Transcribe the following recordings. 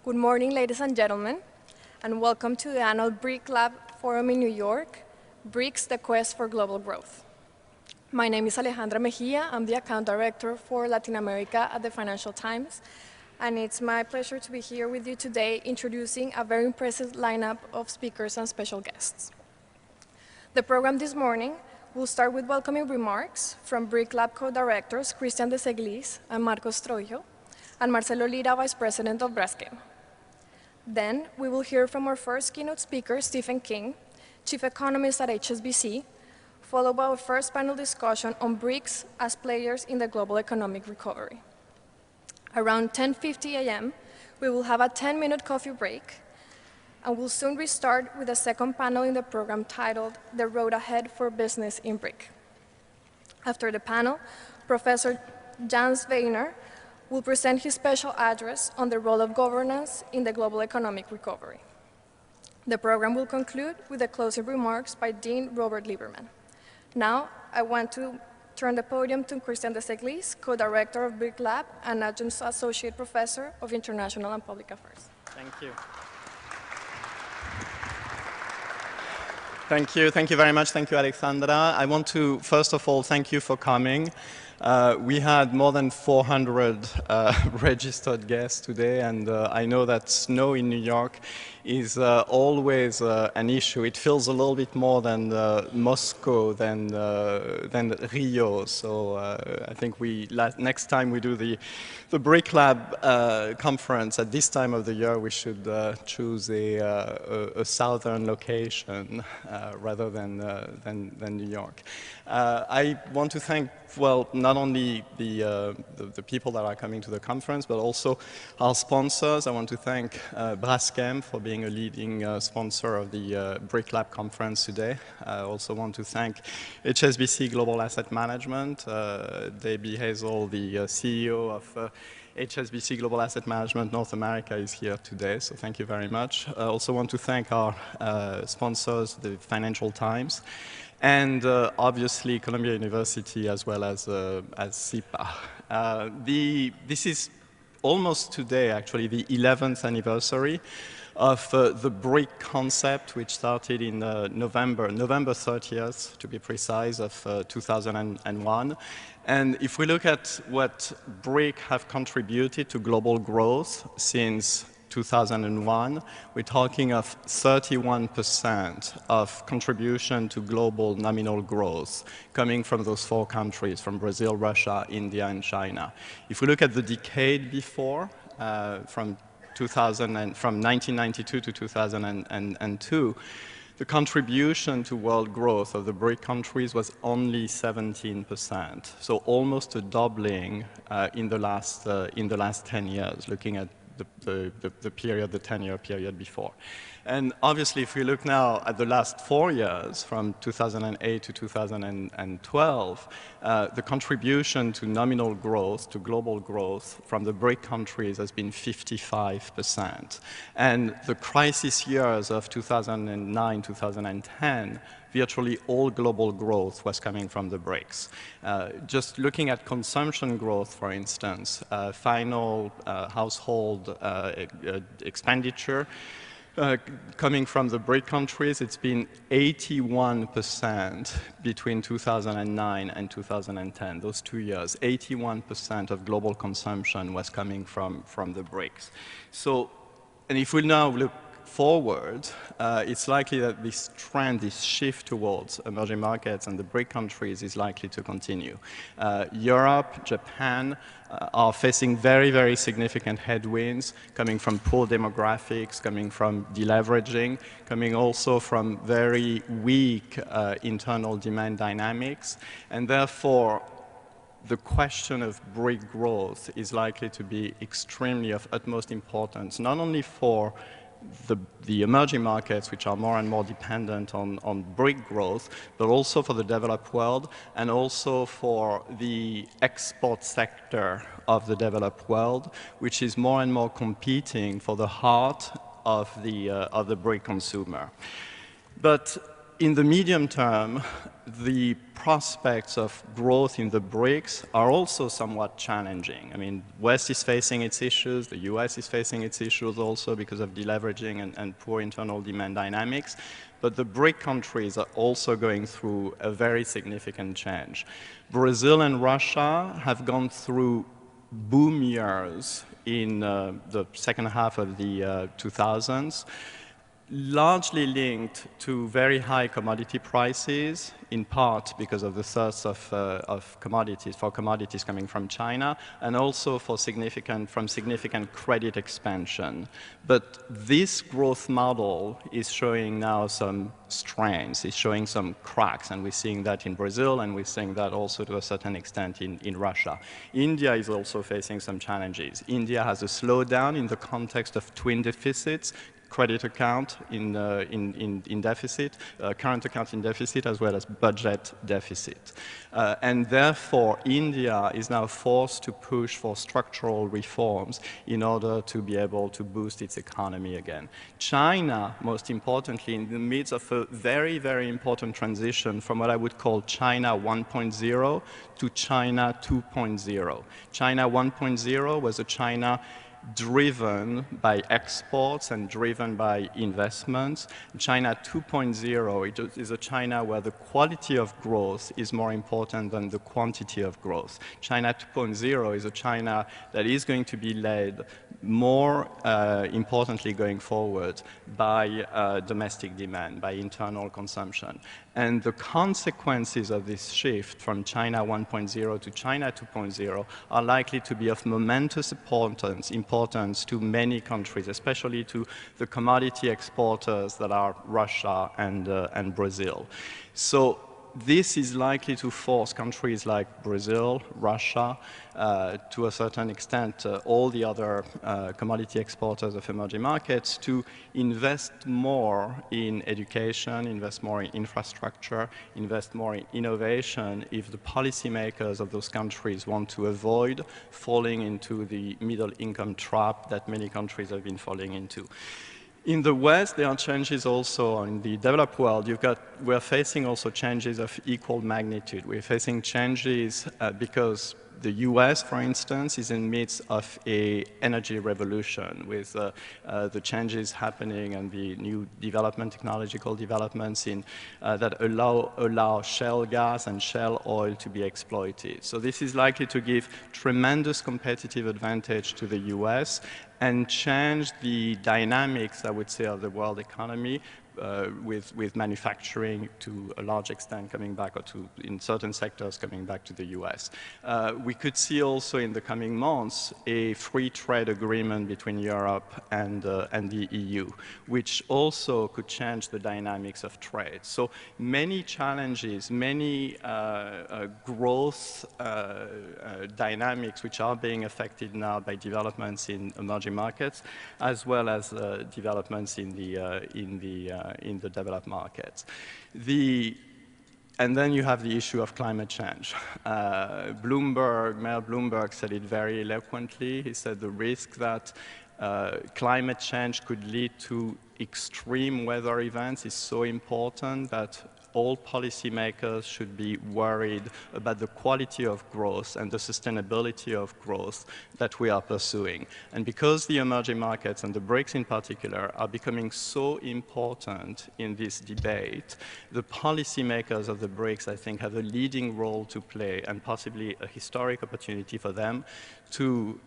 Good morning, ladies and gentlemen, and welcome to the annual BRIC Lab Forum in New York, BRICs, the Quest for Global Growth. My name is Alejandra Mejia. I'm the Account Director for Latin America at the Financial Times, and it's my pleasure to be here with you today introducing a very impressive lineup of speakers and special guests. The program this morning will start with welcoming remarks from BRIC Lab co-directors Christian de Seglis and Marcos Trojo, and Marcelo Lira, Vice President of BRICs. Then we will hear from our first keynote speaker, Stephen King, Chief Economist at HSBC, followed by our first panel discussion on BRICs as players in the global economic recovery. Around 10:50 a.m., we will have a 10-minute coffee break, and we'll soon restart with a second panel in the program titled The Road Ahead for Business in BRIC. After the panel, Professor Jans Weiner will present his special address on the role of governance in the global economic recovery. The program will conclude with the closing remarks by Dean Robert Lieberman. Now, I want to turn the podium to Christian de Seglis, co-director of BRIC Lab and Adjunct Associate Professor of International and Public Affairs. Thank you. Thank you very much. Thank you, Alexandra. I want to, first of all, thank you for coming. We had more than 400 registered guests today, and I know that snow in New York is always an issue. It feels a little bit more than Moscow, than Rio. So I think next time we do the BRIC Lab conference at this time of the year, we should choose a southern location rather than New York. I want to thank, well, not only the people that are coming to the conference, but also our sponsors. I want to thank BRICs for being a leading sponsor of the BRIC Lab conference today. I also want to thank HSBC Global Asset Management. Debbie Hazel, the CEO of HSBC Global Asset Management North America, is here today, so thank you very much. I also want to thank our sponsors, the Financial Times, and obviously Columbia University, as well as SIPA. This is almost today, actually, the 11th anniversary of the BRIC concept, which started in November 30th, to be precise, of 2001. And if we look at what BRIC have contributed to global growth since 2001, we're talking of 31% of contribution to global nominal growth coming from those four countries, from Brazil, Russia, India, and China. If we look at the decade before, from 1992 to 2002, the contribution to world growth of the BRIC countries was only 17%, so almost a doubling in the last 10 years, looking at the 10-year period before. And obviously, if we look now at the last 4 years, from 2008 to 2012, the contribution to nominal growth, to global growth from the BRIC countries has been 55%. And the crisis years of 2009, 2010, virtually all global growth was coming from the BRICs. Just looking at consumption growth, for instance, final household expenditure, coming from the BRIC countries, it's been 81% between 2009 and 2010, those 2 years. 81% of global consumption was coming from the BRICs. So, and if we now look forward, it's likely that this trend, this shift towards emerging markets and the BRIC countries is likely to continue. Europe, Japan are facing very, very significant headwinds coming from poor demographics, coming from deleveraging, coming also from very weak internal demand dynamics, and therefore the question of BRIC growth is likely to be extremely of utmost importance, not only for the emerging markets, which are more and more dependent on BRIC growth, but also for the developed world and also for the export sector of the developed world, which is more and more competing for the heart of the BRIC consumer. But in the medium term, the prospects of growth in the BRICS are also somewhat challenging. I mean, West is facing its issues, the US is facing its issues also because of deleveraging and poor internal demand dynamics. But the BRIC countries are also going through a very significant change. Brazil and Russia have gone through boom years in the second half of the 2000s, largely linked to very high commodity prices, in part because of the thirst of commodities coming from China, and also from significant credit expansion. But this growth model is showing now some strains, it's showing some cracks, and we're seeing that in Brazil, and we're seeing that also to a certain extent in Russia. India is also facing some challenges. India has a slowdown in the context of twin deficits, credit account in deficit, current account in deficit, as well as budget deficit. And therefore, India is now forced to push for structural reforms in order to be able to boost its economy again. China, most importantly, in the midst of a very, very important transition from what I would call China 1.0 to China 2.0. China 1.0 was a China driven by exports and driven by investments. China 2.0 is a China where the quality of growth is more important than the quantity of growth. China 2.0 is a China that is going to be led more importantly going forward by domestic demand, by internal consumption. And the consequences of this shift from China 1.0 to China 2.0 are likely to be of momentous importance to many countries, especially to the commodity exporters that are Russia and Brazil. So this is likely to force countries like Brazil, Russia, to a certain extent, all the other commodity exporters of emerging markets to invest more in education, invest more in infrastructure, invest more in innovation if the policymakers of those countries want to avoid falling into the middle income trap that many countries have been falling into. In the West, there are changes also in the developed world. We're facing also changes of equal magnitude. We're facing changes because the US, for instance, is in the midst of an energy revolution with the changes happening and the new technological developments that allow shale gas and shale oil to be exploited. So this is likely to give tremendous competitive advantage to the US and change the dynamics, I would say, of the world economy, with manufacturing to a large extent coming back, or in certain sectors coming back to the US. We could see also in the coming months a free trade agreement between Europe and the EU, which also could change the dynamics of trade. So many challenges, many growth dynamics which are being affected now by developments in emerging markets, as well as developments in the developed markets. And then you have the issue of climate change. Mayor Bloomberg said it very eloquently. He said the risk that climate change could lead to extreme weather events is so important that all policymakers should be worried about the quality of growth and the sustainability of growth that we are pursuing. And because the emerging markets and the BRICs in particular are becoming so important in this debate, the policymakers of the BRICs, I think, have a leading role to play and possibly a historic opportunity for them to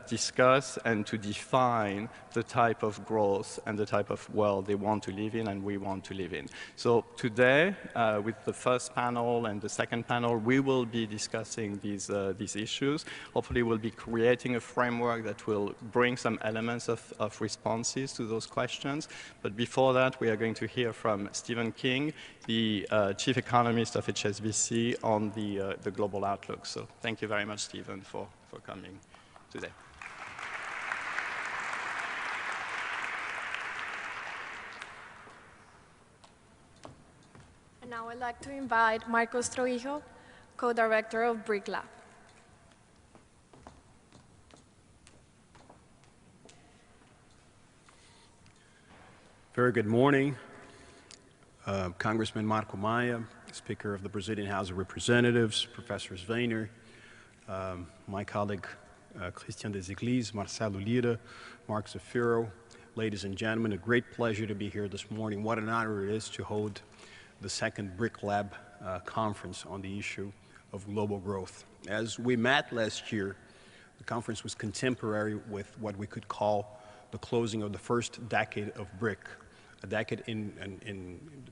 discuss and to define the type of growth and the type of world they want to live in and we want to live in. So today, with the first panel and the second panel, we will be discussing these issues. Hopefully, we'll be creating a framework that will bring some elements of responses to those questions. But before that, we are going to hear from Stephen King, the chief economist of HSBC, on the global outlook. So thank you very much, Stephen, for coming today. And now I'd like to invite Marcos Troijo, co-director of BRIC Lab. Very good morning. Congressman Marco Maia, Speaker of the Brazilian House of Representatives, Professor Sveiner, my colleague Christian Desiglis, Marcelo Lira, Mark Zafiro, ladies and gentlemen, a great pleasure to be here this morning. What an honor it is to hold the second BRIC Lab conference on the issue of global growth. As we met last year, the conference was contemporary with what we could call the closing of the first decade of BRIC, a decade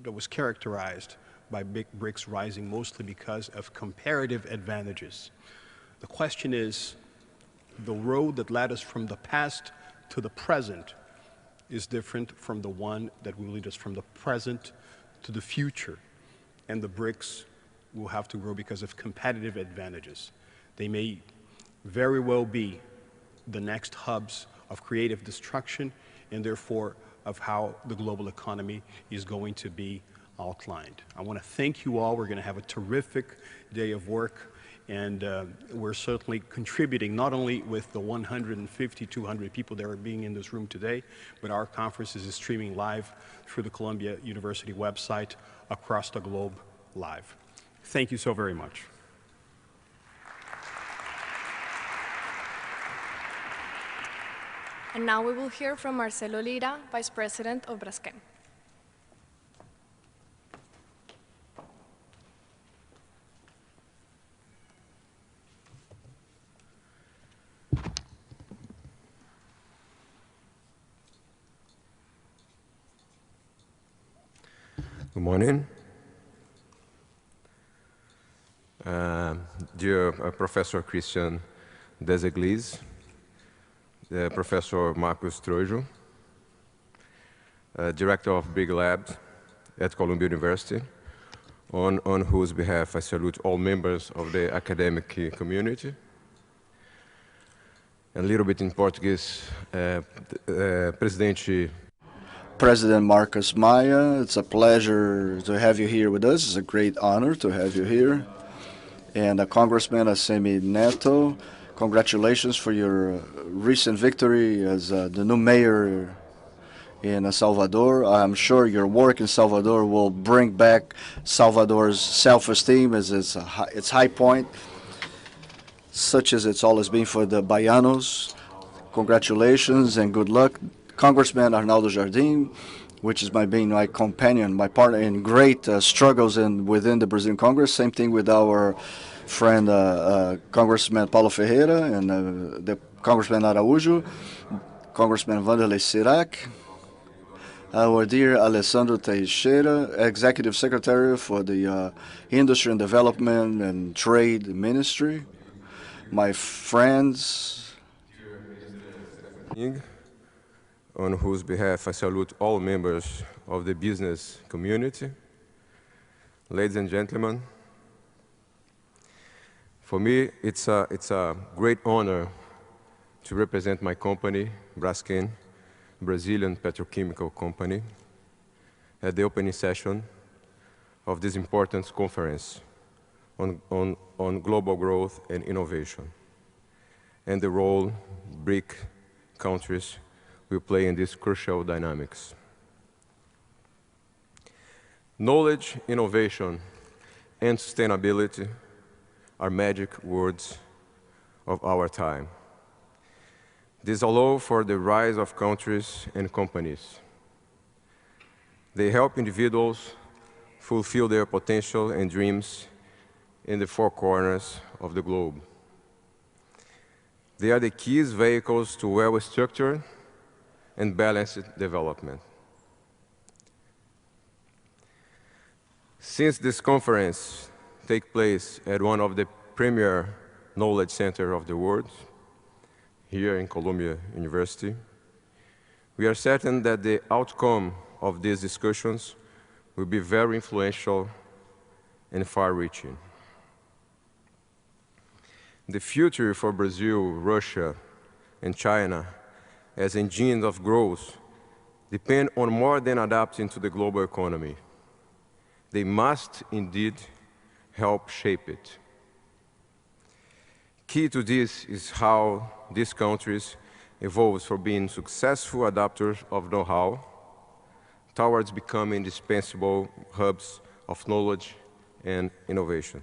that was characterized by big BRICs rising mostly because of comparative advantages. The question is, the road that led us from the past to the present is different from the one that will lead us from the present to the future. And the BRICs will have to grow because of competitive advantages. They may very well be the next hubs of creative destruction and therefore of how the global economy is going to be outlined. I want to thank you all. We're going to have a terrific day of work, and we're certainly contributing not only with the 150, 200 people that are being in this room today, but our conference is streaming live through the Columbia University website across the globe live. Thank you so very much. And now we will hear from Marcelo Lira, Vice President of Braskem. Good morning. Dear Professor Christian Desiglis, Professor Marcos Trojo, Director of BRIC Labs at Columbia University, on whose behalf I salute all members of the academic community. A little bit in Portuguese, President Marcos Maia, it's a pleasure to have you here with us. It's a great honor to have you here. And Congressman Assemi Neto, congratulations for your recent victory as the new mayor in Salvador. I'm sure your work in Salvador will bring back Salvador's self-esteem as its high point, such as it's always been for the Baianos. Congratulations and good luck. Congressman Arnaldo Jardim, which is my companion, my partner in great struggles within the Brazilian Congress. Same thing with our friend Congressman Paulo Ferreira and the Congressman Araújo, Congressman Vanderlei Sirac, our dear Alessandro Teixeira, Executive Secretary for the Industry and Development and Trade Ministry, my friends, on whose behalf I salute all members of the business community. Ladies and gentlemen, for me, it's a great honor to represent my company, Braskem, Brazilian petrochemical company, at the opening session of this important conference on global growth and innovation, and the role BRIC countries will play in this crucial dynamics. Knowledge, innovation, and sustainability are magic words of our time. These allow for the rise of countries and companies. They help individuals fulfill their potential and dreams in the four corners of the globe. They are the keys vehicles to well-structured and balanced development. Since this conference takes place at one of the premier knowledge centers of the world, here in Columbia University, we are certain that the outcome of these discussions will be very influential and far-reaching. The future for Brazil, Russia, and China as engines of growth depend on more than adapting to the global economy. They must indeed help shape it. Key to this is how these countries evolve from being successful adapters of know-how towards becoming indispensable hubs of knowledge and innovation.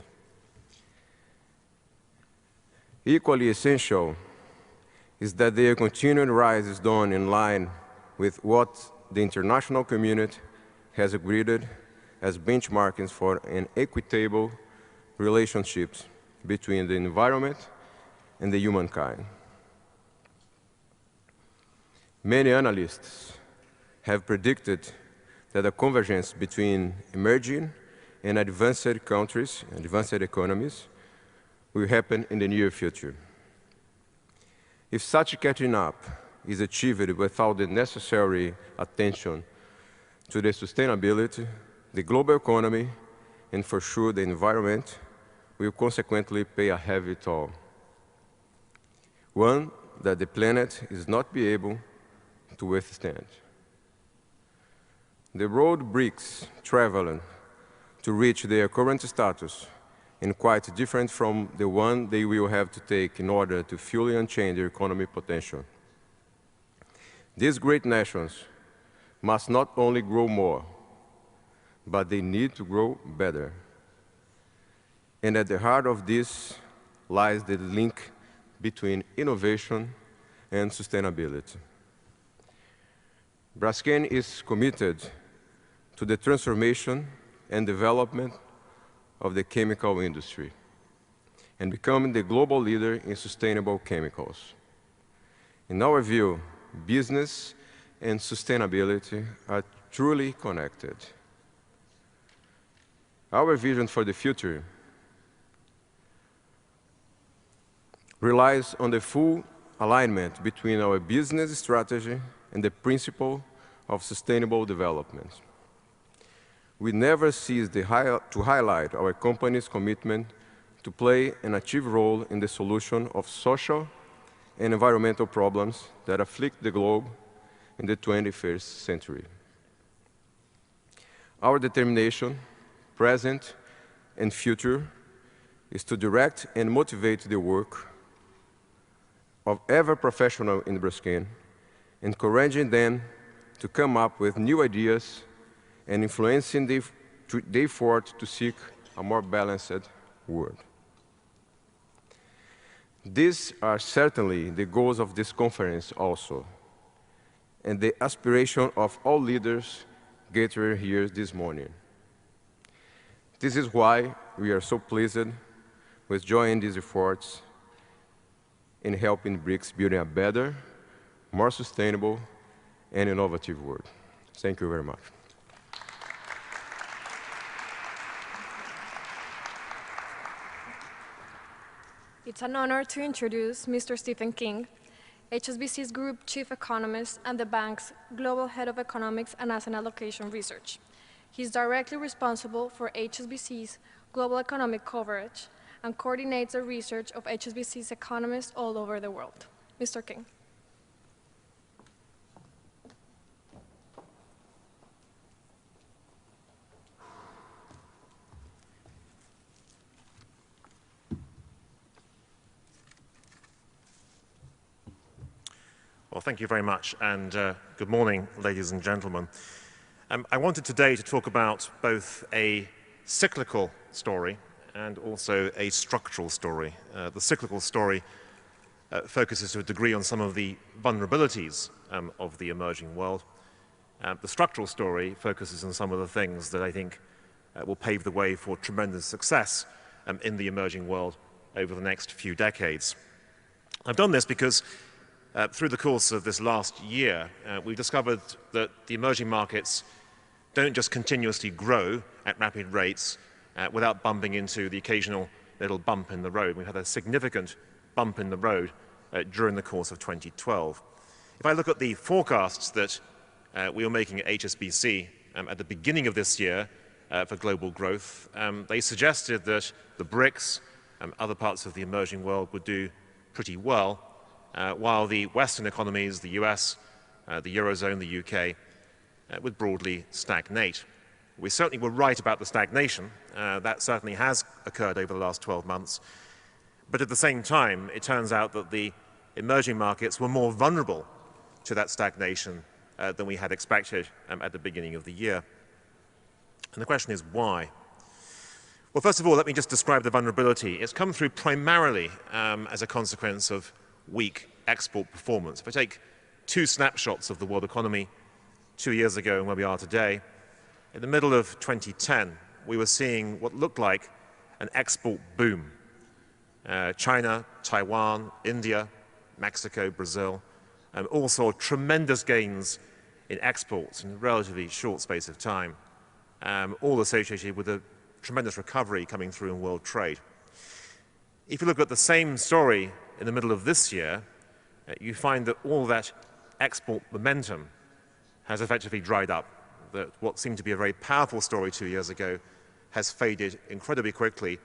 Equally essential is that their continued rise is done in line with what the international community has agreed as benchmarks for an equitable relationships between the environment and the humankind. Many analysts have predicted that the convergence between emerging and advanced countries, advanced economies, will happen in the near future. If such catching up is achieved without the necessary attention to the sustainability, the global economy, and for sure the environment, will consequently pay a heavy toll. One that the planet is not be able to withstand. The road BRICs travel to reach their current status and quite different from the one they will have to take in order to fully unchain their economic potential. These great nations must not only grow more, but they need to grow better. And at the heart of this lies the link between innovation and sustainability. Braskem is committed to the transformation and development of the chemical industry and becoming the global leader in sustainable chemicals. In our view, business and sustainability are truly connected. Our vision for the future relies on the full alignment between our business strategy and the principle of sustainable development. We never cease to highlight our company's commitment to play an active role in the solution of social and environmental problems that afflict the globe in the 21st century. Our determination, present and future, is to direct and motivate the work of every professional in Braskem, encouraging them to come up with new ideas and influencing the effort to seek a more balanced world. These are certainly the goals of this conference also, and the aspiration of all leaders gathered here this morning. This is why we are so pleased with joining these efforts in helping BRICS building a better, more sustainable, and innovative world. Thank you very much. It's an honor to introduce Mr. Stephen King, HSBC's Group Chief Economist and the bank's Global Head of Economics and Asset Allocation Research. He's directly responsible for HSBC's global economic coverage and coordinates the research of HSBC's economists all over the world. Mr. King. Well, thank you very much, and good morning, ladies and gentlemen. I wanted today to talk about both a cyclical story and also a structural story. The cyclical story focuses to a degree on some of the vulnerabilities of the emerging world. The structural story focuses on some of the things that I think will pave the way for tremendous success in the emerging world over the next few decades. I've done this because through the course of this last year, we've discovered that the emerging markets don't just continuously grow at rapid rates without bumping into the occasional little bump in the road. We've had a significant bump in the road during the course of 2012. If I look at the forecasts that we were making at HSBC at the beginning of this year for global growth, they suggested that the BRICs and other parts of the emerging world would do pretty well, while the Western economies, the US, the Eurozone, the UK, would broadly stagnate. We certainly were right about the stagnation. That certainly has occurred over the last 12 months. But at the same time, it turns out that the emerging markets were more vulnerable to that stagnation than we had expected at the beginning of the year. And the question is why? Well, first of all, let me just describe the vulnerability. It's come through primarily as a consequence of weak export performance. If I take two snapshots of the world economy 2 years ago and where we are today, in the middle of 2010, we were seeing what looked like an export boom. China, Taiwan, India, Mexico, Brazil, all saw tremendous gains in exports in a relatively short space of time, all associated with a tremendous recovery coming through in world trade. If you look at the same story in the middle of this year, you find that all that export momentum has effectively dried up. That what seemed to be a very powerful story 2 years ago has faded incredibly quickly,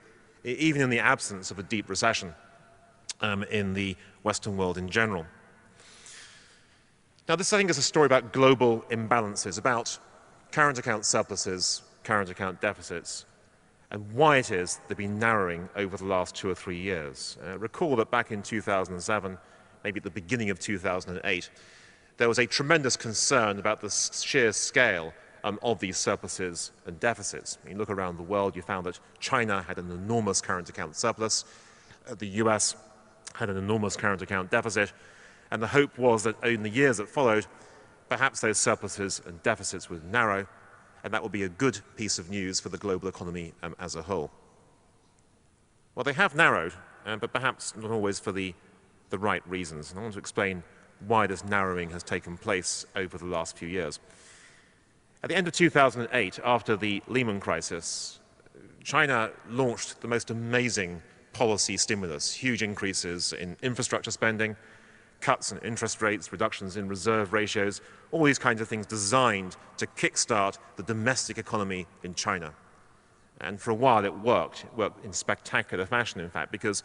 even in the absence of a deep recession in the Western world in general. Now, this, I think, is a story about global imbalances, about current account surpluses, current account deficits, and why it is they've been narrowing over the last 2 or 3 years. Recall that back in 2007, maybe at the beginning of 2008, there was a tremendous concern about the sheer scale of these surpluses and deficits. You look around the world, you found that China had an enormous current account surplus, the US had an enormous current account deficit, and the hope was that in the years that followed, perhaps those surpluses and deficits would narrow, and that would be a good piece of news for the global economy as a whole. Well, they have narrowed, but perhaps not always for the right reasons. And I want to explain why this narrowing has taken place over the last few years. At the end of 2008, after the Lehman crisis, China launched the most amazing policy stimulus, huge increases in infrastructure spending, cuts in interest rates, reductions in reserve ratios, all these kinds of things designed to kickstart the domestic economy in China. And for a while it worked in spectacular fashion, in fact, because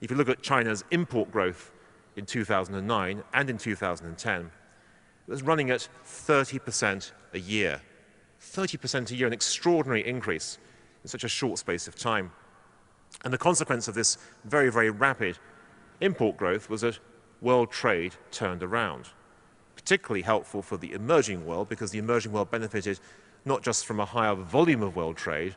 if you look at China's import growth in 2009 and in 2010, it was running at 30% a year. 30% a year, an extraordinary increase in such a short space of time. And the consequence of this very, very rapid import growth was that world trade turned around. Particularly helpful for the emerging world, because the emerging world benefited not just from a higher volume of world trade,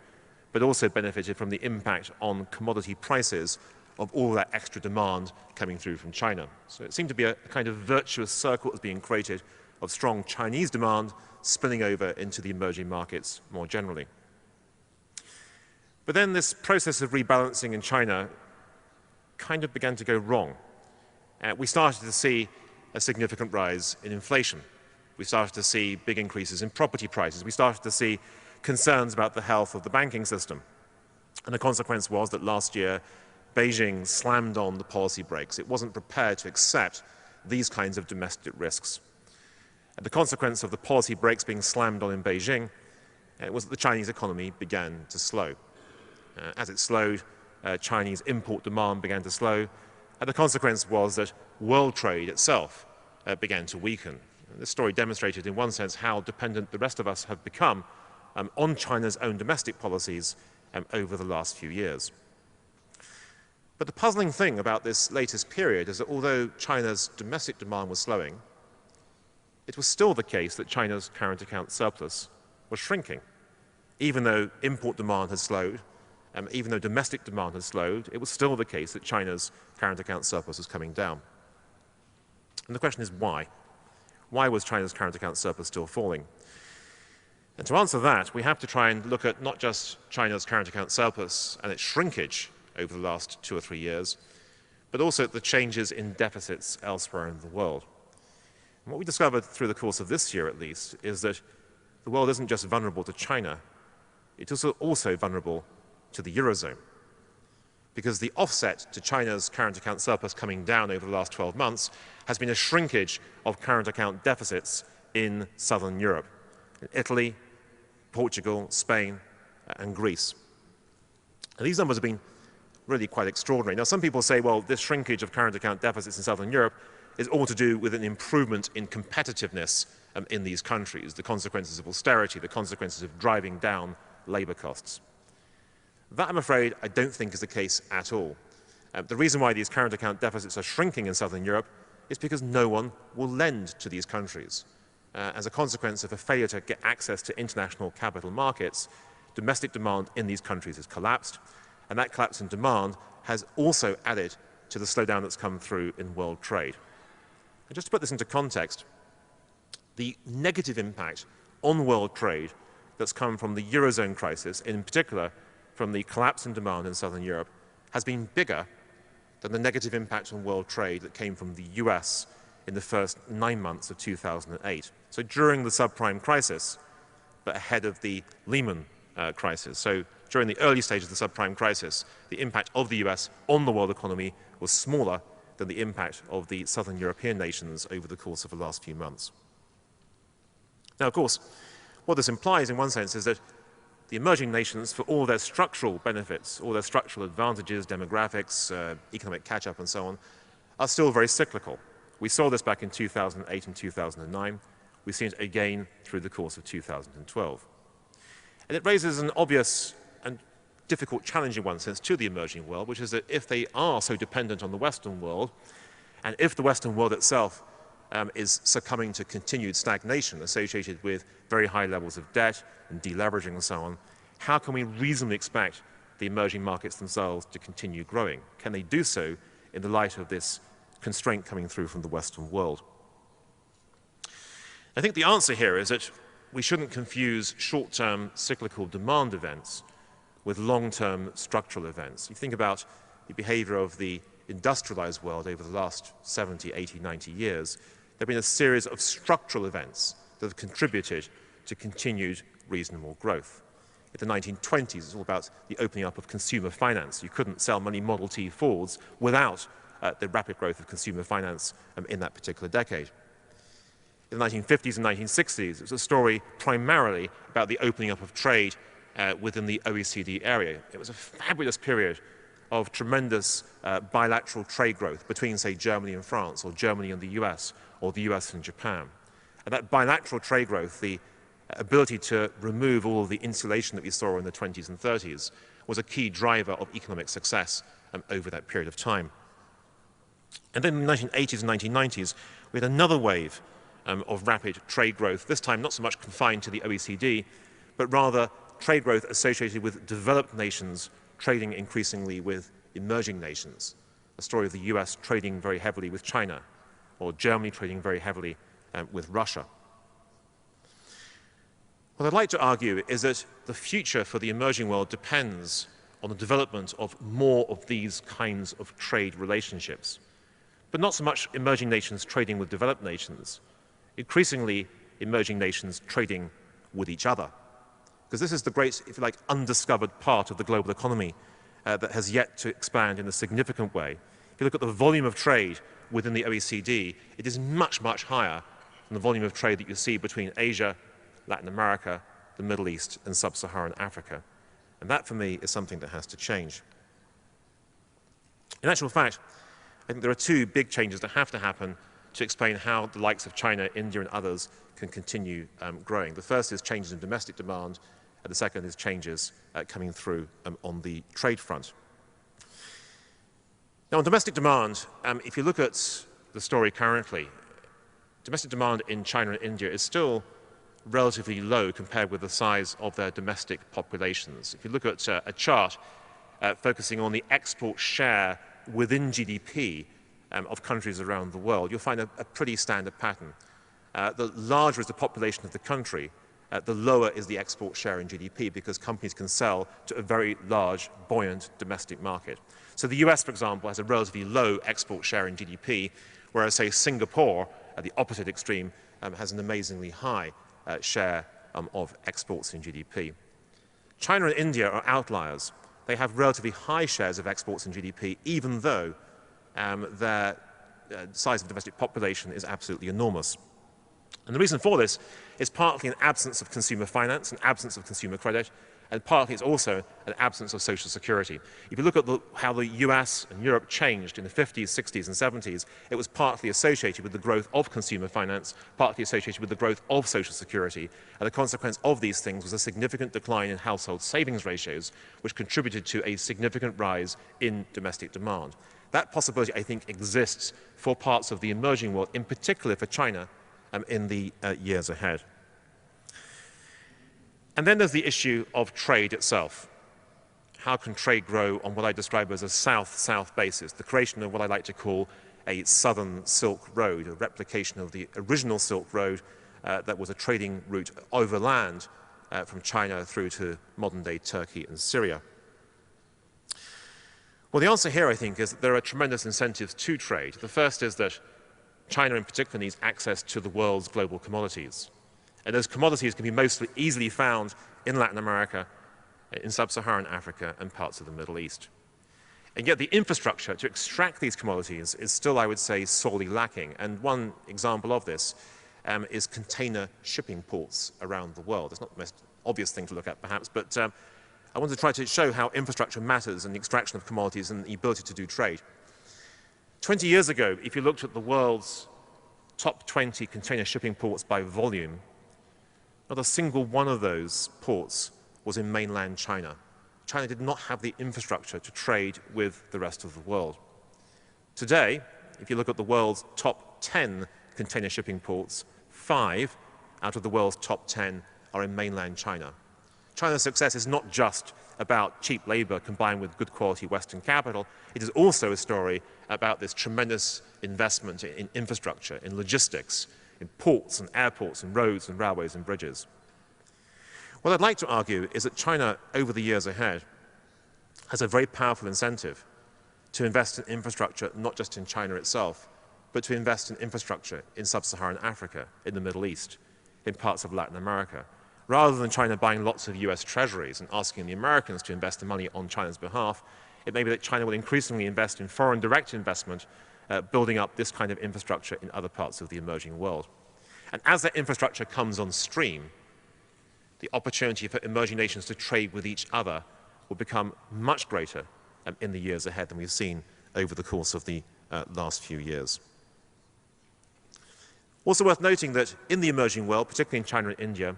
but also benefited from the impact on commodity prices of all that extra demand coming through from China. So it seemed to be a kind of virtuous circle that was being created of strong Chinese demand spilling over into the emerging markets more generally. But then this process of rebalancing in China kind of began to go wrong. We started to see a significant rise in inflation. We started to see big increases in property prices. We started to see concerns about the health of the banking system. And the consequence was that last year, Beijing slammed on the policy brakes. It wasn't prepared to accept these kinds of domestic risks. And the consequence of the policy brakes being slammed on in Beijing was that the Chinese economy began to slow. As it slowed, Chinese import demand began to slow, and the consequence was that world trade itself began to weaken. And this story demonstrated in one sense how dependent the rest of us have become on China's own domestic policies over the last few years. But the puzzling thing about this latest period is that although China's domestic demand was slowing, it was still the case that China's current account surplus was shrinking. Even though import demand had slowed, even though domestic demand had slowed, it was still the case that China's current account surplus was coming down. And the question is why? Why was China's current account surplus still falling? And to answer that, we have to try and look at not just China's current account surplus and its shrinkage over the last 2 or 3 years, but also at the changes in deficits elsewhere in the world. And what we discovered through the course of this year, at least, is that the world isn't just vulnerable to China, it's also vulnerable to the Eurozone. Because the offset to China's current account surplus coming down over the last 12 months has been a shrinkage of current account deficits in southern Europe, in Italy, Portugal, Spain, and Greece. And these numbers have been really quite extraordinary. Now, some people say, well, this shrinkage of current account deficits in southern Europe is all to do with an improvement in competitiveness in these countries, the consequences of austerity, the consequences of driving down labor costs. That, I'm afraid, I don't think is the case at all. The reason why these current account deficits are shrinking in southern Europe is because no one will lend to these countries. as a consequence of a failure to get access to international capital markets, domestic demand in these countries has collapsed, and that collapse in demand has also added to the slowdown that's come through in world trade. And just to put this into context, the negative impact on world trade that's come from the Eurozone crisis, in particular from the collapse in demand in Southern Europe, has been bigger than the negative impact on world trade that came from the US in the first 9 months of 2008. So during the subprime crisis, but ahead of the Lehman crisis. So during the early stages of the subprime crisis, the impact of the US on the world economy was smaller than the impact of the Southern European nations over the course of the last few months. Now, of course, what this implies in one sense is that the emerging nations, for all their structural benefits, all their structural advantages, demographics, economic catch-up and so on, are still very cyclical. We saw this back in 2008 and 2009. We've seen it again through the course of 2012. And it raises an obvious and difficult challenge in one sense to the emerging world, which is that if they are so dependent on the Western world, and if the Western world itself is succumbing to continued stagnation associated with very high levels of debt and deleveraging and so on, how can we reasonably expect the emerging markets themselves to continue growing? Can they do so in the light of this constraint coming through from the Western world? I think the answer here is that we shouldn't confuse short-term cyclical demand events with long-term structural events. You think about the behavior of the industrialized world over the last 70, 80, 90 years, there have been a series of structural events that have contributed to continued reasonable growth. In the 1920s, it's all about the opening up of consumer finance. You couldn't sell many Model T Fords without the rapid growth of consumer finance in that particular decade. In the 1950s and 1960s, it was a story primarily about the opening up of trade within the OECD area. It was a fabulous period of tremendous bilateral trade growth between, say, Germany and France, or Germany and the US, or the US and Japan. And that bilateral trade growth, the ability to remove all of the insulation that we saw in the 20s and 30s, was a key driver of economic success over that period of time. And then in the 1980s and 1990s, we had another wave of rapid trade growth, this time not so much confined to the OECD, but rather trade growth associated with developed nations trading increasingly with emerging nations. A story of the US trading very heavily with China, or Germany trading very heavily with Russia. What I'd like to argue is that the future for the emerging world depends on the development of more of these kinds of trade relationships, but not so much emerging nations trading with developed nations, increasingly emerging nations trading with each other. Because this is the great, if you like, undiscovered part of the global economy that has yet to expand in a significant way. If you look at the volume of trade within the OECD, it is much, much higher than the volume of trade that you see between Asia, Latin America, the Middle East, and sub-Saharan Africa. And that, for me, is something that has to change. In actual fact, I think there are two big changes that have to happen to explain how the likes of China, India, and others can continue growing. The first is changes in domestic demand, and the second is changes coming through on the trade front. Now, on domestic demand, if you look at the story currently, domestic demand in China and India is still relatively low compared with the size of their domestic populations. If you look at a chart focusing on the export share within GDP of countries around the world, you'll find a pretty standard pattern. The larger is the population of the country, the lower is the export share in GDP, because companies can sell to a very large, buoyant domestic market. So the US, for example, has a relatively low export share in GDP, whereas, say, Singapore, at the opposite extreme, has an amazingly high share of exports in GDP. China and India are outliers. They have relatively high shares of exports in GDP, even though their size of domestic population is absolutely enormous. And the reason for this is partly an absence of consumer finance, an absence of consumer credit, and partly it's also an absence of social security. If you look at how the US and Europe changed in the 50s, 60s, and 70s, it was partly associated with the growth of consumer finance, partly associated with the growth of social security, and the consequence of these things was a significant decline in household savings ratios, which contributed to a significant rise in domestic demand. That possibility, I think, exists for parts of the emerging world, in particular for China in the years ahead. And then there's the issue of trade itself. How can trade grow on what I describe as a south-south basis, the creation of what I like to call a southern Silk Road, a replication of the original Silk Road that was a trading route overland from China through to modern-day Turkey and Syria. Well, the answer here, I think, is that there are tremendous incentives to trade. The first is that China in particular needs access to the world's global commodities. And those commodities can be most easily found in Latin America, in sub-Saharan Africa, and parts of the Middle East. And yet the infrastructure to extract these commodities is still, I would say, sorely lacking. And one example of this is container shipping ports around the world. It's not the most obvious thing to look at, perhaps, but I want to try to show how infrastructure matters in the extraction of commodities and the ability to do trade. 20 years ago, if you looked at the world's top 20 container shipping ports by volume, not a single one of those ports was in mainland China. China did not have the infrastructure to trade with the rest of the world. Today, if you look at the world's top 10 container shipping ports, 5 out of the world's top 10 are in mainland China. China's success is not just about cheap labor combined with good quality Western capital. It is also a story about this tremendous investment in infrastructure, in logistics, in ports and airports and roads and railways and bridges. What I'd like to argue is that China, over the years ahead, has a very powerful incentive to invest in infrastructure, not just in China itself, but to invest in infrastructure in sub-Saharan Africa, in the Middle East, in parts of Latin America. Rather than China buying lots of US treasuries and asking the Americans to invest the money on China's behalf, it may be that China will increasingly invest in foreign direct investment, building up this kind of infrastructure in other parts of the emerging world. And as that infrastructure comes on stream, the opportunity for emerging nations to trade with each other will become much greater in the years ahead than we've seen over the course of the last few years. Also worth noting that in the emerging world, particularly in China and India,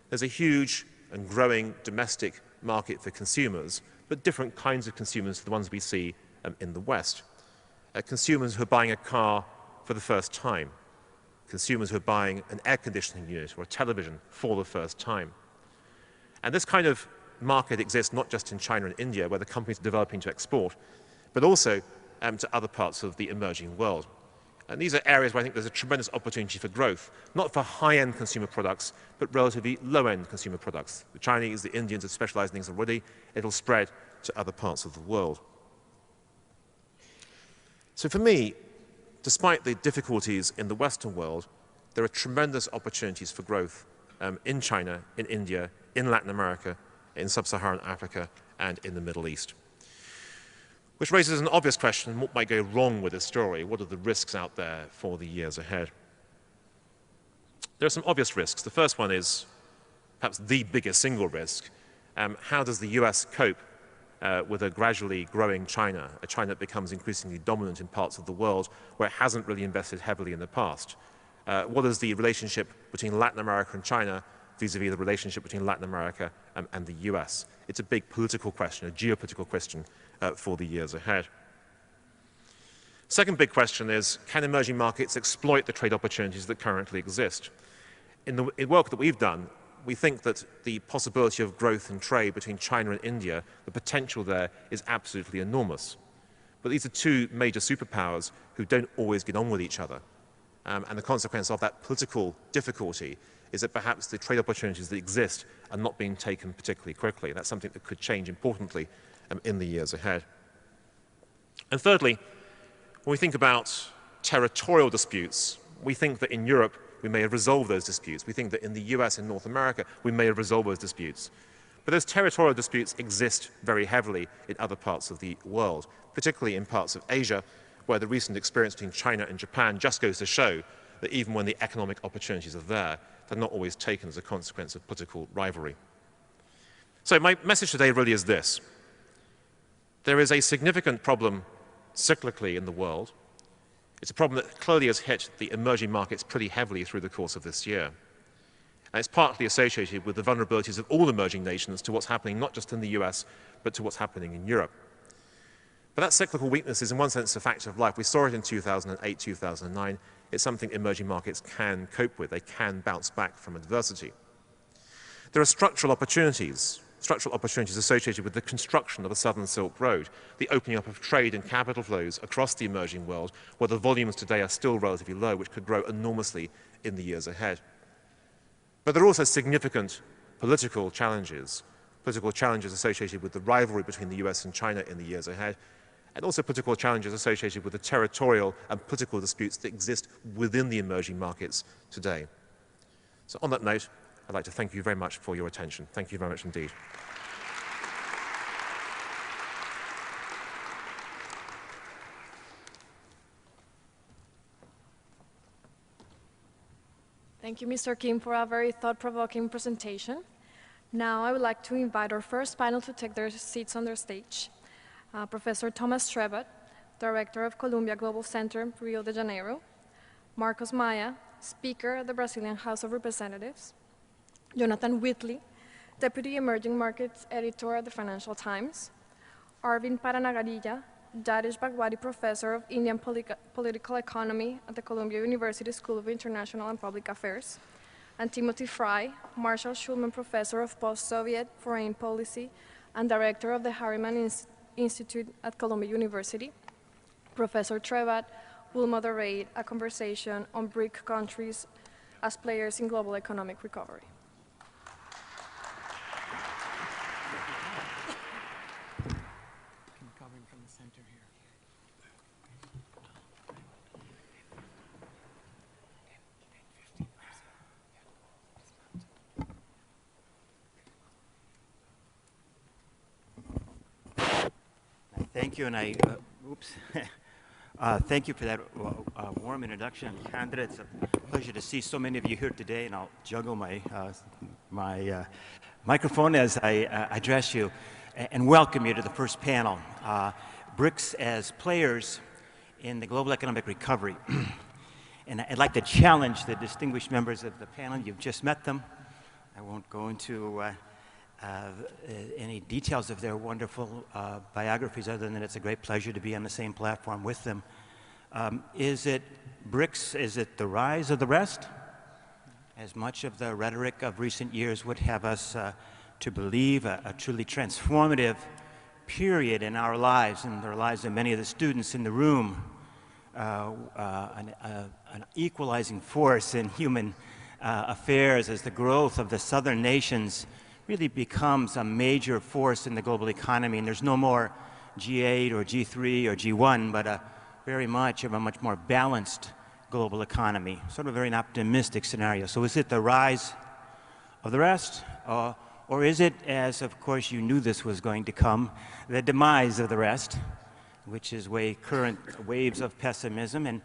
there's a huge and growing domestic market for consumers, but different kinds of consumers to the ones we see in the West. Consumers who are buying a car for the first time, consumers who are buying an air conditioning unit or a television for the first time. And this kind of market exists not just in China and India, where the companies are developing to export, but also to other parts of the emerging world. And these are areas where I think there's a tremendous opportunity for growth, not for high-end consumer products, but relatively low-end consumer products. The Chinese, the Indians have specialized in things already. It'll spread to other parts of the world. So for me, despite the difficulties in the Western world, there are tremendous opportunities for growth in China, in India, in Latin America, in sub-Saharan Africa, and in the Middle East. Which raises an obvious question: what might go wrong with this story? What are the risks out there for the years ahead? There are some obvious risks. The first one is perhaps the biggest single risk. How does the US cope with a gradually growing China, a China that becomes increasingly dominant in parts of the world where it hasn't really invested heavily in the past? What is the relationship between Latin America and China vis-a-vis the relationship between Latin America and the US? It's a big political question, a geopolitical question for the years ahead. Second big question is, can emerging markets exploit the trade opportunities that currently exist? In the work that we've done, we think that the possibility of growth in trade between China and India, the potential there is absolutely enormous. But these are two major superpowers who don't always get on with each other. And the consequence of that political difficulty is that perhaps the trade opportunities that exist are not being taken particularly quickly. That's something that could change importantly in the years ahead. And thirdly, when we think about territorial disputes, we think that in Europe we may have resolved those disputes. We think that in the US and North America we may have resolved those disputes. But those territorial disputes exist very heavily in other parts of the world, particularly in parts of Asia, where the recent experience between China and Japan just goes to show that even when the economic opportunities are there, they're not always taken as a consequence of political rivalry. So my message today really is this. There is a significant problem cyclically in the world. It's a problem that clearly has hit the emerging markets pretty heavily through the course of this year. And it's partly associated with the vulnerabilities of all emerging nations to what's happening not just in the US, but to what's happening in Europe. But that cyclical weakness is in one sense a fact of life. We saw it in 2008, 2009. It's something emerging markets can cope with. They can bounce back from adversity. There are structural opportunities associated with the construction of the Southern Silk Road, the opening up of trade and capital flows across the emerging world, where the volumes today are still relatively low, which could grow enormously in the years ahead. But there are also significant political challenges associated with the rivalry between the US and China in the years ahead, and also political challenges associated with the territorial and political disputes that exist within the emerging markets today. So on that note, I'd like to thank you very much for your attention. Thank you very much indeed. Thank you, Mr. Kim, for a very thought-provoking presentation. Now I would like to invite our first panel to take their seats on the stage. Professor Thomas Trebat, Director of Columbia Global Center, Rio de Janeiro. Marcos Maia, Speaker of the Brazilian House of Representatives. Jonathan Whitley, Deputy Emerging Markets Editor at the Financial Times. Arvind Paranagarija, Jadish Bhagwati Professor of Indian Political Economy at the Columbia University School of International and Public Affairs. And Timothy Fry, Marshall Schulman Professor of Post-Soviet Foreign Policy and Director of the Harriman Institute at Columbia University. Professor Trebat will moderate a conversation on BRIC countries as players in global economic recovery. Thank you, and thank you for that warm introduction, Alejandra. It's a pleasure to see so many of you here today, and I'll juggle my microphone as I address you and welcome you to the first panel, BRICs as players in the global economic recovery. And I'd like to challenge the distinguished members of the panel. You've just met them. I won't go into any details of their wonderful biographies other than it's a great pleasure to be on the same platform with them. Is it BRICs, is it the rise of the rest? As much of the rhetoric of recent years would have us to believe, a truly transformative period in our lives and the lives of many of the students in the room, an equalizing force in human affairs as the growth of the southern nations really becomes a major force in the global economy, and there's no more G8 or G3 or G1, but very much of a much more balanced global economy, sort of a very optimistic scenario. So is it the rise of the rest, or is it, as of course you knew this was going to come, the demise of the rest, which is way current waves of pessimism and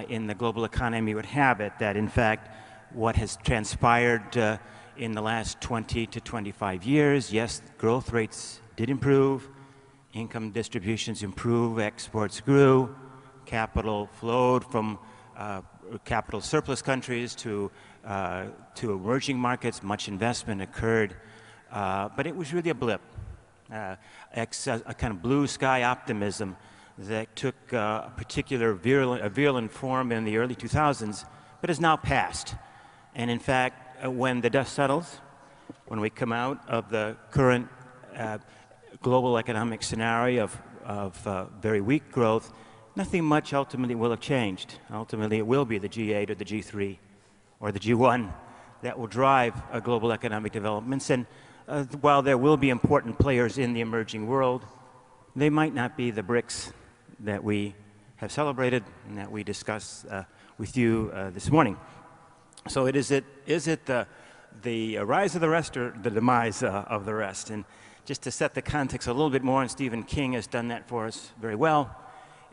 in the global economy would have it, that in fact what has transpired in the last 20 to 25 years, yes, growth rates did improve, income distributions improved, exports grew, capital flowed from capital surplus countries to emerging markets, much investment occurred, but it was really a blip, a kind of blue sky optimism that took a particular virulent form in the early 2000s, but has now passed. And in fact, when the dust settles, when we come out of the current global economic scenario of very weak growth, nothing much ultimately will have changed. Ultimately, it will be the G8 or the G3 or the G1 that will drive global economic developments. And while there will be important players in the emerging world, they might not be the BRICs that we have celebrated and that we discussed with you this morning. So is it the rise of the rest or the demise of the rest? And just to set the context a little bit more, and Stephen King has done that for us very well,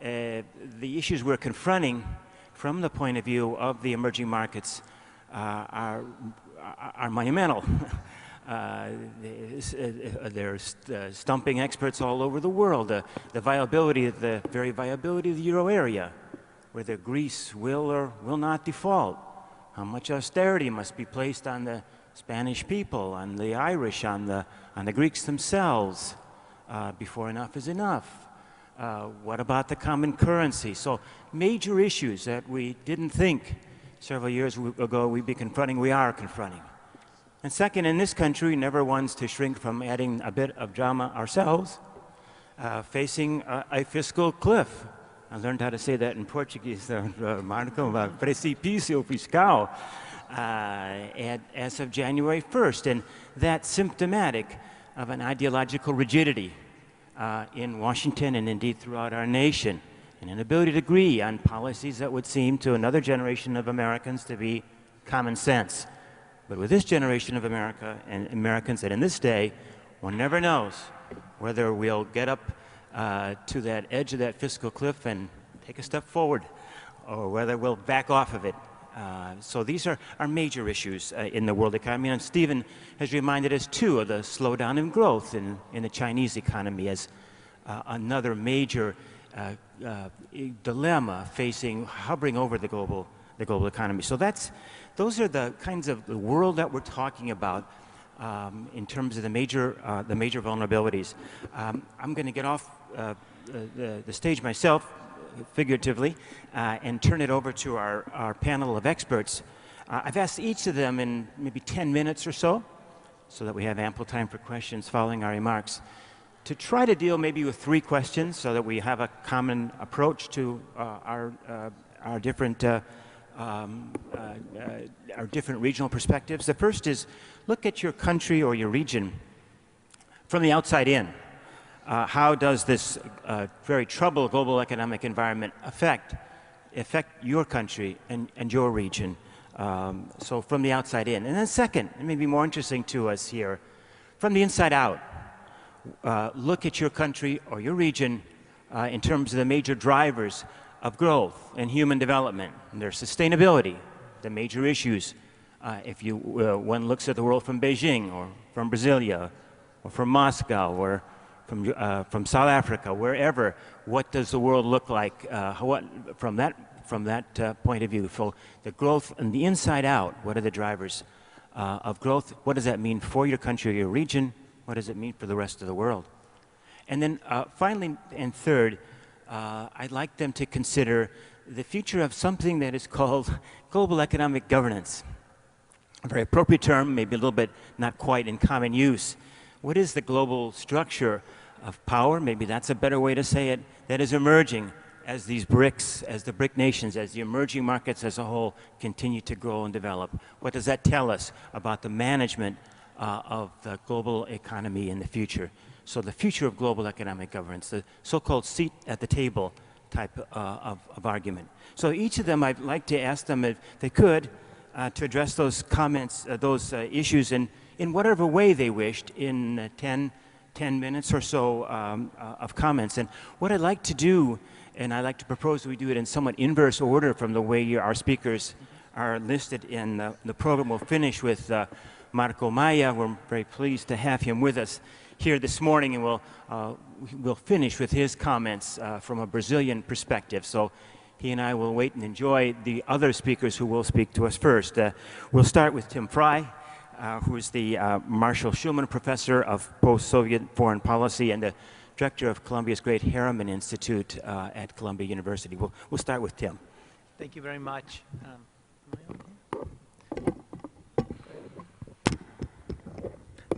the issues we're confronting from the point of view of the emerging markets are monumental. There's stumping experts all over the world. The very viability of the euro area, whether Greece will or will not default. How much austerity must be placed on the Spanish people, on the Irish, on the Greeks themselves before enough is enough. What about the common currency? So major issues that we didn't think several years ago we'd be confronting, we are confronting. And second, in this country, never ones to shrink from adding a bit of drama ourselves, facing a fiscal cliff. I learned how to say that in Portuguese, Marco, precipício fiscal, as of January 1st. And that's symptomatic of an ideological rigidity in Washington and indeed throughout our nation, an inability to agree on policies that would seem to another generation of Americans to be common sense. But with this generation of Americans, and in this day, one never knows whether we'll get up to that edge of that fiscal cliff and take a step forward, or whether we'll back off of it. So these are major issues in the world economy. And Stephen has reminded us, too, of the slowdown in growth in the Chinese economy as another major dilemma hovering over the global economy. So those are the kinds of the world that we're talking about in terms of the major vulnerabilities. I'm going to get off the stage myself, figuratively, and turn it over to our panel of experts. I've asked each of them in maybe 10 minutes or so that we have ample time for questions following our remarks, to try to deal maybe with 3 questions so that we have a common approach to our different regional perspectives. The first is, look at your country or your region from the outside in. How does this very troubled global economic environment affect your country and your region? So from the outside in. And then second, and maybe more interesting to us here, from the inside out, look at your country or your region in terms of the major drivers of growth and human development, and their sustainability, the major issues. If one looks at the world from Beijing or from Brasilia or from Moscow or from South Africa, wherever, what does the world look like from that point of view? So the growth on the inside out, what are the drivers of growth? What does that mean for your country or your region? What does it mean for the rest of the world? And then finally and third, I'd like them to consider the future of something that is called global economic governance. A very appropriate term, maybe a little bit not quite in common use. What is the global structure of power? Maybe that's a better way to say it, that is emerging as these BRICs, as the BRIC nations, as the emerging markets as a whole continue to grow and develop. What does that tell us about the management of the global economy in the future? So the future of global economic governance, the so-called seat at the table type of argument. So each of them, I'd like to ask them if they could to address those comments, those issues in whatever way they wished in 10 minutes or so of comments. And what I'd like to do, and I'd like to propose we do it in somewhat inverse order from the way our speakers are listed in the program. We'll finish with Marco Maia. We're very pleased to have him with us here this morning, and we'll finish with his comments from a Brazilian perspective. So he and I will wait and enjoy the other speakers who will speak to us first. We'll start with Tim Fry, who is the Marshall Schulman Professor of Post-Soviet Foreign Policy and the Director of Columbia's Great Harriman Institute at Columbia University. We'll start with Tim. Thank you very much.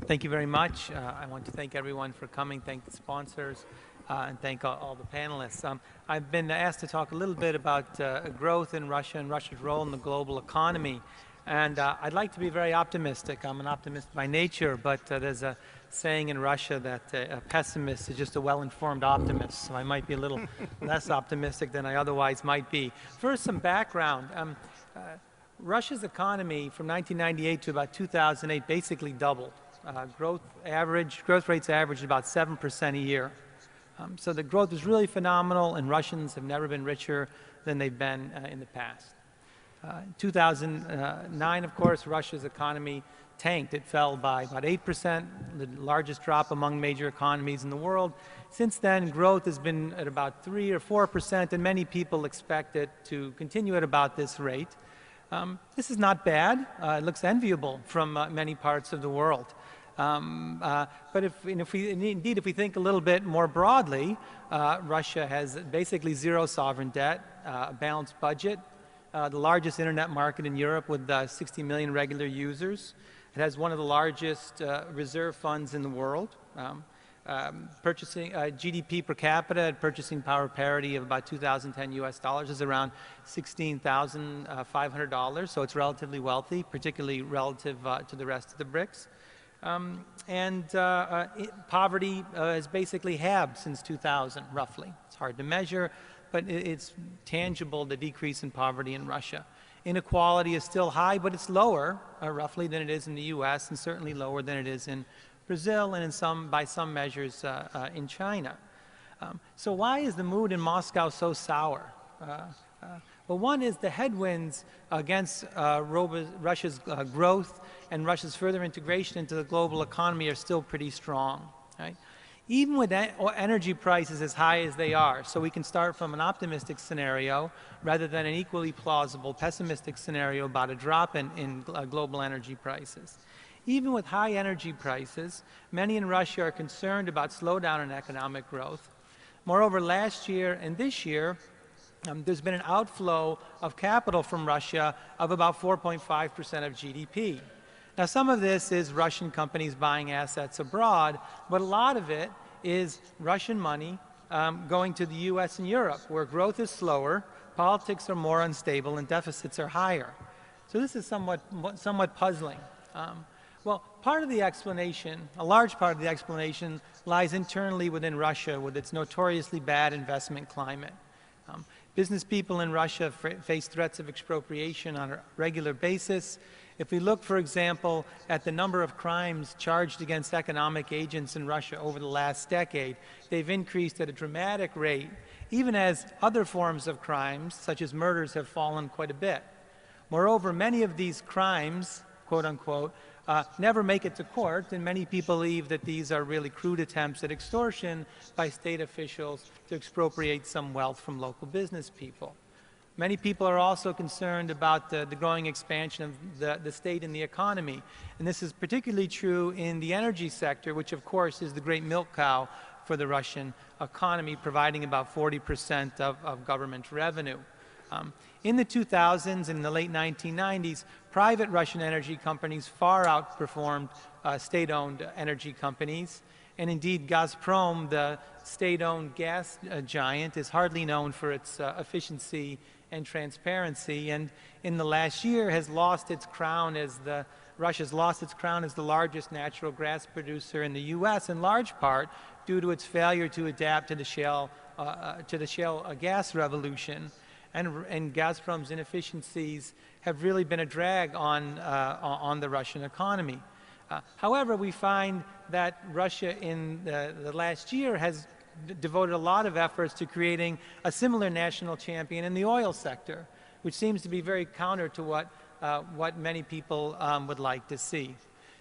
Thank you very much. I want to thank everyone for coming, thank the sponsors, and thank all the panelists. I've been asked to talk a little bit about growth in Russia and Russia's role in the global economy. And I'd like to be very optimistic. I'm an optimist by nature, but there's a saying in Russia that a pessimist is just a well-informed optimist. So I might be a little less optimistic than I otherwise might be. First, some background. Russia's economy from 1998 to about 2008 basically doubled. Growth rates averaged about 7% a year. So the growth is really phenomenal, and Russians have never been richer than they've been in the past. In 2009, of course, Russia's economy tanked. It fell by about 8%, the largest drop among major economies in the world. Since then, growth has been at about 3 or 4%, and many people expect it to continue at about this rate. This is not bad. It looks enviable from many parts of the world. But if we think a little bit more broadly, Russia has basically zero sovereign debt, a balanced budget, the largest internet market in Europe with 60 million regular users. It has one of the largest reserve funds in the world. Purchasing GDP per capita, purchasing power parity of about 2010 US dollars is around $16,500, so it's relatively wealthy, particularly relative to the rest of the BRICs. Poverty has basically halved since 2000, roughly. It's hard to measure, but it's tangible, the decrease in poverty in Russia. Inequality is still high, but it's lower, roughly, than it is in the US, and certainly lower than it is in Brazil, and by some measures in China. So why is the mood in Moscow so sour? Well, one is the headwinds against Russia's growth and Russia's further integration into the global economy are still pretty strong. Right? Even with energy prices as high as they are, so we can start from an optimistic scenario rather than an equally plausible pessimistic scenario about a drop in global energy prices. Even with high energy prices, many in Russia are concerned about slowdown in economic growth. Moreover, last year and this year, there's been an outflow of capital from Russia of about 4.5% of GDP. Now, some of this is Russian companies buying assets abroad, but a lot of it is Russian money going to the US and Europe, where growth is slower, politics are more unstable, and deficits are higher. So this is somewhat puzzling. Well, part of the explanation, a large part of the explanation, lies internally within Russia with its notoriously bad investment climate. Business people in Russia face threats of expropriation on a regular basis. If we look, for example, at the number of crimes charged against economic agents in Russia over the last decade, they've increased at a dramatic rate, even as other forms of crimes, such as murders, have fallen quite a bit. Moreover, many of these crimes, quote unquote, never make it to court, and many people believe that these are really crude attempts at extortion by state officials to expropriate some wealth from local business people. Many people are also concerned about the growing expansion of the state in the economy, and this is particularly true in the energy sector, which of course is the great milk cow for the Russian economy, providing about 40% of government revenue. In the 2000s and in the late 1990s, private Russian energy companies far outperformed state-owned energy companies. And indeed, Gazprom, the state-owned gas giant, is hardly known for its efficiency and transparency. And in the last year, has lost its crown as Russia's lost its crown as the largest natural gas producer in the U.S., in large part due to its failure to adapt to the shale gas revolution. And Gazprom's inefficiencies have really been a drag on the Russian economy. However, we find that Russia in the last year has devoted a lot of efforts to creating a similar national champion in the oil sector, which seems to be very counter to what many people would like to see.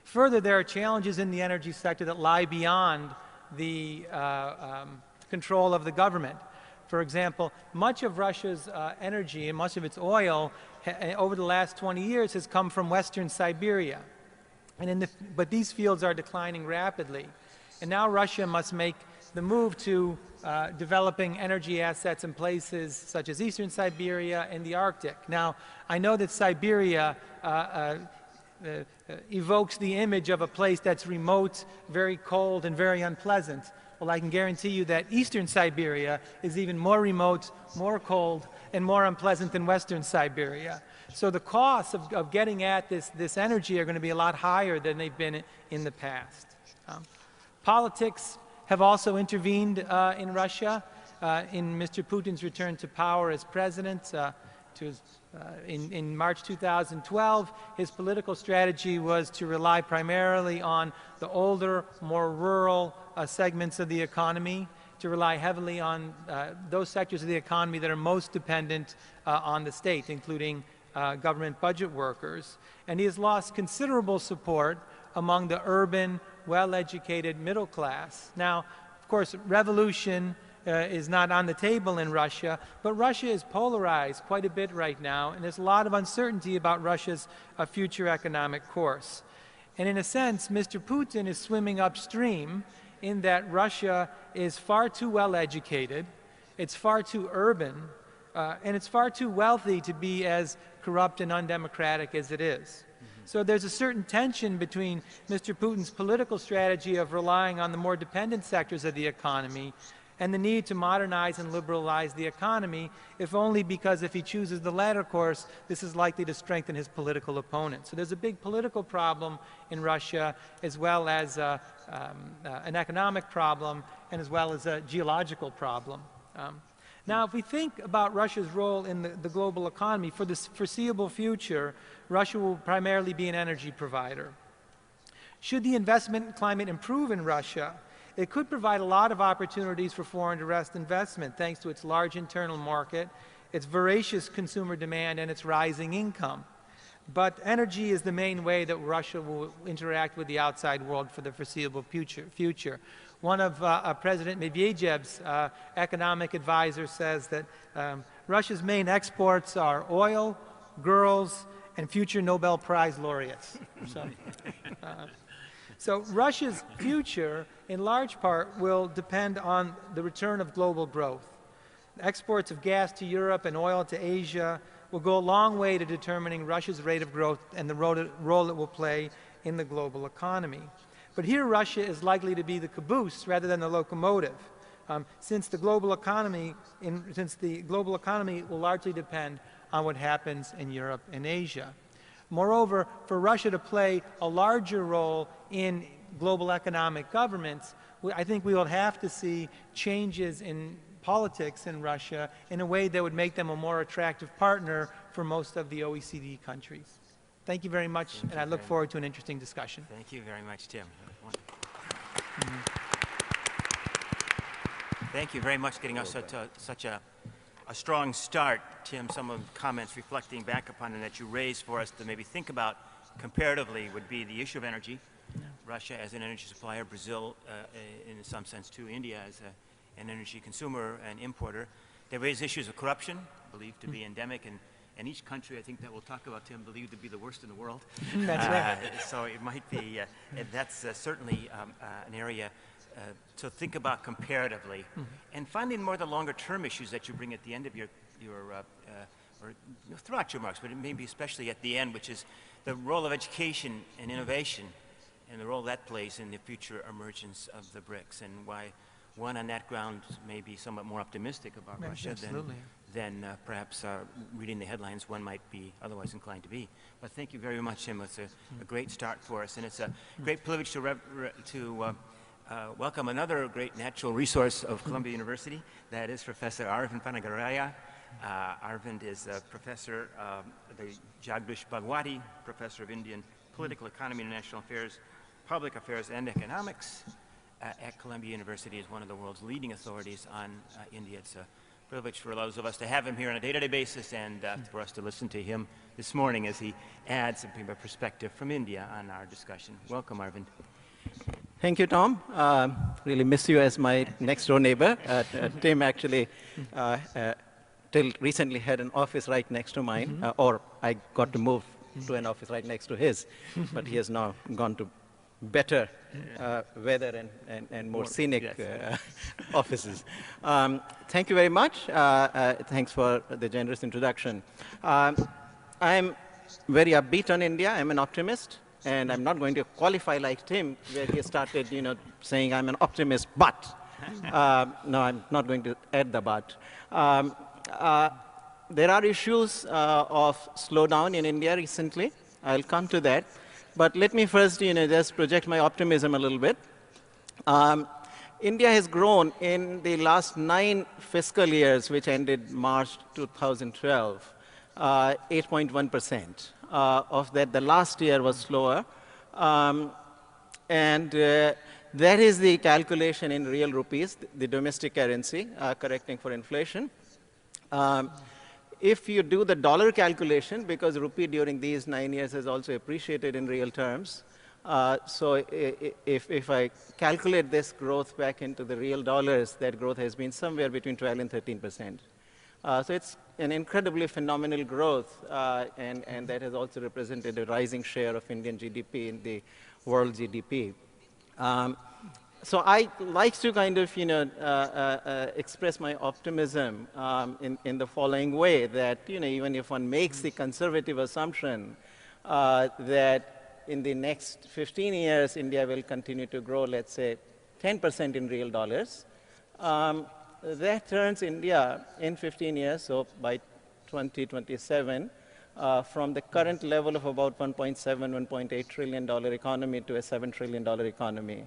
Further, there are challenges in the energy sector that lie beyond the control of the government. For example, much of Russia's energy and much of its oil over the last 20 years has come from Western Siberia. But these fields are declining rapidly. And now Russia must make the move to developing energy assets in places such as Eastern Siberia and the Arctic. Now, I know that Siberia evokes the image of a place that's remote, very cold, and very unpleasant. Well, I can guarantee you that Eastern Siberia is even more remote, more cold, and more unpleasant than Western Siberia. So the costs of getting at this energy are going to be a lot higher than they've been in the past. Politics have also intervened in Russia. In Mr. Putin's return to power as president, in March 2012, his political strategy was to rely primarily on the older, more rural segments of the economy, to rely heavily on those sectors of the economy that are most dependent on the state, including government budget workers. And he has lost considerable support among the urban, well-educated middle class. Now, of course, revolution is not on the table in Russia, but Russia is polarized quite a bit right now, and there's a lot of uncertainty about Russia's future economic course. And in a sense, Mr. Putin is swimming upstream in that Russia is far too well educated, it's far too urban, and it's far too wealthy to be as corrupt and undemocratic as it is. So there's a certain tension between Mr. Putin's political strategy of relying on the more dependent sectors of the economy and the need to modernize and liberalize the economy, if only because if he chooses the latter course, this is likely to strengthen his political opponent. So there's a big political problem in Russia, as well as an economic problem, and as well as a geological problem. Now, if we think about Russia's role in the global economy, for the foreseeable future, Russia will primarily be an energy provider. Should the investment climate improve in Russia, it could provide a lot of opportunities for foreign direct investment, thanks to its large internal market, its voracious consumer demand, and its rising income. But energy is the main way that Russia will interact with the outside world for the foreseeable future. One of President Medvedev's economic advisors says that Russia's main exports are oil, girls, and future Nobel Prize laureates. So Russia's future, in large part, will depend on the return of global growth. Exports of gas to Europe and oil to Asia will go a long way to determining Russia's rate of growth and the role it will play in the global economy. But here Russia is likely to be the caboose rather than the locomotive, since the global economy will largely depend on what happens in Europe and Asia. Moreover, for Russia to play a larger role in global economic governments, I think we will have to see changes in politics in Russia in a way that would make them a more attractive partner for most of the OECD countries. Thank you very much, and I look forward to an interesting discussion. Thank you very much, Tim. Thank you very much for getting us such a strong start, Tim. Some of the comments reflecting back upon it that you raised for us to maybe think about comparatively would be the issue of energy. Russia as an energy supplier, Brazil in some sense too, India as an energy consumer and importer. They raise issues of corruption, believed to be endemic, and each country I think that we'll talk about, Tim, believed to be the worst in the world. That's right. So it might be, that's certainly an area to think about comparatively. And finally, more the longer term issues that you bring at the end of your or throughout your remarks, but maybe especially at the end, which is the role of education and innovation and the role that plays in the future emergence of the BRICS, and why one on that ground may be somewhat more optimistic about Russia than perhaps reading the headlines one might be otherwise inclined to be. But thank you very much, Tim. It's a great start for us, and it's a great privilege to welcome another great natural resource of Columbia University, that is Professor Arvind Panagaraya. Arvind is a professor, the Jagdish Bhagwati Professor of Indian Political Economy, International Affairs, Public Affairs, and Economics at Columbia University, is one of the world's leading authorities on India. It's a privilege for those of us to have him here on a day-to-day basis, and for us to listen to him this morning as he adds a perspective from India on our discussion. Welcome, Arvind. Thank you, Tom. Really miss you as my next-door neighbor. Tim actually, till recently, had an office right next to mine, or I got to move to an office right next to his, but he has now gone to better weather and more scenic offices. Thank you very much. Thanks for the generous introduction. I'm very upbeat on India. I'm an optimist. And I'm not going to qualify like Tim, where he started, saying I'm an optimist, but. No, I'm not going to add the but. There are issues of slowdown in India recently. I'll come to that. But let me first, just project my optimism a little bit. India has grown in the last 9 fiscal years, which ended March 2012, 8.1%. Of that, the last year was slower. And that is the calculation in real rupees, the domestic currency, correcting for inflation. If you do the dollar calculation, because rupee during these 9 years has also appreciated in real terms, so if I calculate this growth back into the real dollars, that growth has been somewhere between 12 and 13%. So it's an incredibly phenomenal growth, and that has also represented a rising share of Indian GDP in the world GDP. So I like to kind of, express my optimism in the following way, that, even if one makes the conservative assumption that in the next 15 years, India will continue to grow, let's say, 10% in real dollars, that turns India in 15 years, so by 2027, from the current level of about $1.7, $1.8 trillion economy to a $7 trillion economy.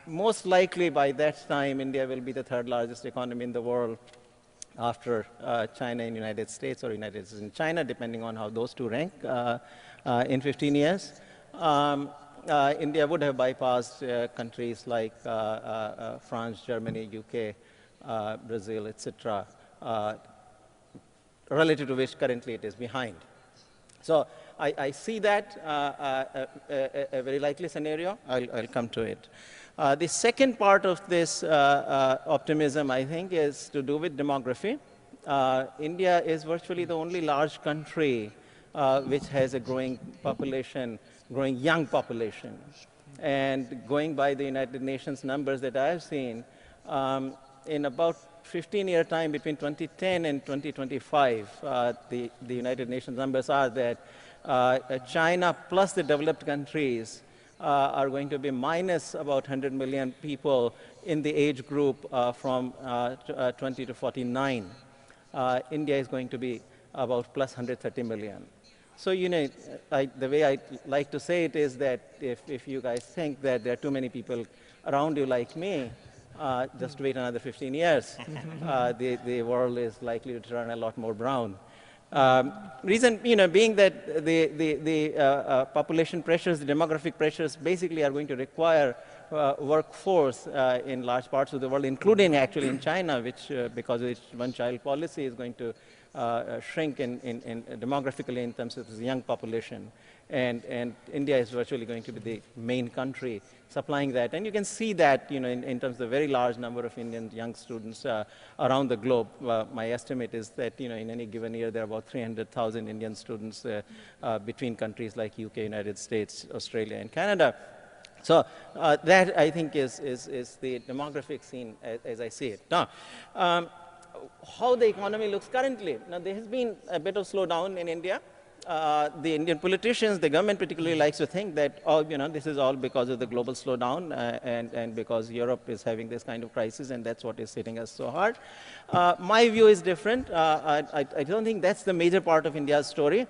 Most likely by that time, India will be the third largest economy in the world after China and United States, or United States and China, depending on how those two rank in 15 years. India would have bypassed countries like France, Germany, UK, Brazil, etc., relative to which currently it is behind. So I see that a very likely scenario. I'll come to it. The second part of this optimism, I think, is to do with demography. India is virtually the only large country which has a growing population, growing young population. And going by the United Nations numbers that I have seen, in about 15-year time between 2010 and 2025, the United Nations numbers are that China plus the developed countries are going to be minus about 100 million people in the age group from 20 to 49. India is going to be about plus 130 million. So, the way I like to say it is that if you guys think that there are too many people around you like me, just wait another 15 years. The world is likely to turn a lot more brown. Reason, being that the population pressures, the demographic pressures, basically are going to require workforce in large parts of the world, including actually in China, which because of its one-child policy is going to shrink in demographically in terms of the young population. And India is virtually going to be the main country supplying that. And you can see that, in terms of the very large number of Indian young students around the globe. My estimate is that, in any given year, there are about 300,000 Indian students between countries like UK, United States, Australia, and Canada. So that, I think, is the demographic scene as I see it. Now, how the economy looks currently. Now, there has been a bit of slowdown in India. The Indian politicians, the government particularly likes to think that, this is all because of the global slowdown and because Europe is having this kind of crisis, and that's what is hitting us so hard. My view is different. I don't think that's the major part of India's story.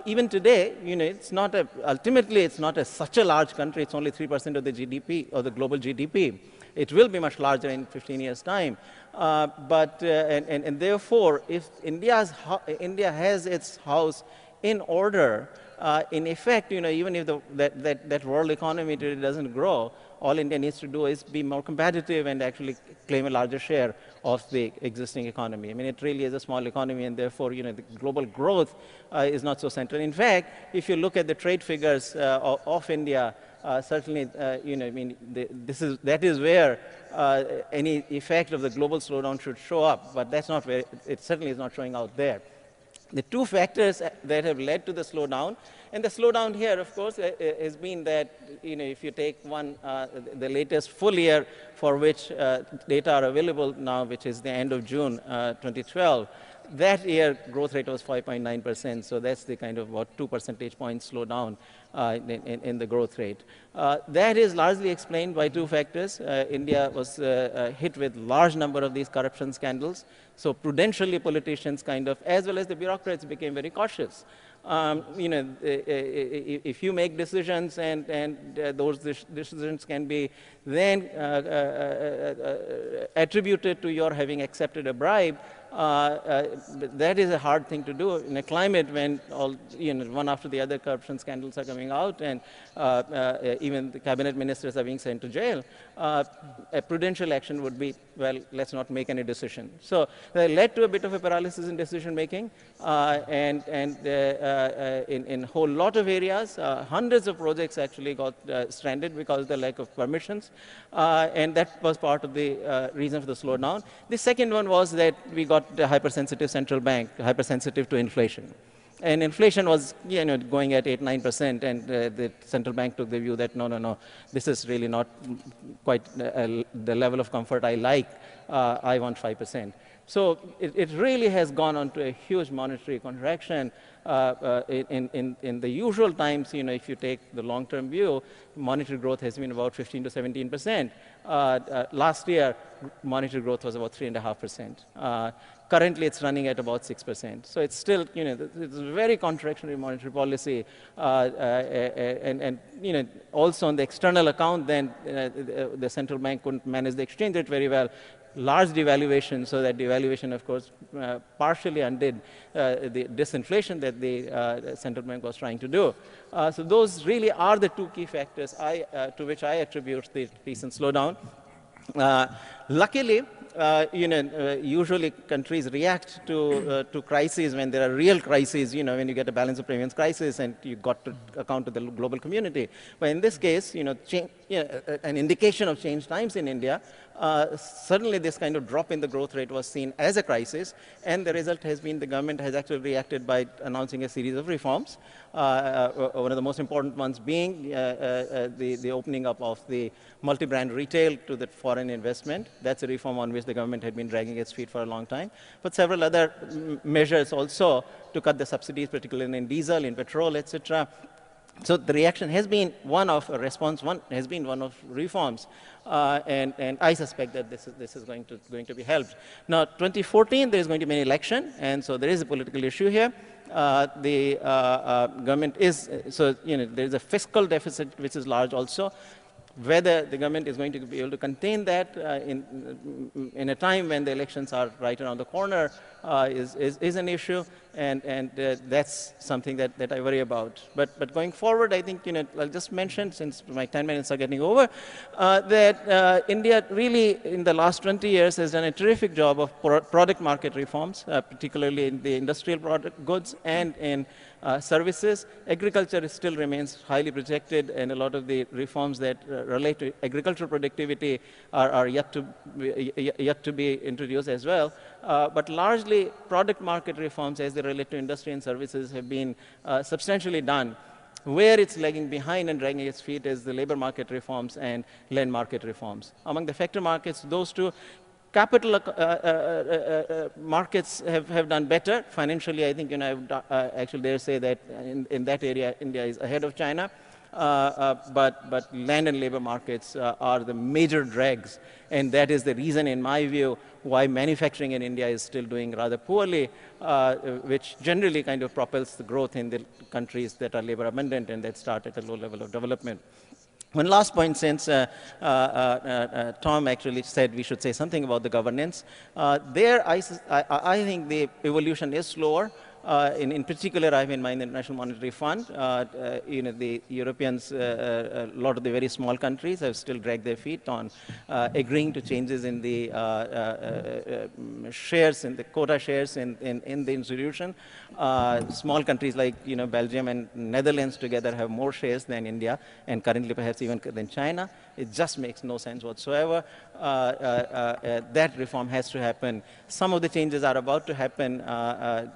Even today, it's not ultimately it's not such a large country. It's only 3% of the GDP, or the global GDP. It will be much larger in 15 years' time. And therefore, if India has its house in order, in effect, even if that world economy today doesn't grow, all India needs to do is be more competitive and actually claim a larger share of the existing economy. I mean, it really is a small economy, and therefore, the global growth is not so central. In fact, if you look at the trade figures of India, certainly, that is where any effect of the global slowdown should show up, but that's not where it certainly is not showing out there. The two factors that have led to the slowdown, and the slowdown here, of course, has been that, if you take the latest full year for which data are available now, which is the end of June 2012, that year growth rate was 5.9%. So that's the kind of about 2 percentage points slowdown in the growth rate. That is largely explained by two factors. India was hit with large number of these corruption scandals. So prudentially, politicians kind of, as well as the bureaucrats, became very cautious. If you make decisions and those decisions can be then attributed to your having accepted a bribe, that is a hard thing to do in a climate when all, one after the other corruption scandals are coming out, and even the cabinet ministers are being sent to jail. A prudential action would be well, let's not make any decision. So that led to a bit of a paralysis in decision making, and in a whole lot of areas, hundreds of projects actually got stranded because of the lack of permissions, and that was part of the reason for the slowdown. The second one was that we got a hypersensitive central bank, hypersensitive to inflation. And inflation was, going at 8–9%, and the central bank took the view that no, this is really not quite the level of comfort I like. I want 5%. So it really has gone on to a huge monetary contraction. In the usual times, if you take the long-term view, monetary growth has been about 15 to 17%. Last year, monetary growth was about 3.5%. Currently, it's running at about 6%. So it's still, it's a very contractionary monetary policy. And also on the external account, then the central bank couldn't manage the exchange rate very well. Large devaluation, so that devaluation, of course, partially undid the disinflation that the central bank was trying to do. So those really are the two key factors to which I attribute the recent slowdown. Luckily, usually countries react to crises when there are real crises, when you get a balance of payments crisis and you got to account to the global community. But in this case, an indication of changed times in India, suddenly this kind of drop in the growth rate was seen as a crisis, and the result has been the government has actually reacted by announcing a series of reforms. One of the most important ones being the opening up of the multi-brand retail to the foreign investment. That's a reform on which the government had been dragging its feet for a long time. But several other measures also to cut the subsidies, particularly in diesel, in petrol, etc. So the reaction has been one of a response, has been one of reforms, and I suspect that this is going to be helped. Now, 2014 there is going to be an election, and so there is a political issue here. The government is there is a fiscal deficit which is large also. Whether the government is going to be able to contain that in a time when the elections are right around the corner is an issue, and that's something that I worry about. But going forward, I think I'll just mention, since my 10 minutes are getting over, that India really in the last 20 years has done a terrific job of product market reforms, particularly in the industrial product goods and in services. Agriculture still remains highly protected, and a lot of the reforms that relate to agricultural productivity are yet to be introduced as well. But largely, product market reforms as they relate to industry and services have been substantially done. Where it's lagging behind and dragging its feet is the labor market reforms and land market reforms. Among the factor markets, those two capital markets have done better. Financially, I think I would actually dare say that in that area, India is ahead of China. But land and labor markets are the major drags, and that is the reason, in my view, why manufacturing in India is still doing rather poorly, which generally kind of propels the growth in the countries that are labor abundant and that start at a low level of development. One last point, since Tom actually said we should say something about the governance. There, I think the evolution is slower. In particular, I have in mind the International Monetary Fund. The Europeans, a lot of the very small countries have still dragged their feet on agreeing to changes in the shares, in the quota shares in the institution. Small countries like Belgium and Netherlands together have more shares than India, and currently perhaps even than China. It just makes no sense whatsoever. That reform has to happen. Some of the changes are about to happen.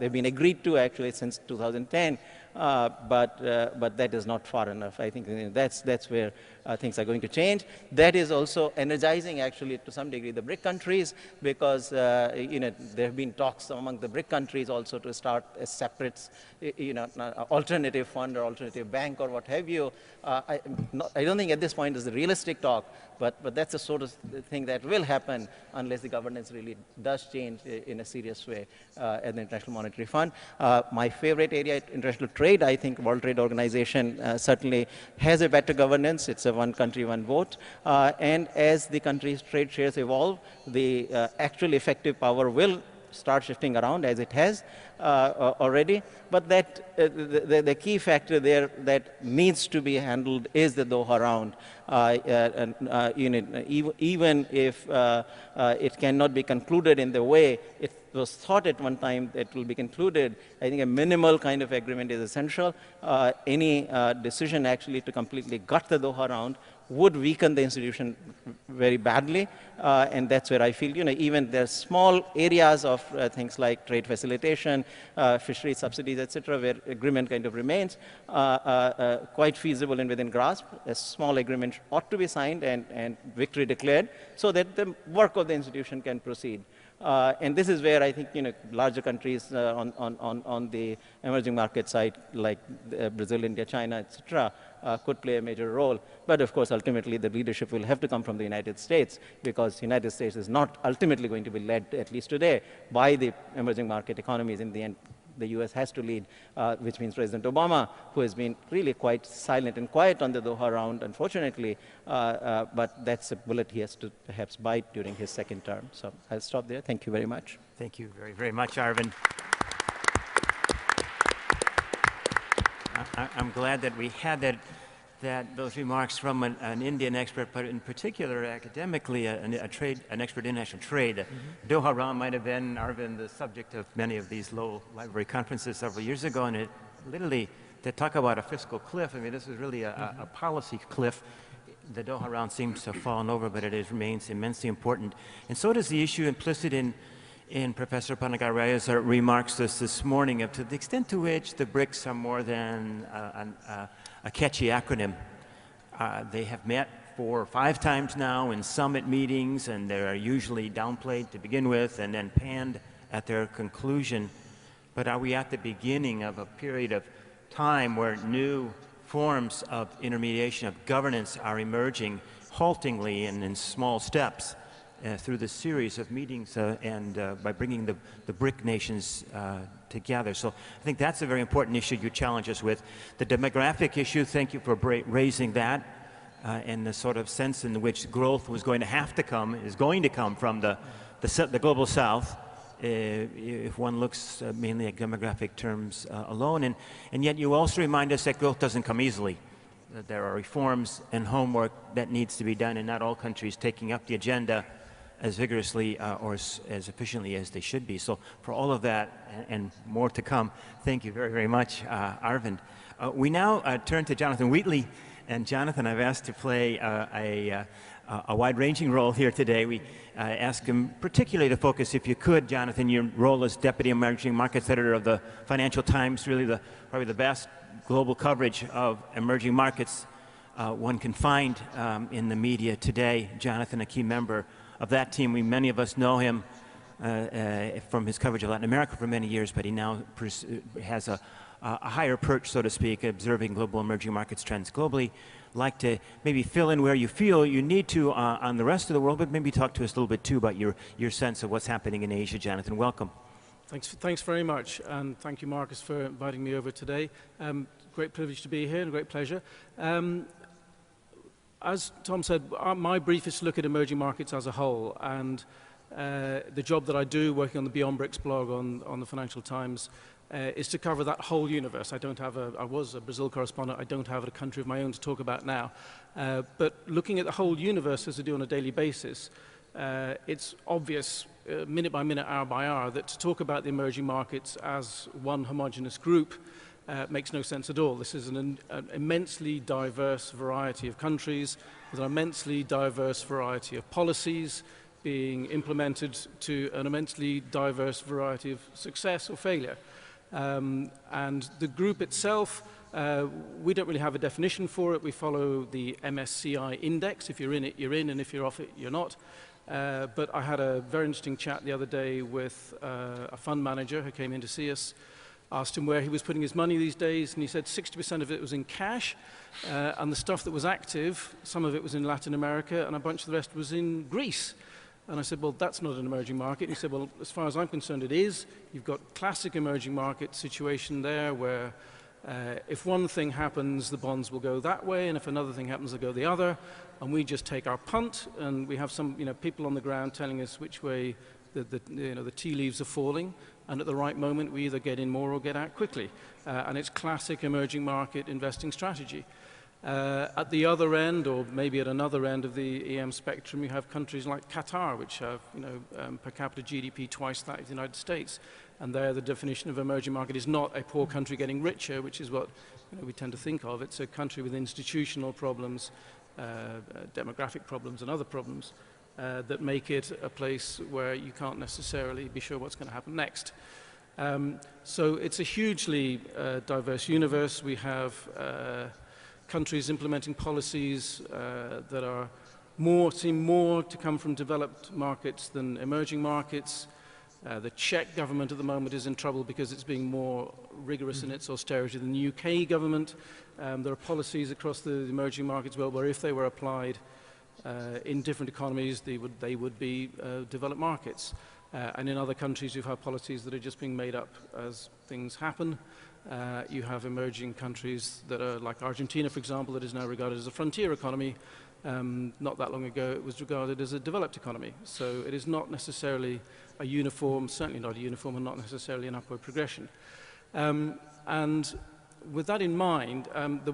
They've been agreed to actually since 2010, but that is not far enough. I think that's where things are going to change. That is also energizing actually to some degree the BRIC countries, because there have been talks among the BRIC countries also to start a separate alternative fund or alternative bank or what have you. I don't think at this point is the realistic talk, but that's the sort of thing that will happen unless the governance really does change in a serious way at the International Monetary Fund. My favorite area, international trade, I think World Trade Organization certainly has a better governance. It's a one country, one vote. And as the country's trade shares evolve, the actual effective power will start shifting around as it has already. But that the key factor there that needs to be handled is the Doha round. Even if it cannot be concluded in the way it was thought at one time that will be concluded, I think a minimal kind of agreement is essential. Any decision actually to completely gut the Doha round would weaken the institution very badly, and that's where I feel, even there's small areas of things like trade facilitation, fishery subsidies, etc., where agreement kind of remains quite feasible and within grasp. A small agreement ought to be signed and victory declared so that the work of the institution can proceed. And this is where I think larger countries on the emerging market side, like Brazil, India, China, etc., could play a major role. But of course, ultimately, the leadership will have to come from the United States, because the United States is not ultimately going to be led, at least today, by the emerging market economies. In the end, the US has to lead, which means President Obama, who has been really quite silent and quiet on the Doha round, unfortunately, but that's a bullet he has to perhaps bite during his second term. So I'll stop there. Thank you very much. Thank you very, very much, Arvind. I'm glad that we had those remarks from an Indian expert, but in particular, academically, an expert in international trade. Mm-hmm. Doha round might have been, Arvind, the subject of many of these low library conferences several years ago, and it literally, to talk about a fiscal cliff, I mean, this is really a policy cliff. The Doha round seems to have fallen over, but it remains immensely important. And so does the issue implicit in Professor Panagaraya's remarks this morning, to the extent to which the BRICS are more than a catchy acronym. They have met 4 or 5 times now in summit meetings, and they are usually downplayed to begin with and then panned at their conclusion. But are we at the beginning of a period of time where new forms of intermediation of governance are emerging haltingly and in small steps through the series of meetings and by bringing the BRIC nations together? So I think that's a very important issue you challenge us with. The demographic issue, thank you for raising that, and the sort of sense in which growth is going to come from the global south, if one looks mainly at demographic terms alone. And yet you also remind us that growth doesn't come easily. That there are reforms and homework that needs to be done, and not all countries taking up the agenda as vigorously or as efficiently as they should be. So for all of that and more to come, thank you very, very much, Arvind. We now turn to Jonathan Wheatley. And Jonathan, I've asked to play a wide-ranging role here today. We ask him particularly to focus, if you could, Jonathan, your role as Deputy Emerging Markets Editor of the Financial Times, really probably the best global coverage of emerging markets one can find in the media today. Jonathan, a key member of that team. Many of us know him from his coverage of Latin America for many years, but he now has a higher perch, so to speak, observing global emerging markets trends globally. Like to maybe fill in where you feel you need to on the rest of the world, but maybe talk to us a little bit too about your sense of what's happening in Asia. Jonathan, welcome. Thanks very much, and thank you, Marcus, for inviting me over today. Great privilege to be here and a great pleasure. As Tom said, my brief is to look at emerging markets as a whole, and the job that I do working on the Beyond BRICS blog on the Financial Times is to cover that whole universe. I was a Brazil correspondent. I don't have a country of my own to talk about now. But looking at the whole universe, as I do on a daily basis, it's obvious, minute by minute, hour by hour, that to talk about the emerging markets as one homogeneous group makes no sense at all. This is an immensely diverse variety of countries with an immensely diverse variety of policies being implemented to an immensely diverse variety of success or failure. And the group itself, we don't really have a definition for it. We follow the MSCI index. If you're in it, you're in, and if you're off it, you're not. But I had a very interesting chat the other day with a fund manager who came in to see us. Asked him where he was putting his money these days, and he said 60% of it was in cash, and the stuff that was active, some of it was in Latin America, and a bunch of the rest was in Greece. And I said, well, that's not an emerging market. And he said, well, as far as I'm concerned, it is. You've got classic emerging market situation there where if one thing happens, the bonds will go that way, and if another thing happens, they'll go the other. And we just take our punt, and we have some people on the ground telling us which way the tea leaves are falling, and at the right moment we either get in more or get out quickly. And it's classic emerging market investing strategy. At the other end, or maybe at another end of the EM spectrum, you have countries like Qatar, which have per capita GDP twice that of the United States. And there the definition of emerging market is not a poor country getting richer, which is what we tend to think of. It's a country with institutional problems, demographic problems and other problems that make it a place where you can't necessarily be sure what's going to happen next. So it's a hugely diverse universe. We have countries implementing policies that seem more to come from developed markets than emerging markets. The Czech government at the moment is in trouble because it's being more rigorous in its austerity than the UK government. There are policies across the emerging markets world where if they were applied in different economies, they would be developed markets. And in other countries, you have policies that are just being made up as things happen. You have emerging countries that are like Argentina, for example, that is now regarded as a frontier economy. Not that long ago, it was regarded as a developed economy. So it is not necessarily a uniform, certainly not a uniform, and not necessarily an upward progression. And with that in mind, the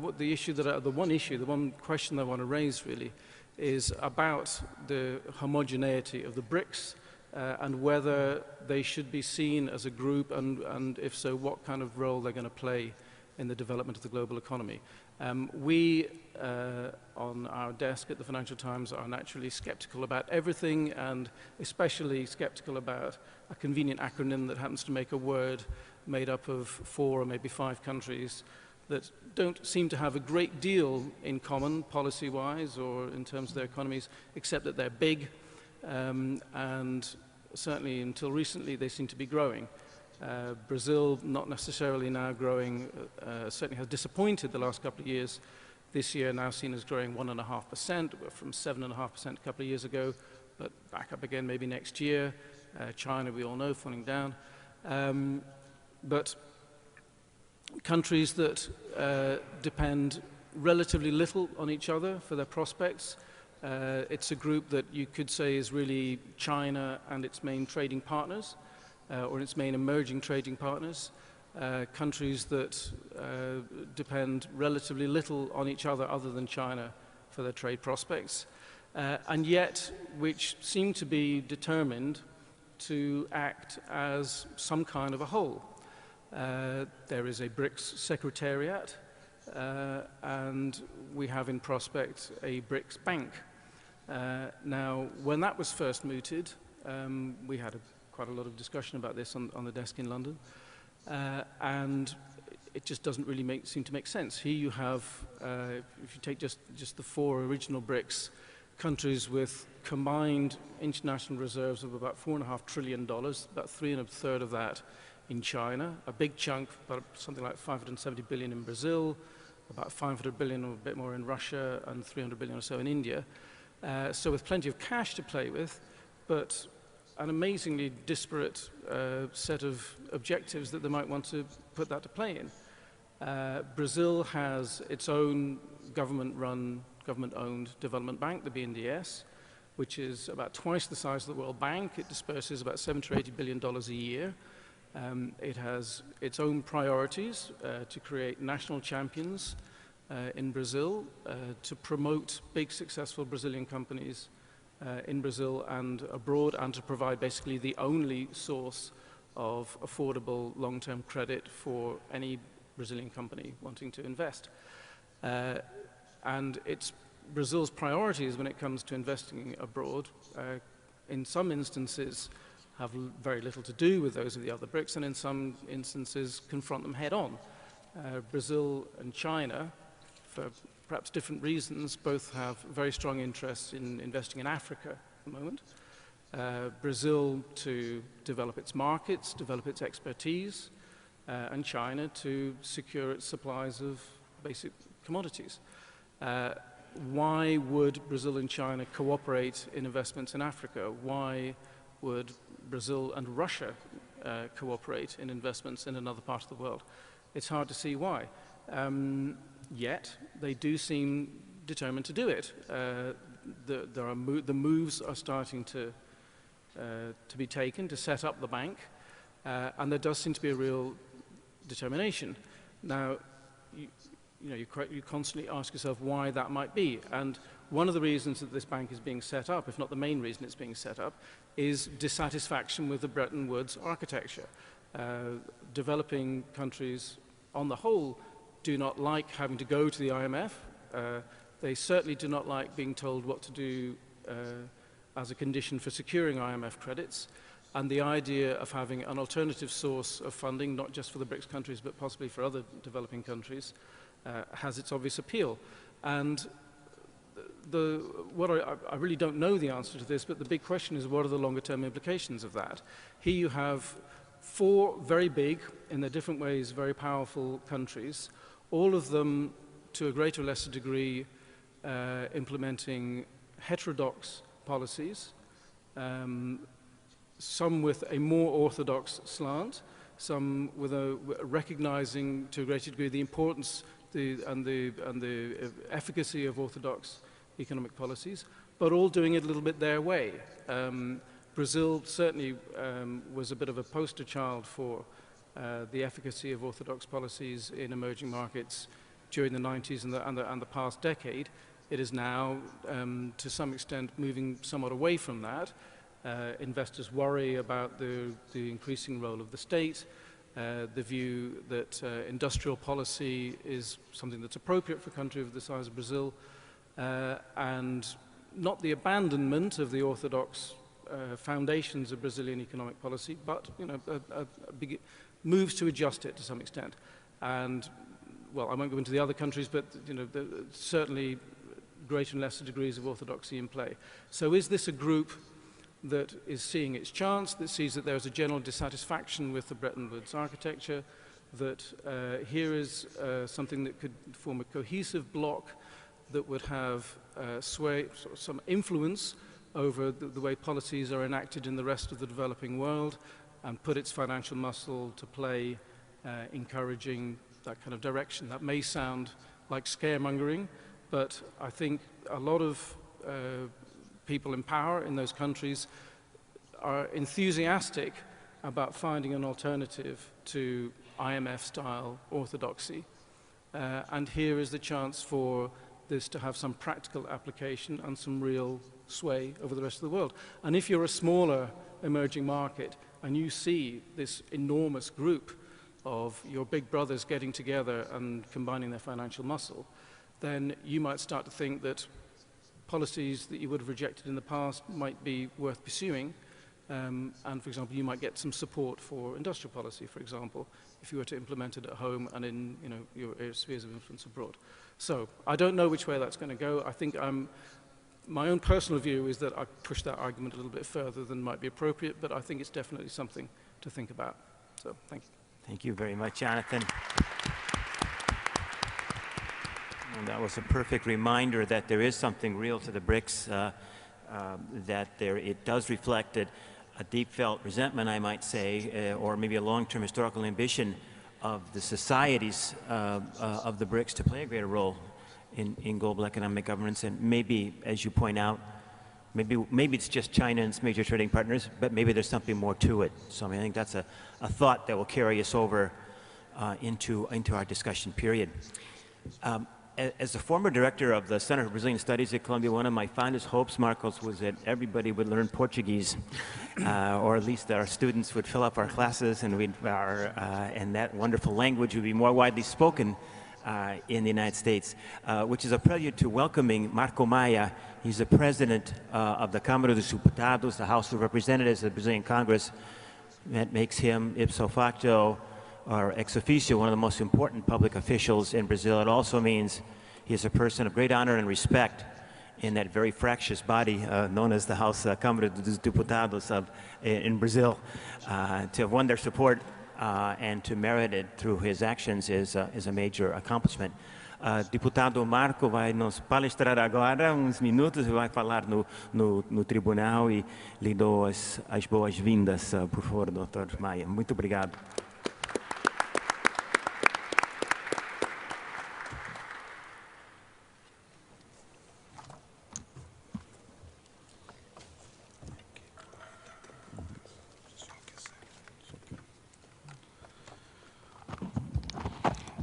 one question I want to raise really is about the homogeneity of the BRICs and whether they should be seen as a group, and if so, what kind of role they're going to play in the development of the global economy. We, on our desk at the Financial Times, are naturally skeptical about everything, and especially skeptical about a convenient acronym that happens to make a word made up of 4 or maybe 5 countries that don't seem to have a great deal in common policy-wise or in terms of their economies, except that they're big, and certainly until recently they seem to be growing. Brazil, not necessarily now growing, certainly has disappointed the last couple of years. This year now seen as growing 1.5%, from 7.5% a couple of years ago, but back up again maybe next year. China, we all know, falling down. But countries that depend relatively little on each other for their prospects. It's a group that you could say is really China and its main trading partners, or its main emerging trading partners. Countries that depend relatively little on each other than China for their trade prospects, and yet which seem to be determined to act as some kind of a whole. There is a BRICS secretariat, and we have in prospect a BRICS bank. Now, when that was first mooted, we had quite a lot of discussion about this on the desk in London, and it just doesn't really seem to make sense. Here you have, if you take just the 4 original BRICS, countries with combined international reserves of about $4.5 trillion, about 3 1/3 of that in China, a big chunk, about something like 570 billion in Brazil, about 500 billion or a bit more in Russia, and 300 billion or so in India. So with plenty of cash to play with, but an amazingly disparate set of objectives that they might want to put that to play in. Brazil has its own government-run, government-owned development bank, the BNDES, which is about twice the size of the World Bank. It disperses about $70 to $80 billion a year. It has its own priorities to create national champions in Brazil, to promote big successful Brazilian companies in Brazil and abroad, and to provide basically the only source of affordable long-term credit for any Brazilian company wanting to invest. And it's Brazil's priorities when it comes to investing abroad, in some instances, have very little to do with those of the other BRICS, and in some instances confront them head on. Brazil and China, for perhaps different reasons, both have very strong interests in investing in Africa at the moment. Brazil to develop its markets, develop its expertise, and China to secure its supplies of basic commodities. Why would Brazil and China cooperate in investments in Africa? Why would Brazil and Russia cooperate in investments in another part of the world? It's hard to see why. Yet, they do seem determined to do it. The moves are starting to to be taken to set up the bank, and there does seem to be a real determination. Now, you constantly ask yourself why that might be, and one of the reasons that this bank is being set up, if not the main reason it's being set up, is dissatisfaction with the Bretton Woods architecture. Developing countries, on the whole, do not like having to go to the IMF. They certainly do not like being told what to do as a condition for securing IMF credits. And the idea of having an alternative source of funding, not just for the BRICS countries, but possibly for other developing countries, has its obvious appeal. And I really don't know the answer to this, but the big question is, what are the longer-term implications of that? Here you have 4 very big, in their different ways, very powerful countries, all of them, to a greater or lesser degree, implementing heterodox policies, some with a more orthodox slant, some with recognizing to a greater degree the importance and the efficacy of orthodox economic policies, but all doing it a little bit their way. Brazil certainly was a bit of a poster child for the efficacy of orthodox policies in emerging markets during the 90s and the past decade. It is now, to some extent, moving somewhat away from that. Investors worry about the increasing role of the state, the view that industrial policy is something that's appropriate for a country of the size of Brazil, and not the abandonment of the orthodox foundations of Brazilian economic policy, but big moves to adjust it to some extent. And well, I won't go into the other countries, but certainly greater and lesser degrees of orthodoxy in play. So is this a group that is seeing its chance, that sees that there is a general dissatisfaction with the Bretton Woods architecture, that here is something that could form a cohesive bloc that would have some influence over the way policies are enacted in the rest of the developing world, and put its financial muscle to play, encouraging that kind of direction? That may sound like scaremongering, but I think a lot of people in power in those countries are enthusiastic about finding an alternative to IMF-style orthodoxy. And here is the chance for this to have some practical application and some real sway over the rest of the world. And if you're a smaller emerging market and you see this enormous group of your big brothers getting together and combining their financial muscle, then you might start to think that policies that you would have rejected in the past might be worth pursuing. And for example, you might get some support for industrial policy, for example, if you were to implement it at home and in your spheres of influence abroad. So I don't know which way that's going to go. I think my own personal view is that I push that argument a little bit further than might be appropriate, but I think it's definitely something to think about. So thank you. Thank you very much, Jonathan. And that was a perfect reminder that there is something real to the BRICS, that it does reflect a deep-felt resentment, I might say, or maybe a long-term historical ambition of the societies of the BRICS to play a greater role in global economic governance. And maybe, as you point out, maybe it's just China and its major trading partners, but maybe there's something more to it. So I think that's a thought that will carry us over into our discussion period. As a former director of the Center for Brazilian Studies at Columbia, one of my fondest hopes, Marcos, was that everybody would learn Portuguese, or at least that our students would fill up our classes, and and that wonderful language would be more widely spoken in the United States, which is a prelude to welcoming Marco Maia. He's the president of the Câmara dos Deputados, the House of Representatives of the Brazilian Congress. That makes him ipso facto, or ex officio, one of the most important public officials in Brazil. It also means he is a person of great honor and respect in that very fractious body known as the House Câmara dos Deputados in Brazil. To have won their support and to merit it through his actions is a major accomplishment. Deputado Marco vai nos palestrar agora uns minutos e vai falar no tribunal, e lhe dou as boas-vindas, por favor, Dr. Maia. Muito obrigado.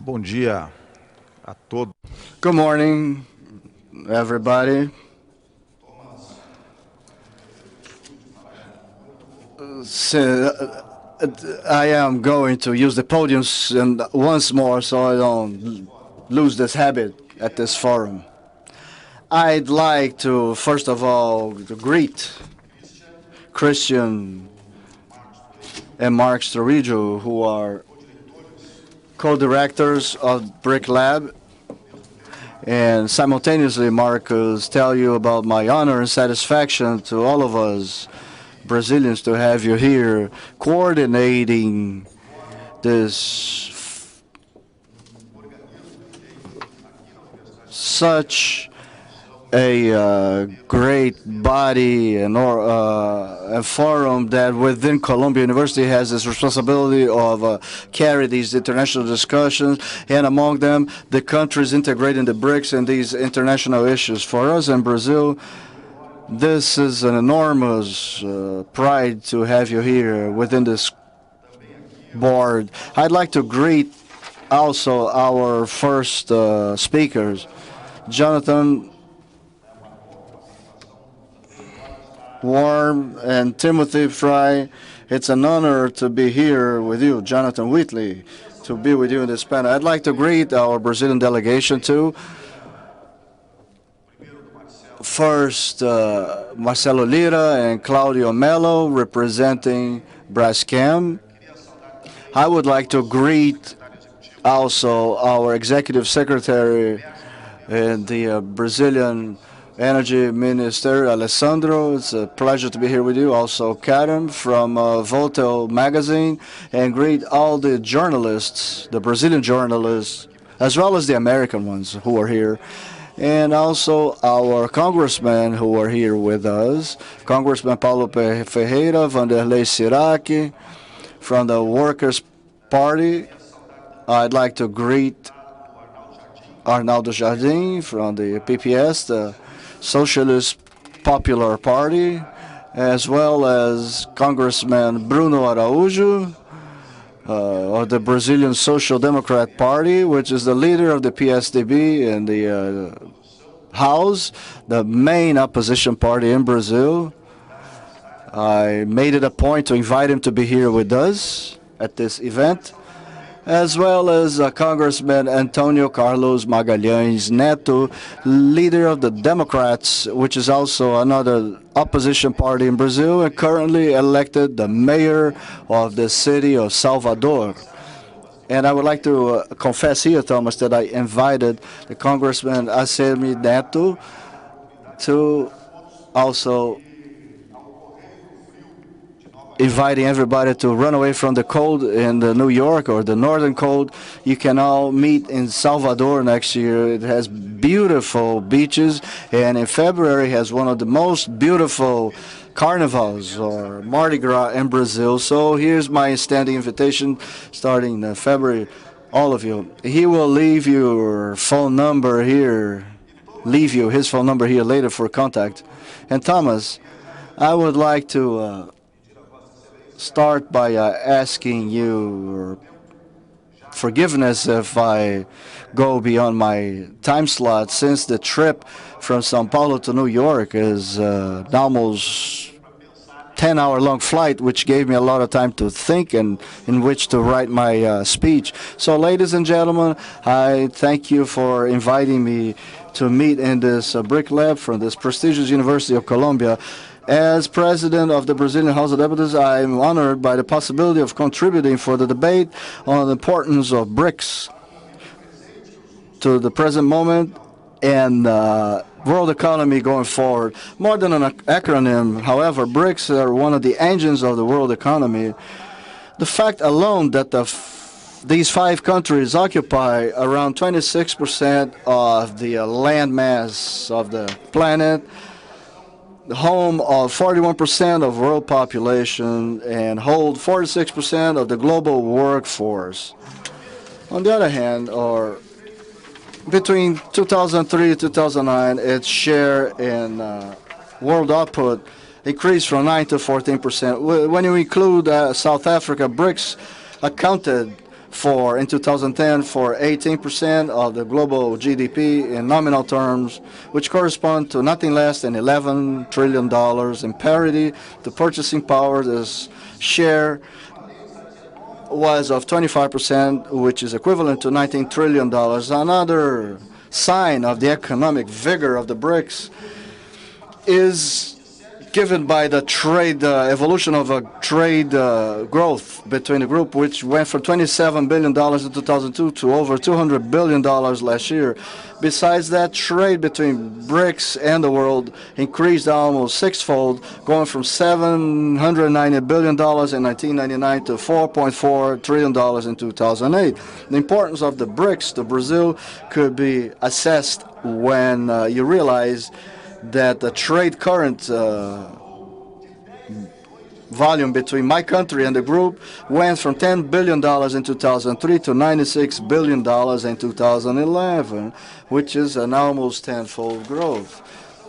Bom dia a todos. Good morning, everybody. I am going to use the podium once more so I don't lose this habit at this forum. I'd like to, first of all, greet Christian and Mark Storijo, who are co-directors of BRIC Lab, and simultaneously, Marcus, tell you about my honor and satisfaction to all of us Brazilians to have you here coordinating this such a great body and a forum that within Columbia University has this responsibility of carry these international discussions, and among them the countries integrating the BRICs and these international issues. For us in Brazil, this is an enormous pride to have you here within this board. I'd like to greet also our first speakers, Jonathan Warm and Timothy Fry. It's an honor to be here with you, Jonathan Whitley, to be with you in this panel. I'd like to greet our Brazilian delegation too. First, Marcelo Lira and Claudio Mello representing Braskem. I would like to greet also our executive secretary and the Brazilian Energy Minister, Alessandro. It's a pleasure to be here with you. Also, Karen from Voltaire magazine, and greet all the journalists, the Brazilian journalists, as well as the American ones who are here. And also our congressmen who are here with us, Congressman Paulo Ferreira, Vanderlei Siraki from the Workers' Party. I'd like to greet Arnaldo Jardim from the PPS, the Socialist Popular Party, as well as Congressman Bruno Araújo of the Brazilian Social Democrat Party, which is the leader of the PSDB in the House, the main opposition party in Brazil. I made it a point to invite him to be here with us at this event, as well as Congressman Antonio Carlos Magalhães Neto, leader of the Democrats, which is also another opposition party in Brazil, and currently elected the mayor of the city of Salvador. And I would like to confess here, Thomas, that I invited the Congressman Assemi Neto to also inviting everybody to run away from the cold in the New York or the northern cold. You can all meet in Salvador next year. It has beautiful beaches, and in February has one of the most beautiful carnivals or Mardi Gras in Brazil. So here's my standing invitation starting in February, all of you. He will leave your phone number here, his phone number here later for contact. And Thomas, I would like to start by asking you forgiveness if I go beyond my time slot, since the trip from Sao Paulo to New York is an almost 10-hour-long flight, which gave me a lot of time to think and in which to write my speech. So, ladies and gentlemen, I thank you for inviting me to meet in this BRIC Lab from this prestigious University of Columbia. As president of the Brazilian House of Deputies, I am honored by the possibility of contributing for the debate on the importance of BRICs to the present moment and world economy going forward. More than an acronym, however, BRICs are one of the engines of the world economy. The fact alone that these 5 countries occupy around 26% of the land mass of the planet, the home of 41% of world population, and hold 46% of the global workforce. On the other hand, or between 2003 and 2009, its share in world output increased from 9 to 14%. When you include South Africa, BRICs accounted in 2010 for 18% of the global GDP in nominal terms, which correspond to nothing less than $11 trillion. In parity, the purchasing power, this share was of 25%, which is equivalent to $19 trillion. Another sign of the economic vigor of the BRICS is given by the trade evolution of a trade growth between the group, which went from $27 billion in 2002 to over $200 billion last year. Besides that, trade between BRICS and the world increased almost sixfold, going from $790 billion in 1999 to $4.4 trillion in 2008. The importance of the BRICS to Brazil could be assessed when you realize that the trade current volume between my country and the group went from $10 billion in 2003 to $96 billion in 2011, which is an almost tenfold growth.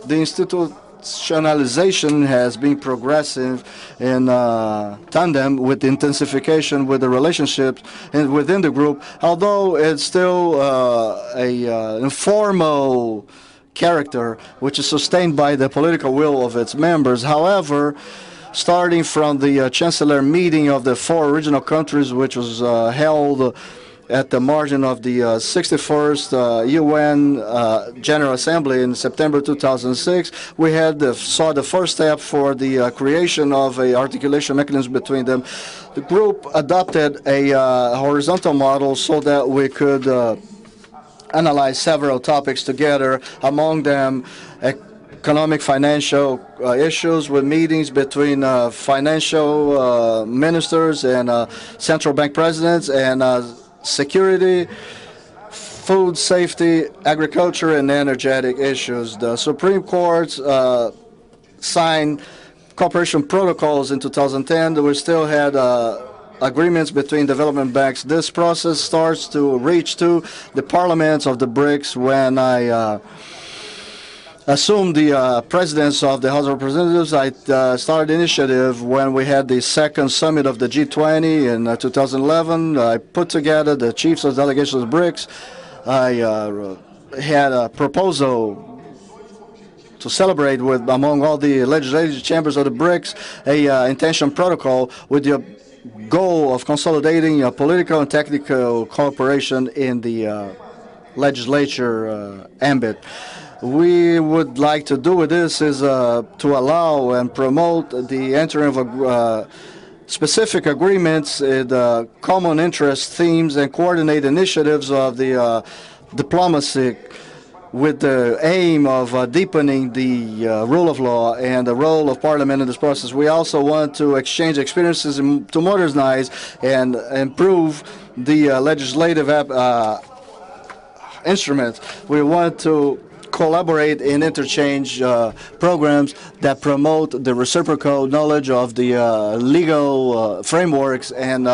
The institutionalization has been progressive in tandem with the intensification with the relationships within the group, although it's still an informal character, which is sustained by the political will of its members. However, starting from the Chancellor meeting of the 4 regional countries, which was held at the margin of the 61st UN General Assembly in September 2006, we saw the first step for the creation of a articulation mechanism between them. The group adopted a horizontal model so that we could analyze several topics together, among them economic financial issues with meetings between financial ministers and central bank presidents, and security, food safety, agriculture, and energetic issues. The Supreme Court signed cooperation protocols in 2010. We still had agreements between development banks. This process starts to reach to the parliaments of the BRICS when I assumed the presidents of the House of Representatives. I started the initiative when we had the second summit of the G20 in 2011. I put together the chiefs of delegations of the BRICS. I had a proposal to celebrate with, among all the legislative chambers of the BRICS, a intention protocol with the goal of consolidating political and technical cooperation in the legislature ambit. We would like to do with this is to allow and promote the entering of specific agreements, the common interest themes, and coordinate initiatives of the diplomacy with the aim of deepening the rule of law and the role of Parliament in this process. We also want to exchange experiences and to modernize and improve the legislative instruments. We want to collaborate in interchange programs that promote the reciprocal knowledge of the legal frameworks and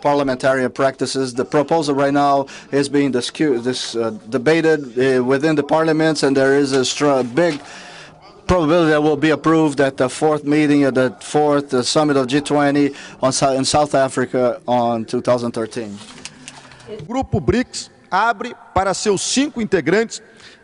parliamentary practices. The proposal right now is being debated within the parliaments, and there is a big probability that will be approved at the 4th meeting of the 4th summit of G20 in South Africa on 2013. O Grupo BRICS abre para seus 5 integrantes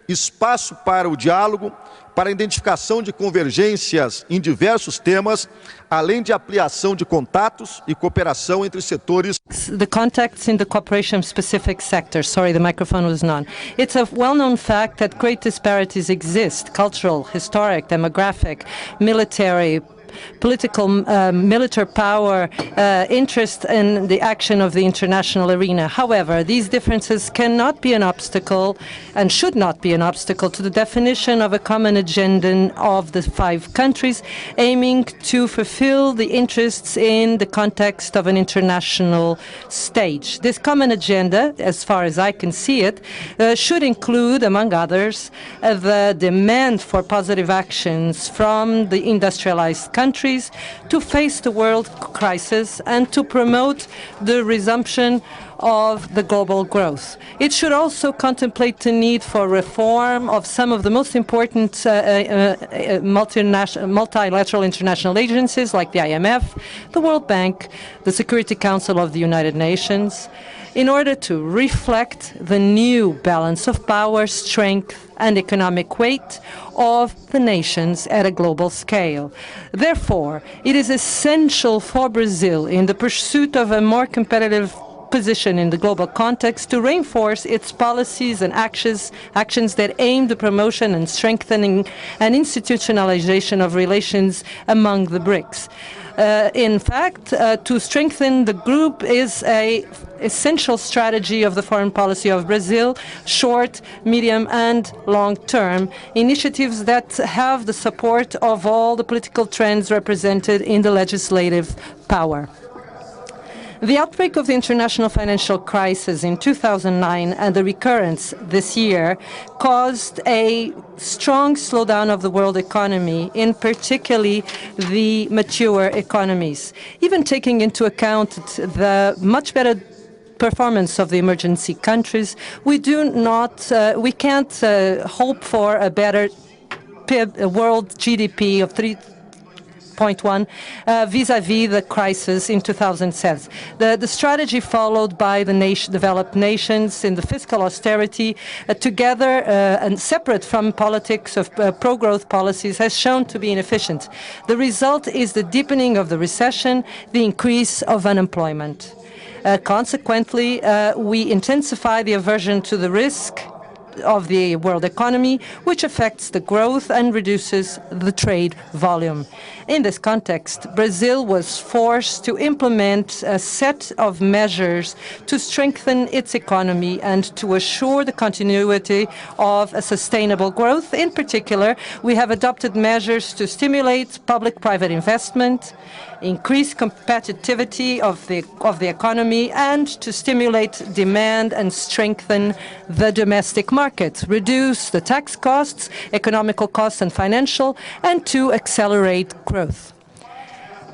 espaço para o diálogo, para a identificação de convergências em diversos temas, além de ampliação de contatos e cooperação entre setores. The contacts in the cooperation-specific sectors. Sorry, the microphone was on. It's a well-known fact that great disparities exist: cultural, historic, demographic, military, political, military power, interest in the action of the international arena. However, these differences cannot be an obstacle and should not be an obstacle to the definition of a common agenda of the 5 countries aiming to fulfill the interests in the context of an international stage. This common agenda, as far as I can see it, should include, among others, the demand for positive actions from the industrialized countries to face the world crisis and to promote the resumption of the global growth. It should also contemplate the need for reform of some of the most important multilateral international agencies like the IMF, the World Bank, the Security Council of the United Nations, in order to reflect the new balance of power, strength, and economic weight of the nations at a global scale. Therefore, it is essential for Brazil, in the pursuit of a more competitive position in the global context, to reinforce its policies and actions that aim the promotion and strengthening and institutionalization of relations among the BRICs. In fact, to strengthen the group is an essential strategy of the foreign policy of Brazil, short, medium, and long-term, initiatives that have the support of all the political trends represented in the legislative power. The outbreak of the international financial crisis in 2009 and the recurrence this year caused a strong slowdown of the world economy, in particularly the mature economies. Even taking into account the much better performance of the emergency countries, we can't hope for a better PIB, a world GDP of 3.1 vis-à-vis the crisis in 2007. The strategy followed by the developed nations in the fiscal austerity, together and separate from politics of pro-growth policies, has shown to be inefficient. The result is the deepening of the recession, the increase of unemployment. Consequently, we intensify the aversion to the risk of the world economy, which affects the growth and reduces the trade volume. In this context, Brazil was forced to implement a set of measures to strengthen its economy and to assure the continuity of a sustainable growth. In particular, we have adopted measures to stimulate public-private investment, increase competitivity of the economy, and to stimulate demand and strengthen the domestic market, reduce the tax costs, economical costs and financial, and to accelerate growth.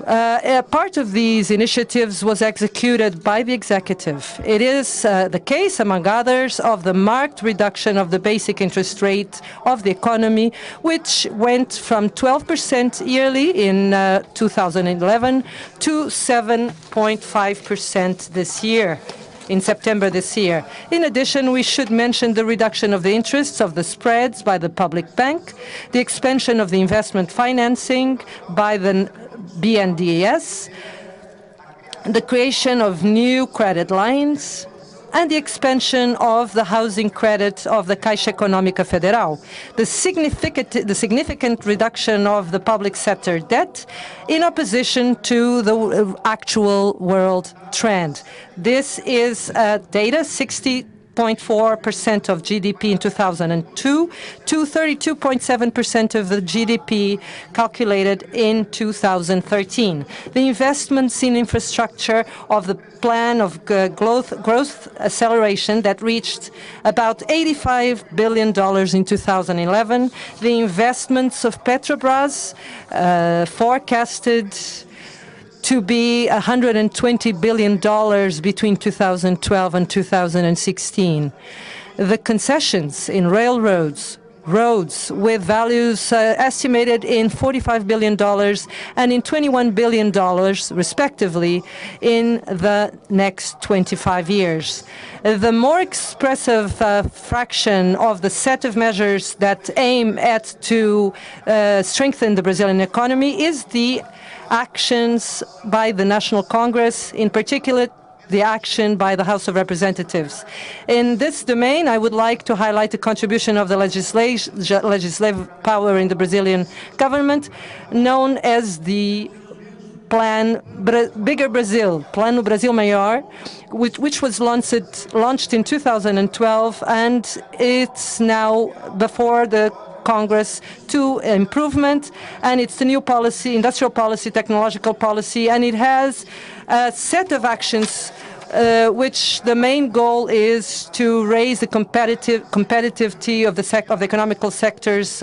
A part of these initiatives was executed by the executive. It is the case, among others, of the marked reduction of the basic interest rate of the economy, which went from 12% yearly in 2011 to 7.5% this year, in September this year. In addition, we should mention the reduction of the interests of the spreads by the public bank, the expansion of the investment financing by the BNDES, the creation of new credit lines, and the expansion of the housing credit of the Caixa Econômica Federal, the significant reduction of the public sector debt in opposition to the actual world trend. This is data 60.4% of GDP in 2002 to 32.7% of the GDP calculated in 2013. The investments in infrastructure of the plan of growth acceleration that reached about $85 billion in 2011. The investments of Petrobras forecasted to be $120 billion between 2012 and 2016. The concessions in railroads, roads with values estimated in $45 billion and in $21 billion, respectively, in the next 25 years. The more expressive fraction of the set of measures that aim at to strengthen the Brazilian economy is the actions by the National Congress, in particular the action by the House of Representatives. In this domain, I would like to highlight the contribution of the legislative power in the Brazilian government, known as the Plan Bigger Brazil, Plano Brasil Maior, which was launched in 2012, and it's now before the Congress to improvement, and it's the new policy, industrial policy, technological policy, and it has a set of actions which the main goal is to raise the competitivity of the economical sectors,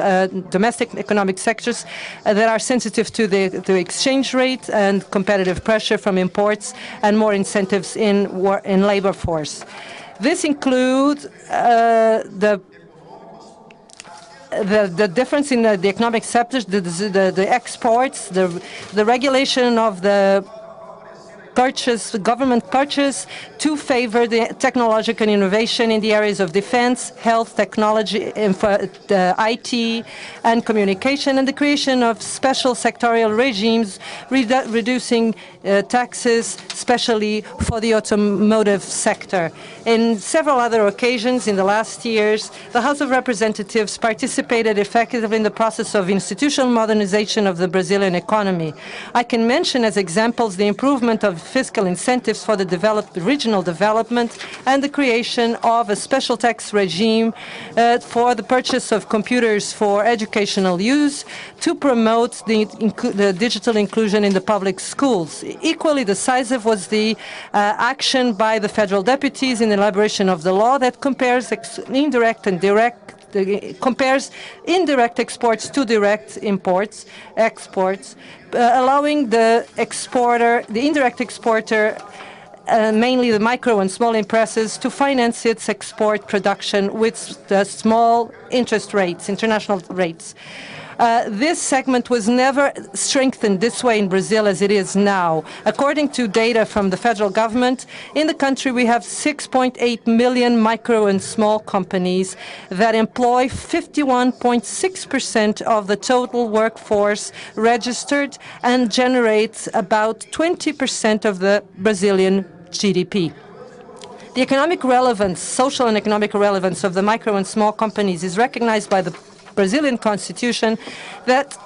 domestic economic sectors that are sensitive to the exchange rate and competitive pressure from imports and more incentives in labor force. This includes the difference in the economic sectors, the exports, the regulation of the government purchase to favor the technological innovation in the areas of defense, health, technology, IT, and communication, and the creation of special sectorial regimes reducing taxes, especially for the automotive sector. In several other occasions in the last years, the House of Representatives participated effectively in the process of institutional modernization of the Brazilian economy. I can mention as examples the improvement of fiscal incentives for the regional development and the creation of a special tax regime for the purchase of computers for educational use to promote the digital inclusion in the public schools. Equally decisive was the action by the federal deputies in the elaboration of the law that compares indirect and direct compares indirect exports to direct exports, allowing the indirect exporter, mainly the micro and small empresses, to finance its export production with the small interest rates, international rates. This segment was never strengthened this way in Brazil as it is now. According to data from the federal government, in the country we have 6.8 million micro and small companies that employ 51.6% of the total workforce registered and generate about 20% of the Brazilian GDP. The economic relevance, social and economic relevance of the micro and small companies is recognized by the Brazilian Constitution that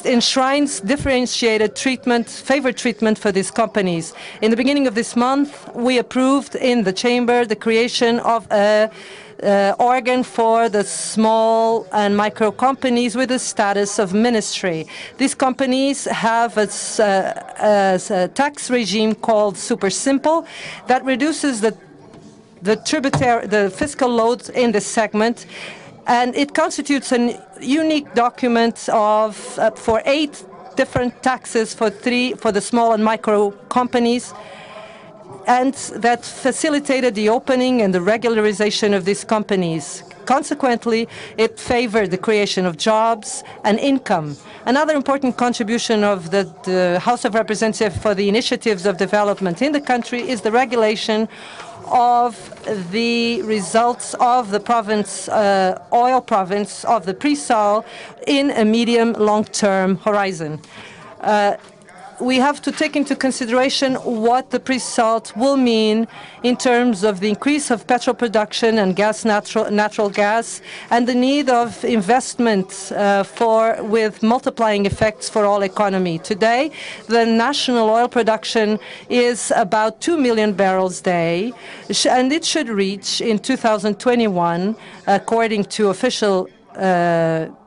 enshrines differentiated treatment, favored treatment for these companies. In the beginning of this month, we approved in the chamber the creation of a organ for the small and micro companies with the status of ministry. These companies have a tax regime called Super Simple that reduces the fiscal load in this segment, and it constitutes a unique document for 8 different taxes for the small and micro companies, and that facilitated the opening and the regularization of these companies. Consequently, it favored the creation of jobs and income. Another important contribution of the House of Representatives for the initiatives of development in the country is the regulation of the results of the province, oil province of the pre-salt in a medium long-term horizon. We have to take into consideration what the pre-salt will mean in terms of the increase of petrol production and natural gas, and the need of investment with multiplying effects for all economy. Today, the national oil production is about 2 million barrels a day, and it should reach in 2021, according to official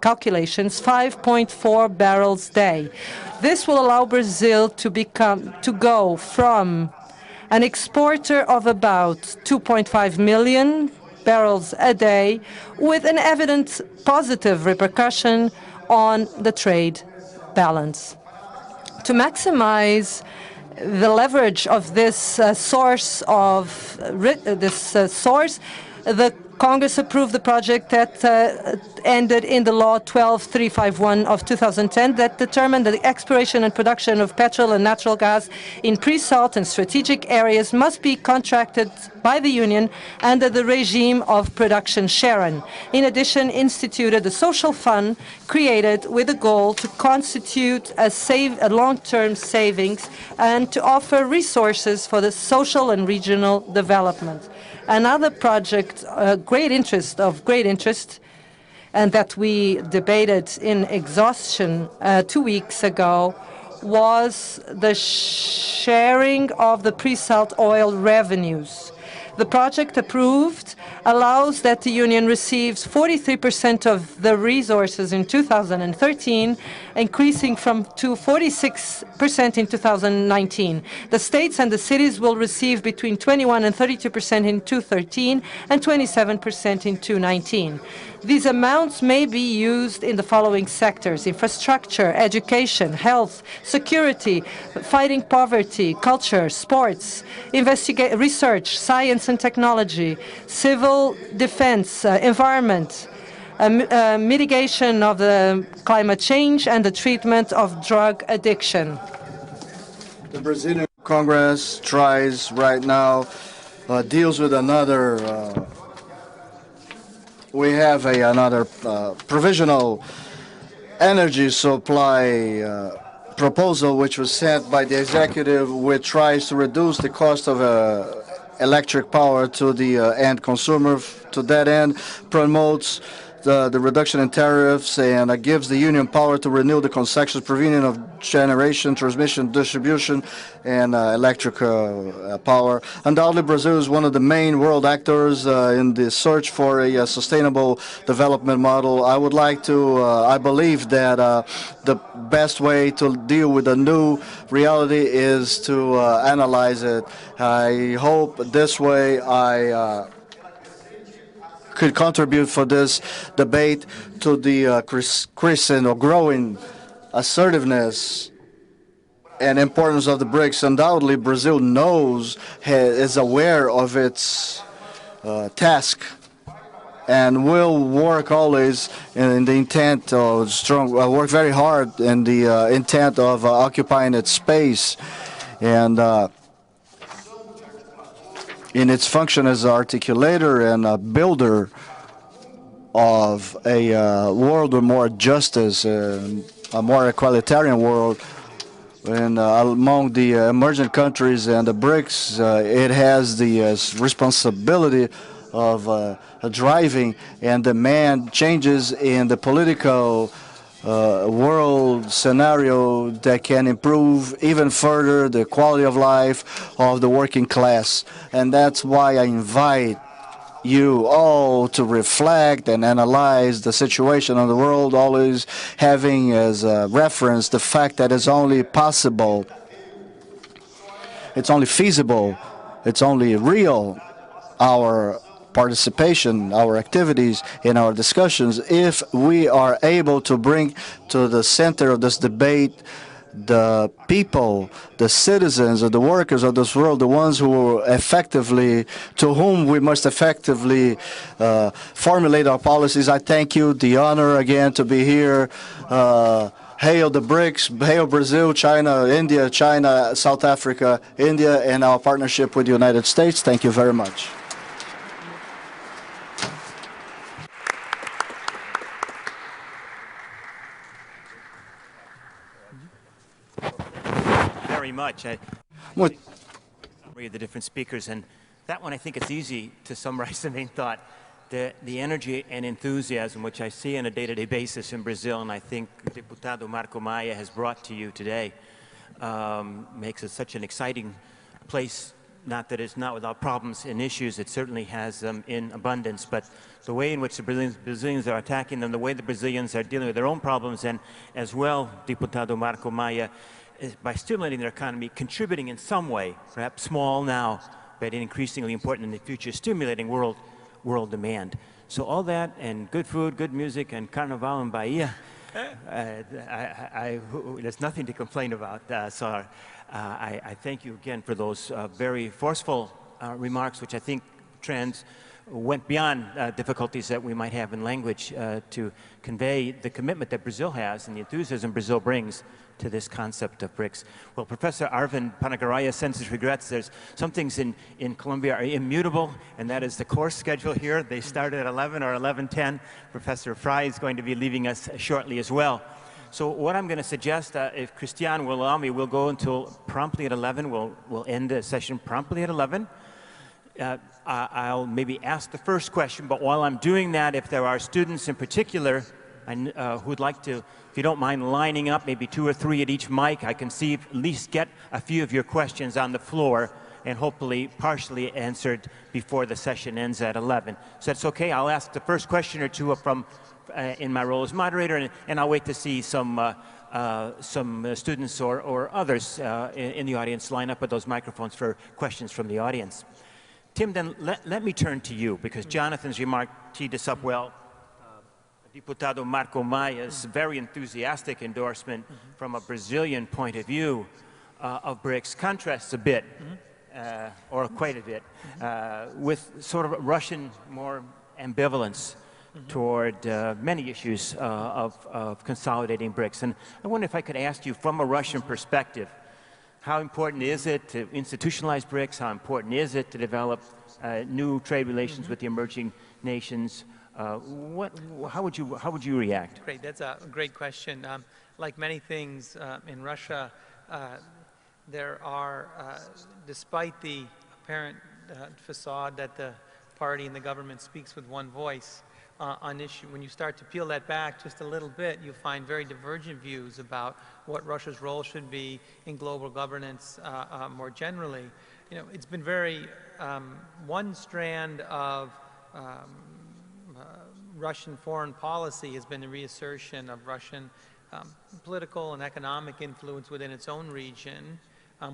calculations, 5.4 barrels a day. This will allow Brazil to go from an exporter of about 2.5 million barrels a day with an evident positive repercussion on the trade balance. To maximize the leverage of this source, the Congress approved the project that ended in the law 12351 of 2010 that determined that the exploration and production of petrol and natural gas in pre-salt and strategic areas must be contracted by the Union under the regime of production sharing. In addition, instituted a social fund created with a goal to constitute a long-term savings and to offer resources for the social and regional development. Another project of great interest, and that we debated in exhaustion 2 weeks ago, was the sharing of the pre-salt oil revenues. The project approved allows that the Union receives 43% of the resources in 2013, increasing to 46% in 2019. The states and the cities will receive between 21 and 32% in 2013 and 27% in 2019. These amounts may be used in the following sectors: infrastructure, education, health, security, fighting poverty, culture, sports, research, science and technology, civil defense, environment, mitigation of the climate change, and the treatment of drug addiction. The Brazilian Congress tries right now, deals with another, we have another provisional energy supply proposal which was sent by the executive, which tries to reduce the cost of electric power to the end consumer. To that end, promotes the reduction in tariffs and gives the union power to renew the concessions provision of generation, transmission, distribution, and electric power. Undoubtedly, Brazil is one of the main world actors in the search for a sustainable development model. I would like to, I believe that the best way to deal with the new reality is to analyze it. I hope this way I could contribute for this debate to the crescent or growing assertiveness and importance of the BRICS. Undoubtedly, Brazil knows, is aware of its task, and will work always in the intent of work very hard in the intent of occupying its space and in its function as an articulator and a builder of a world with more justice, a more egalitarian world. And among the emerging countries and the BRICS, it has the responsibility of driving and demand changes in the political world scenario that can improve even further the quality of life of the working class. And that's why I invite you all to reflect and analyze the situation of the world, always having as a reference the fact that it's only possible, it's only feasible, it's only real, our participation, our activities, in our discussions, if we are able to bring to the center of this debate the people, the citizens, or the workers of this world, the ones who effectively, to whom we must effectively formulate our policies. I thank you, the honor again to be here. Hail the BRICS, hail Brazil, China, India, China, South Africa, India, and our partnership with the United States. Thank you very much. Very much. Summary of the different speakers, and that one I think it's easy to summarize the main thought. The energy and enthusiasm which I see on a day-to-day basis in Brazil, and I think Deputado Marco Maia has brought to you today, makes it such an exciting place. Not that it's not without problems and issues, it certainly has them in abundance, but the way in which the Brazilians are attacking them, the way the Brazilians are dealing with their own problems, and as well, Deputado Marco Maia, is by stimulating their economy, contributing in some way, perhaps small now, but increasingly important in the future, stimulating world demand. So all that, and good food, good music, and Carnival in Bahia, there's nothing to complain about. So I thank you again for those very forceful remarks, which I think went beyond difficulties that we might have in language to convey the commitment that Brazil has and the enthusiasm Brazil brings to this concept of BRICS. Well, Professor Arvind Panagaraya sends his regrets. There's some things in Colombia are immutable, and that is the course schedule here. They start at 11 or 11:10. Professor Fry is going to be leaving us shortly as well. So what I'm going to suggest, if Christian will allow me, we'll go until promptly at 11. We'll end the session promptly at 11. I'll maybe ask the first question, but while I'm doing that, if there are students in particular who'd like to, if you don't mind lining up, maybe 2 or 3 at each mic, I can see at least get a few of your questions on the floor, and hopefully partially answered before the session ends at 11. So that's okay. I'll ask the first question or two from in my role as moderator, and I'll wait to see some students or others in the audience line up with those microphones for questions from the audience. Tim, then let me turn to you, because Jonathan's remark teed us up well. Diputado Marco Maia's very enthusiastic endorsement from a Brazilian point of view of BRICS contrasts a bit, or quite a bit, with sort of Russian more ambivalence toward many issues of consolidating BRICS. And I wonder if I could ask you, from a Russian perspective, how important is it to institutionalize BRICS? How important is it to develop new trade relations with the emerging nations? How would you react? Great, that's a great question. Like many things in Russia, there are, despite the apparent facade that the party and the government speaks with one voice on issue, when you start to peel that back just a little bit, you find very divergent views about what Russia's role should be in global governance more generally. You know, it's been very, one strand of Russian foreign policy has been the reassertion of Russian political and economic influence within its own region,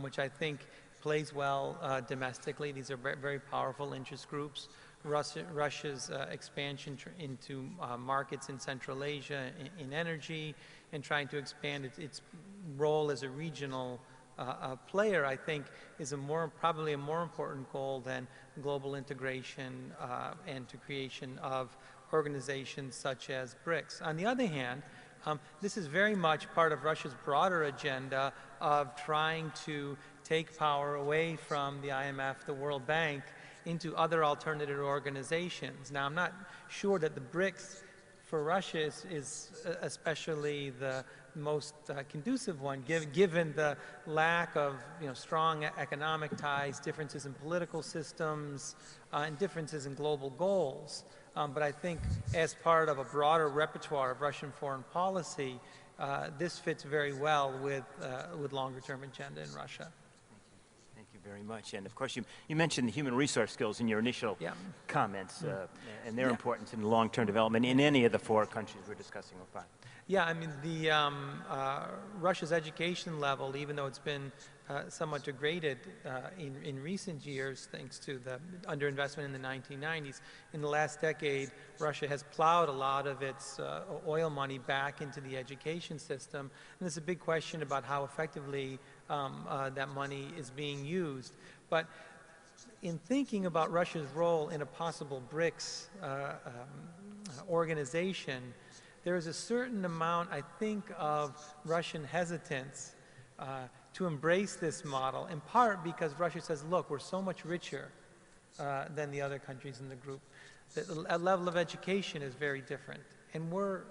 which I think plays well domestically. These are very powerful interest groups. Russia's expansion into markets in Central Asia in energy and trying to expand its role as a regional player, I think, is probably a more important goal than global integration and to creation of organizations such as BRICS. On the other hand, this is very much part of Russia's broader agenda of trying to take power away from the IMF, the World Bank, into other alternative organizations. Now, I'm not sure that the BRICS for Russia is especially the most conducive one, given the lack of strong economic ties, differences in political systems, and differences in global goals. But I think as part of a broader repertoire of Russian foreign policy, this fits very well with longer-term agenda in Russia. Very much. And of course, you mentioned the human resource skills in your initial comments and their importance in long-term development in any of the 4 countries we're discussing so far. Yeah, I mean, Russia's education level, even though it's been somewhat degraded in recent years thanks to the underinvestment in the 1990s, in the last decade, Russia has plowed a lot of its oil money back into the education system. And there's a big question about how effectively that money is being used. But in thinking about Russia's role in a possible BRICS organization, there is a certain amount, I think, of Russian hesitance to embrace this model, in part because Russia says, look, we're so much richer than the other countries in the group. The level of education is very different. And we're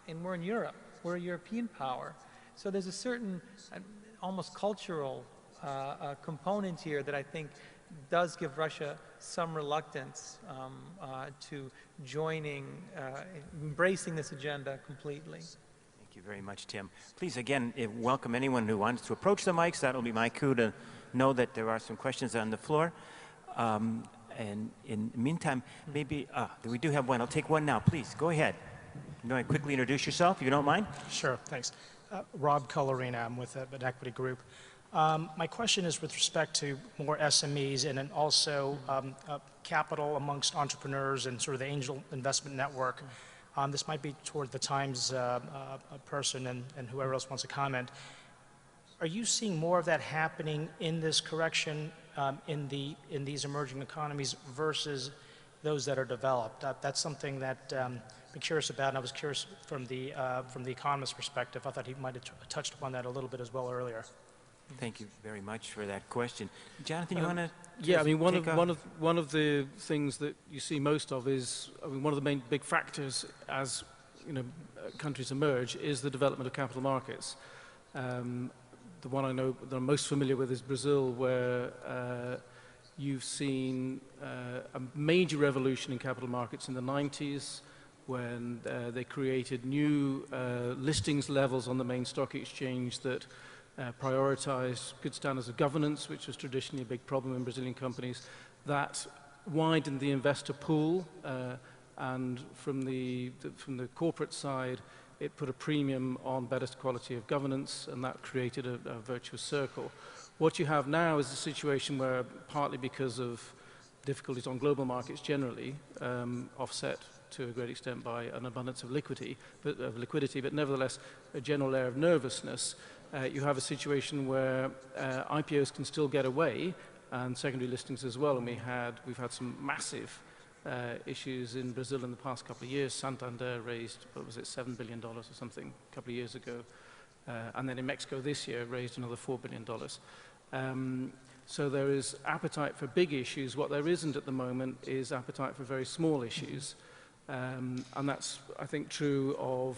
in Europe. We're a European power. So there's a certain almost cultural component here that I think does give Russia some reluctance to embracing this agenda completely. Thank you very much, Tim. Please, again, welcome anyone who wants to approach the mics. That'll be my cue to know that there are some questions on the floor. And in the meantime, maybe, we do have one. I'll take one now. Please, go ahead. You want to quickly introduce yourself, if you don't mind? Sure, thanks. Rob Colorina, I'm with an equity group. My question is with respect to more SMEs and then also capital amongst entrepreneurs and sort of the angel investment network. This might be toward the Times person and whoever else wants to comment. Are you seeing more of that happening in this correction in these emerging economies versus those that are developed? That's something that I'm curious about, and I was curious from the economist perspective. I thought he might have touched upon that a little bit as well earlier. Thank you very much for that question. Jonathan, you want to? Yeah, I mean, one of the things that you see most of is, I mean, one of the main big factors as countries emerge is the development of capital markets. The one I know that I'm most familiar with is Brazil, where you've seen a major revolution in capital markets in the 90s when they created new listings levels on the main stock exchange that prioritized good standards of governance, which was traditionally a big problem in Brazilian companies. That widened the investor pool, and from the corporate side, it put a premium on better quality of governance, and that created a virtuous circle. What you have now is a situation where, partly because of difficulties on global markets generally, offset to a great extent by an abundance of liquidity, but nevertheless a general air of nervousness, you have a situation where IPOs can still get away, and secondary listings as well. And we've had some massive issues in Brazil in the past couple of years. Santander raised, what was it, $7 billion or something a couple of years ago. And then in Mexico this year raised another $4 billion. So there is appetite for big issues. What there isn't at the moment is appetite for very small issues. And that's, I think, true of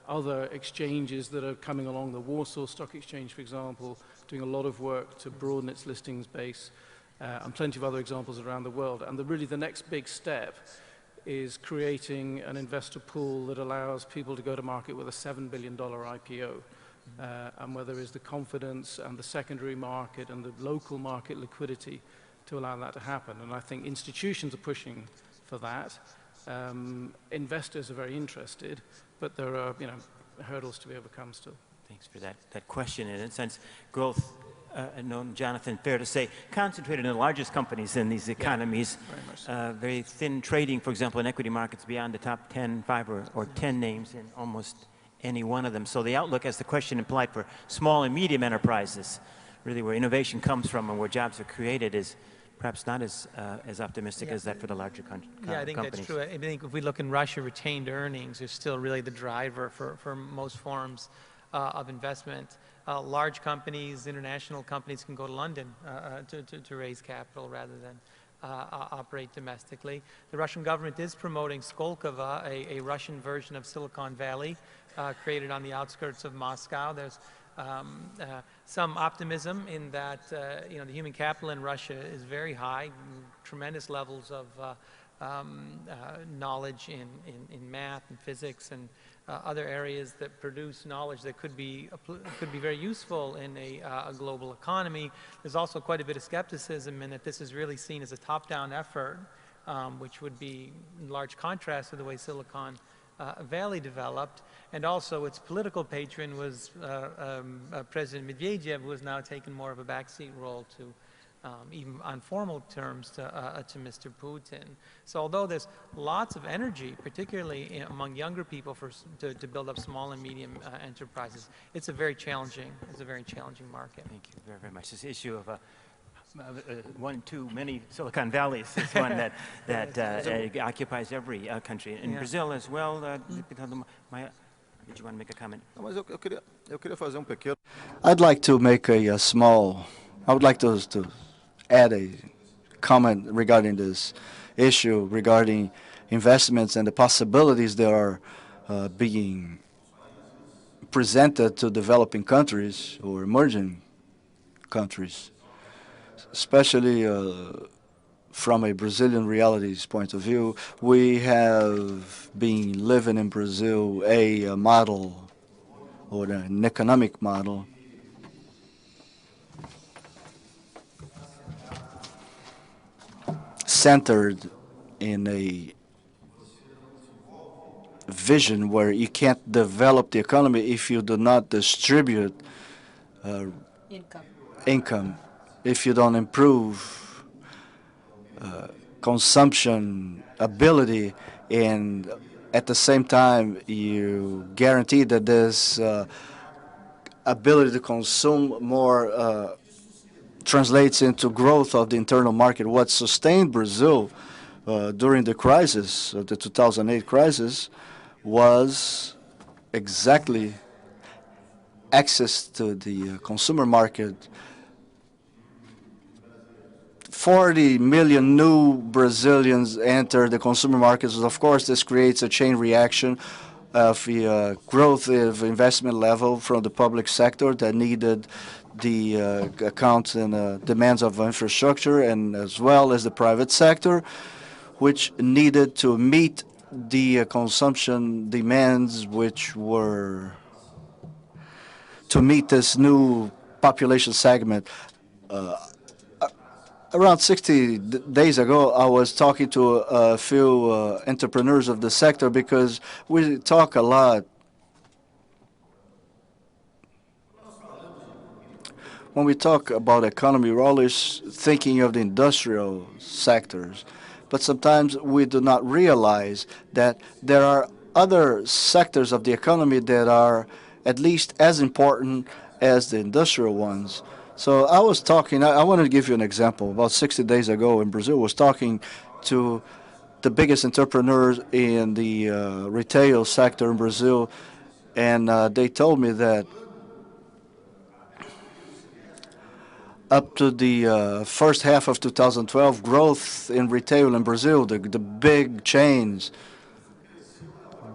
other exchanges that are coming along. The Warsaw Stock Exchange, for example, doing a lot of work to broaden its listings base, and plenty of other examples around the world. And really the next big step is creating an investor pool that allows people to go to market with a $7 billion IPO. And where there is the confidence and the secondary market and the local market liquidity to allow that to happen. And I think institutions are pushing for that. Investors are very interested, but there are, hurdles to be overcome still. Thanks for that question. And in a sense, growth, Jonathan, fair to say, concentrated in the largest companies in these economies. Yeah, very much so. Very thin trading, for example, in equity markets beyond the top 10, 5 or 10 names in almost any one of them. So the outlook, as the question implied, for small and medium enterprises, really where innovation comes from and where jobs are created, is perhaps not as optimistic as that for the larger companies. Yeah, I think that's true. I think if we look in Russia, retained earnings is still really the driver for most forms of investment. Large companies, international companies can go to London to raise capital rather than operate domestically. The Russian government is promoting Skolkovo, a Russian version of Silicon Valley, created on the outskirts of Moscow. There's some optimism in that the human capital in Russia is very high, tremendous levels of knowledge in math and physics and other areas that produce knowledge that could be very useful in a global economy. There's also quite a bit of skepticism in that this is really seen as a top-down effort, which would be in large contrast to the way Silicon Valley developed. And also its political patron was President Medvedev, who has now taken more of a backseat role to, even on formal terms, to Mr. Putin. So although there's lots of energy, particularly among younger people to build up small and medium enterprises, it's a very challenging market. Thank you very, very much. This issue of one too many Silicon Valleys is one that occupies every country. In Brazil as well, did you want to make a comment? I'd like to make I would like to add a comment regarding this issue, regarding investments and the possibilities that are being presented to developing countries or emerging countries, especially from a Brazilian realities point of view. We have been living in Brazil a model, or an economic model, centered in a vision where you can't develop the economy if you do not distribute income, if you don't improve consumption ability, and at the same time you guarantee that this ability to consume more translates into growth of the internal market. What sustained Brazil during the crisis, the 2008 crisis, was exactly access to the consumer market. 40 million new Brazilians enter the consumer markets. Of course, this creates a chain reaction of the growth of investment level from the public sector that needed the accounts and demands of infrastructure, and as well as the private sector, which needed to meet the consumption demands, which were to meet this new population segment. Around 60 days ago, I was talking to a few entrepreneurs of the sector because we talk a lot. When we talk about economy, we're always thinking of the industrial sectors, but sometimes we do not realize that there are other sectors of the economy that are at least as important as the industrial ones. So I was talking, I wanted to give you an example. About 60 days ago in Brazil, I was talking to the biggest entrepreneurs in the retail sector in Brazil, and they told me that up to the first half of 2012, growth in retail in Brazil, the big chains,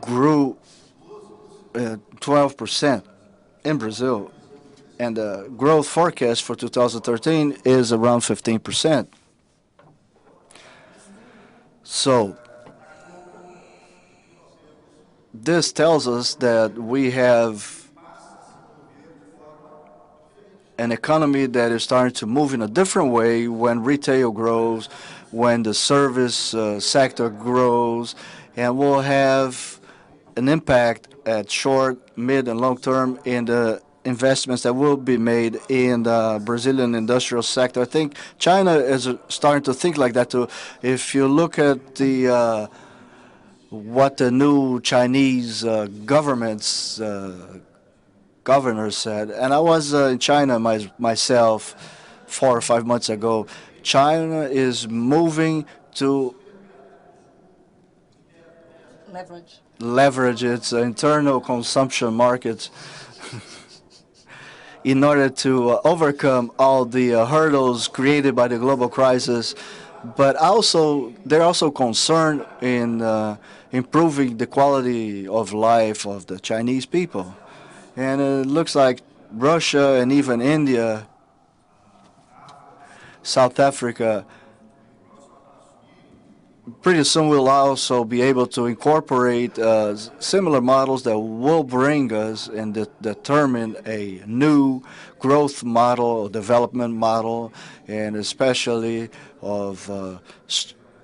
grew 12% in Brazil. And the growth forecast for 2013 is around 15%. So this tells us that we have an economy that is starting to move in a different way when retail grows, when the service sector grows, and will have an impact at short, mid, and long term in the investments that will be made in the Brazilian industrial sector. I think China is starting to think like that too. If you look at the what the new Chinese government's governor said, and I was in China myself 4 or 5 months ago. China is moving to leverage its internal consumption markets in order to overcome all the hurdles created by the global crisis. But also, they're also concerned in improving the quality of life of the Chinese people. And it looks like Russia and even India, South Africa, pretty soon will also be able to incorporate similar models that will bring us and determine a new growth model, development model, and especially of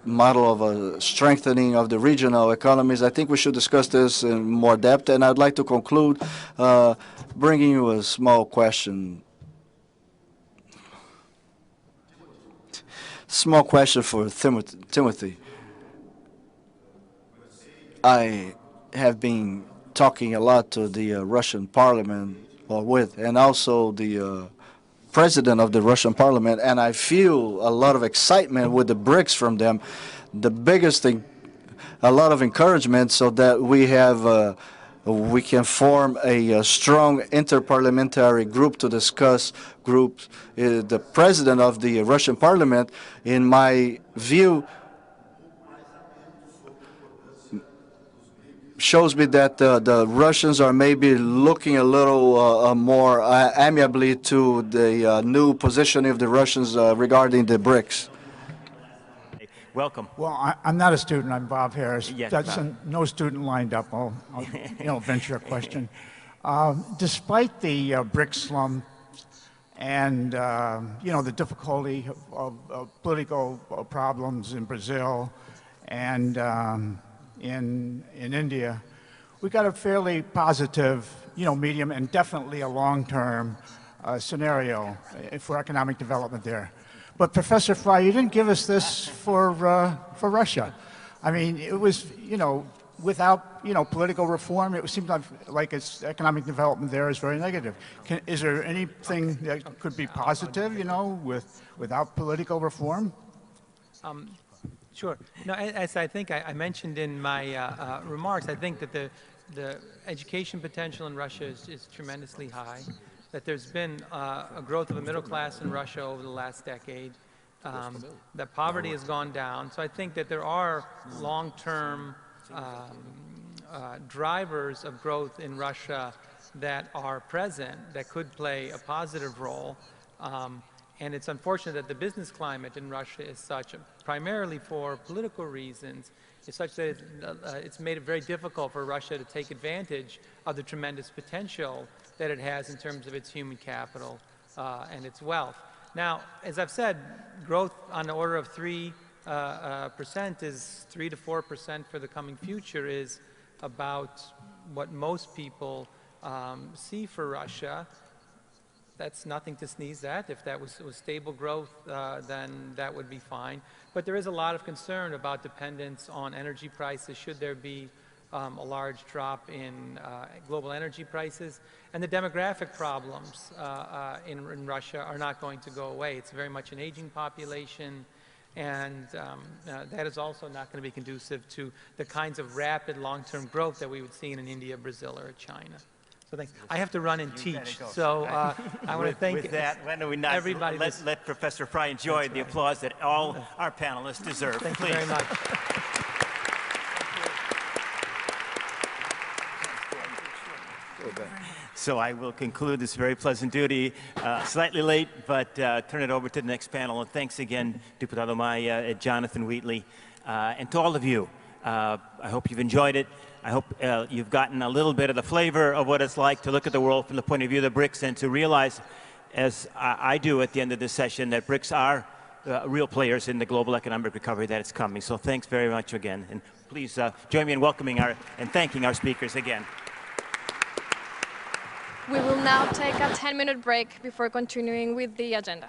model of a strengthening of the regional economies. I think we should discuss this in more depth, and I'd like to conclude bringing you a small question. Small question for Timothy. I have been talking a lot to the Russian parliament, and also the president of the Russian parliament, and I feel a lot of excitement with the BRICs from them. The biggest thing, a lot of encouragement so that we can form a strong interparliamentary group to discuss groups. The president of the Russian parliament, in my view, shows me that the Russians are maybe looking a little more amiably to the new positioning of the Russians regarding the BRICs. Welcome. Well, I'm not a student. I'm Bob Harris. Yes, That's Bob. No student lined up. I'll venture a question. Despite the BRICS slum and the difficulty of political problems in Brazil and in India, we got a fairly positive, medium and definitely a long-term scenario for economic development there. But Professor Fry, you didn't give us this for Russia. I mean, it was, without, political reform, it seemed like its economic development there is very negative. Is there anything that could be positive, without political reform? Sure. No, as I think I mentioned in my remarks, I think that the education potential in Russia is tremendously high, that there's been a growth of a middle class in Russia over the last decade, that poverty has gone down. So I think that there are long-term drivers of growth in Russia that are present, that could play a positive role. And it's unfortunate that the business climate in Russia is such, primarily for political reasons, is such that it's made it very difficult for Russia to take advantage of the tremendous potential that it has in terms of its human capital and its wealth. Now, as I've said, growth on the order of 3% is 3 to 4% for the coming future is about what most people see for Russia. That's nothing to sneeze at. If that was stable growth, then that would be fine. But there is a lot of concern about dependence on energy prices should there be a large drop in global energy prices. And the demographic problems in Russia are not going to go away. It's very much an aging population, and that is also not going to be conducive to the kinds of rapid long-term growth that we would see in India, Brazil, or China. So thanks. I have to run and teach, so I want to thank with that, why don't we not everybody. Let Professor Fry enjoy the applause that all our panelists deserve. Thank Please. you very much. So I will conclude this very pleasant duty, slightly late, but turn it over to the next panel. And thanks again, Diputado Maya, Jonathan Wheatley, and to all of you. I hope you've enjoyed it. I hope you've gotten a little bit of the flavor of what it's like to look at the world from the point of view of the BRICS and to realize, as I do at the end of this session, that BRICS are real players in the global economic recovery that is coming. So thanks very much again. And please join me in welcoming and thanking our speakers again. We will now take a 10-minute break before continuing with the agenda.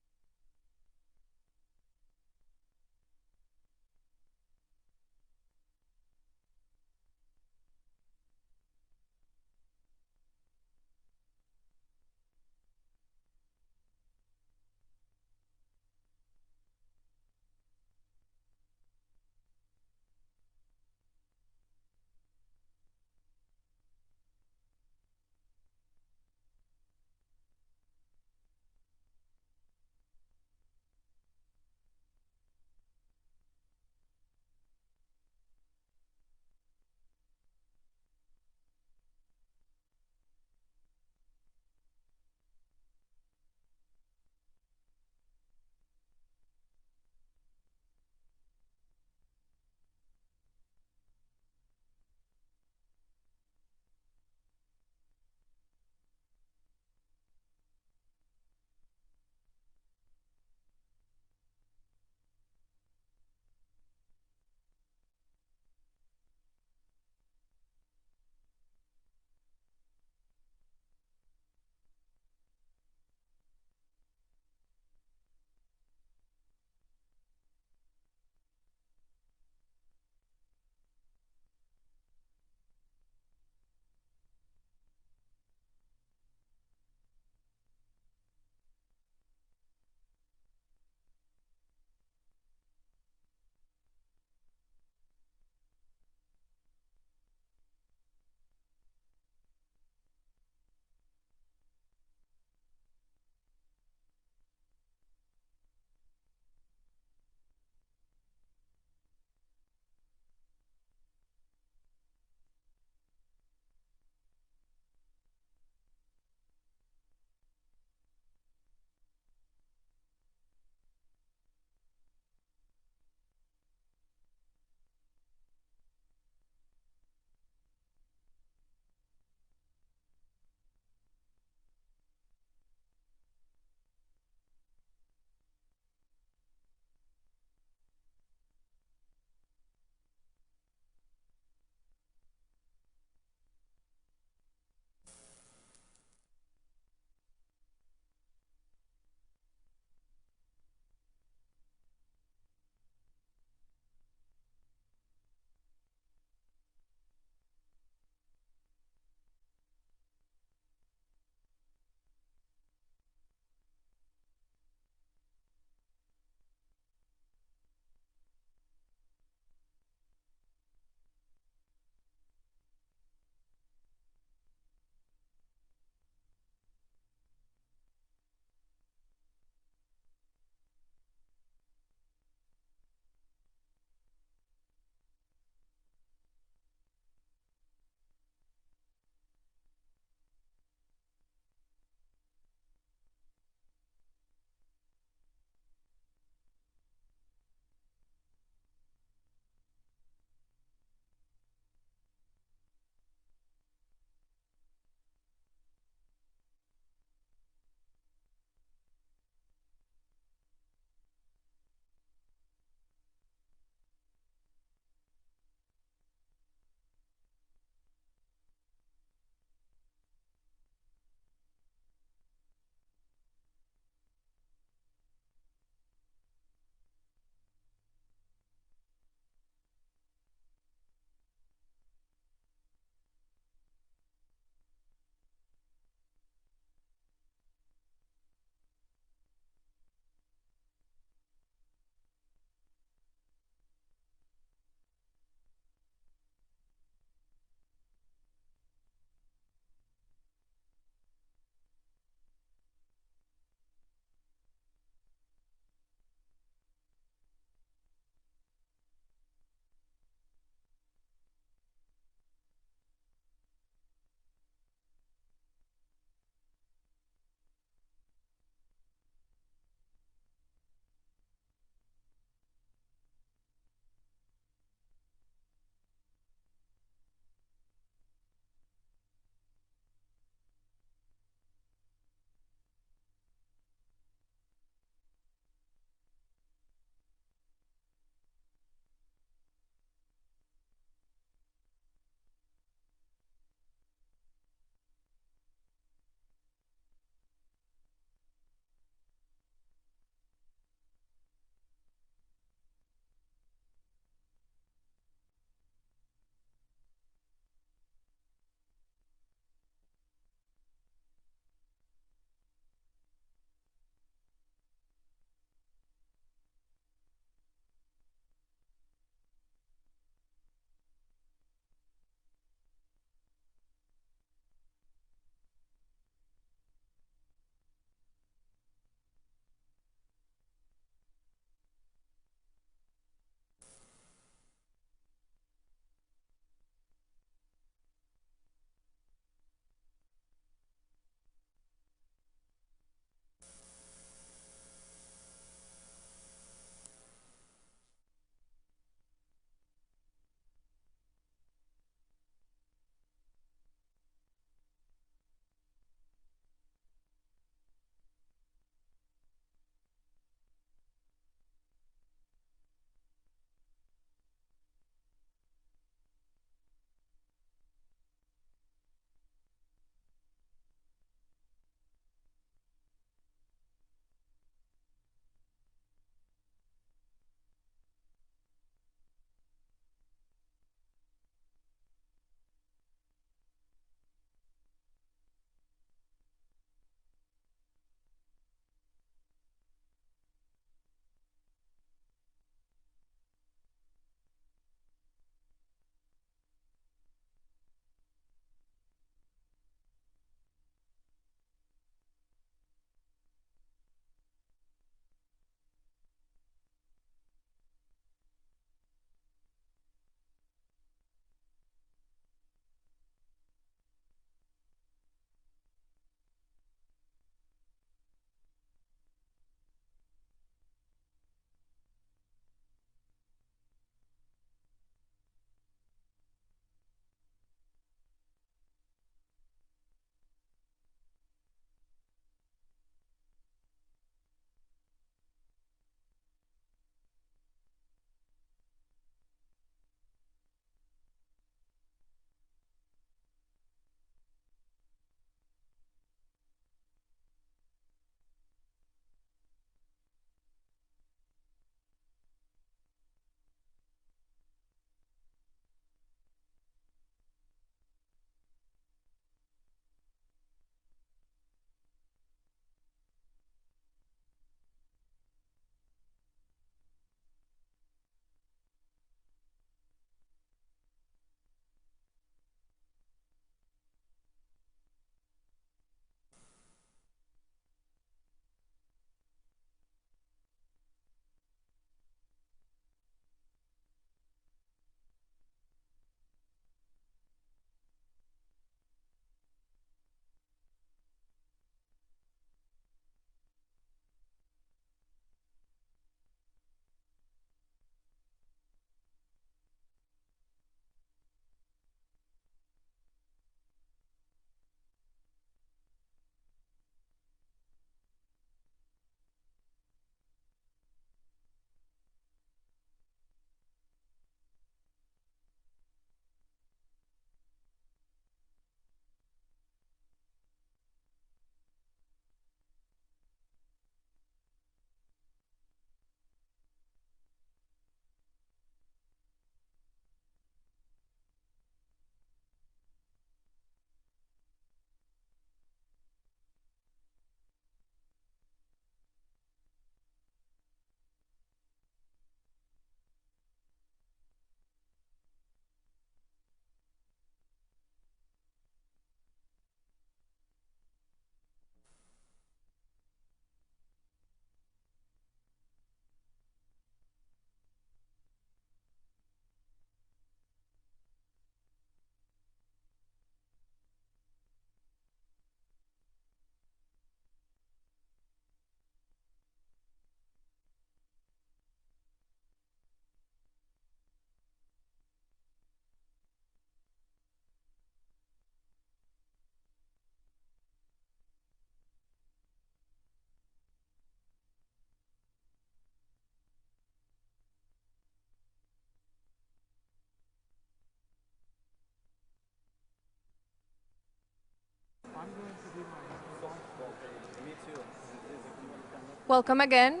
Welcome again.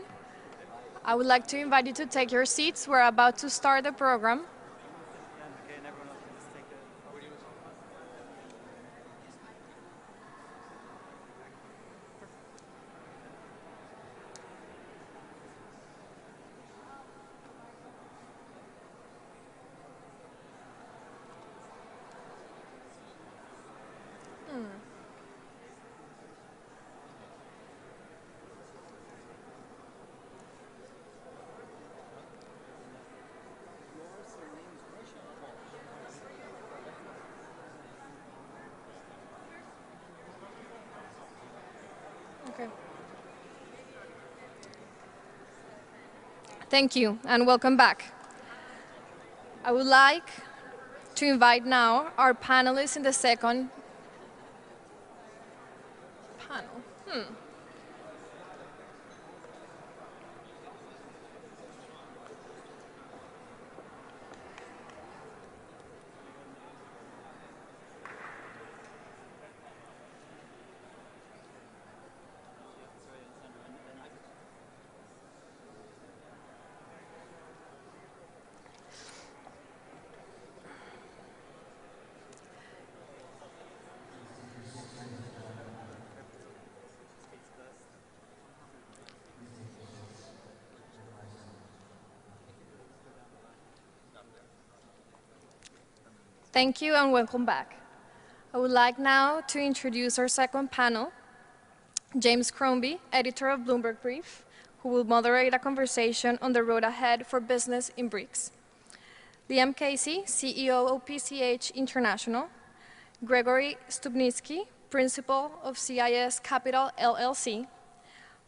I would like to invite you to take your seats. We're about to start the program. Okay. Thank you, and welcome back. I would like to invite now our panelists in the second panel. Thank you and welcome back. I would like now to introduce our second panel, James Crombie, editor of Bloomberg Brief, who will moderate a conversation on the road ahead for business in BRICS. Liam Casey, CEO of PCH International, Gregory Stupnitsky, principal of CIS Capital LLC,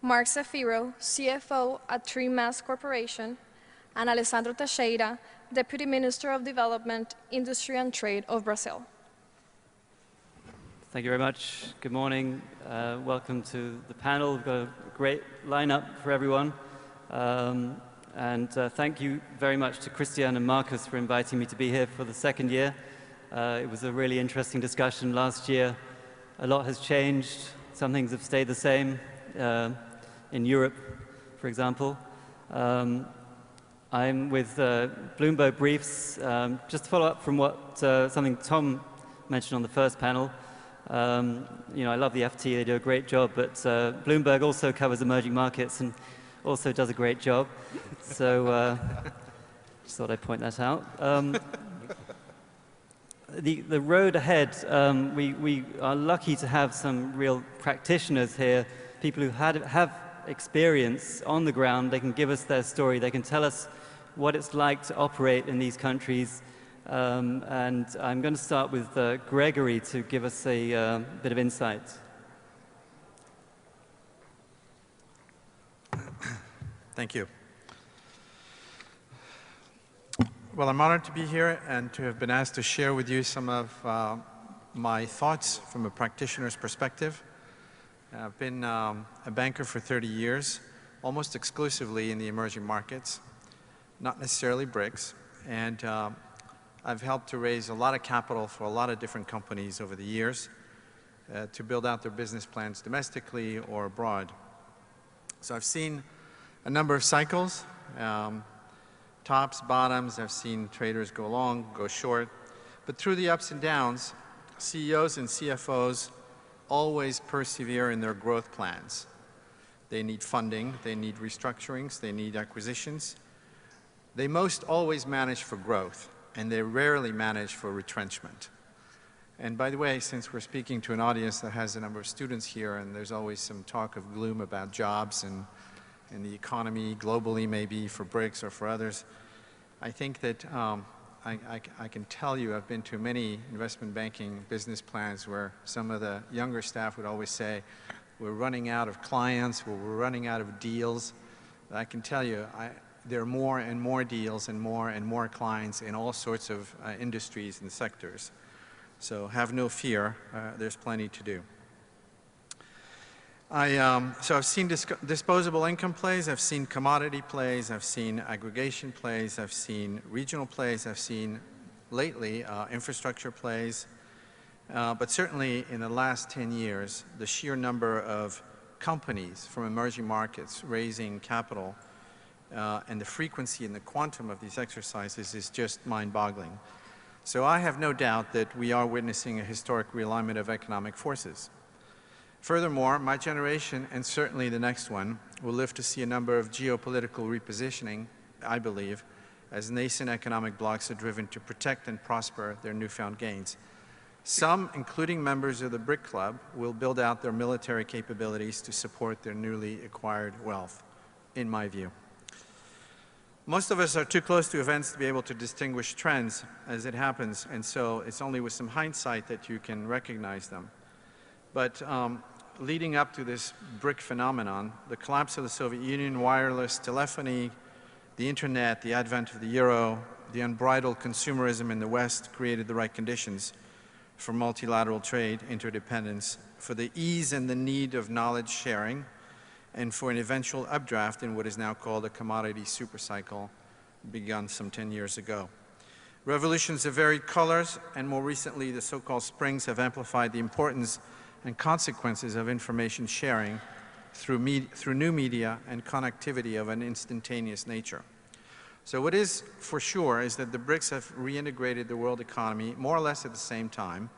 Mark Zafiro, CFO at Tree Mass Corporation, and Alessandro Teixeira, Deputy Minister of Development, Industry and Trade of Brazil. Thank you very much. Good morning. Welcome to the panel. We've got a great lineup for everyone. Thank you very much to Christian and Marcus for inviting me to be here for the second year. It was a really interesting discussion last year. A lot has changed. Some things have stayed the same. In Europe, for example. I'm with Bloomberg Briefs. Just to follow up from what something Tom mentioned on the first panel. I love the FT, they do a great job, but Bloomberg also covers emerging markets and also does a great job. So just thought I'd point that out. The road ahead, we are lucky to have some real practitioners here, people who have experience on the ground. They can give us their story, they can tell us what it's like to operate in these countries. And I'm going to start with Gregory to give us a bit of insight. Thank you. Well, I'm honored to be here and to have been asked to share with you some of my thoughts from a practitioner's perspective. I've been a banker for 30 years, almost exclusively in the emerging markets, not necessarily BRICs. And I've helped to raise a lot of capital for a lot of different companies over the years to build out their business plans domestically or abroad. So I've seen a number of cycles, tops, bottoms. I've seen traders go long, go short. But through the ups and downs, CEOs and CFOs always persevere in their growth plans. They need funding, they need restructurings, they need acquisitions. They most always manage for growth, and they rarely manage for retrenchment. And by the way, since we're speaking to an audience that has a number of students here, and there's always some talk of gloom about jobs and the economy globally, maybe for BRICs or for others, I think that I can tell you I've been to many investment banking business plans where some of the younger staff would always say, we're running out of clients, we're running out of deals. But I can tell you, there are more and more deals and more clients in all sorts of industries and sectors. So have no fear, there's plenty to do. So I've seen disposable income plays, I've seen commodity plays, I've seen aggregation plays, I've seen regional plays, I've seen lately infrastructure plays. But certainly in the last 10 years, the sheer number of companies from emerging markets raising capital and the frequency and the quantum of these exercises is just mind-boggling. So I have no doubt that we are witnessing a historic realignment of economic forces. Furthermore, my generation, and certainly the next one, will live to see a number of geopolitical repositioning, I believe, as nascent economic blocs are driven to protect and prosper their newfound gains. Some, including members of the BRIC Club, will build out their military capabilities to support their newly acquired wealth, in my view. Most of us are too close to events to be able to distinguish trends as it happens, and so it's only with some hindsight that you can recognize them. But leading up to this BRIC phenomenon, the collapse of the Soviet Union, wireless telephony, the internet, the advent of the euro, the unbridled consumerism in the West created the right conditions for multilateral trade, interdependence, for the ease and the need of knowledge sharing, and for an eventual updraft in what is now called a commodity supercycle, begun some 10 years ago. Revolutions of varied colors, and more recently the so-called springs, have amplified the importance and consequences of information sharing through new media and connectivity of an instantaneous nature. So what is for sure is that the BRICs have reintegrated the world economy more or less at the same time,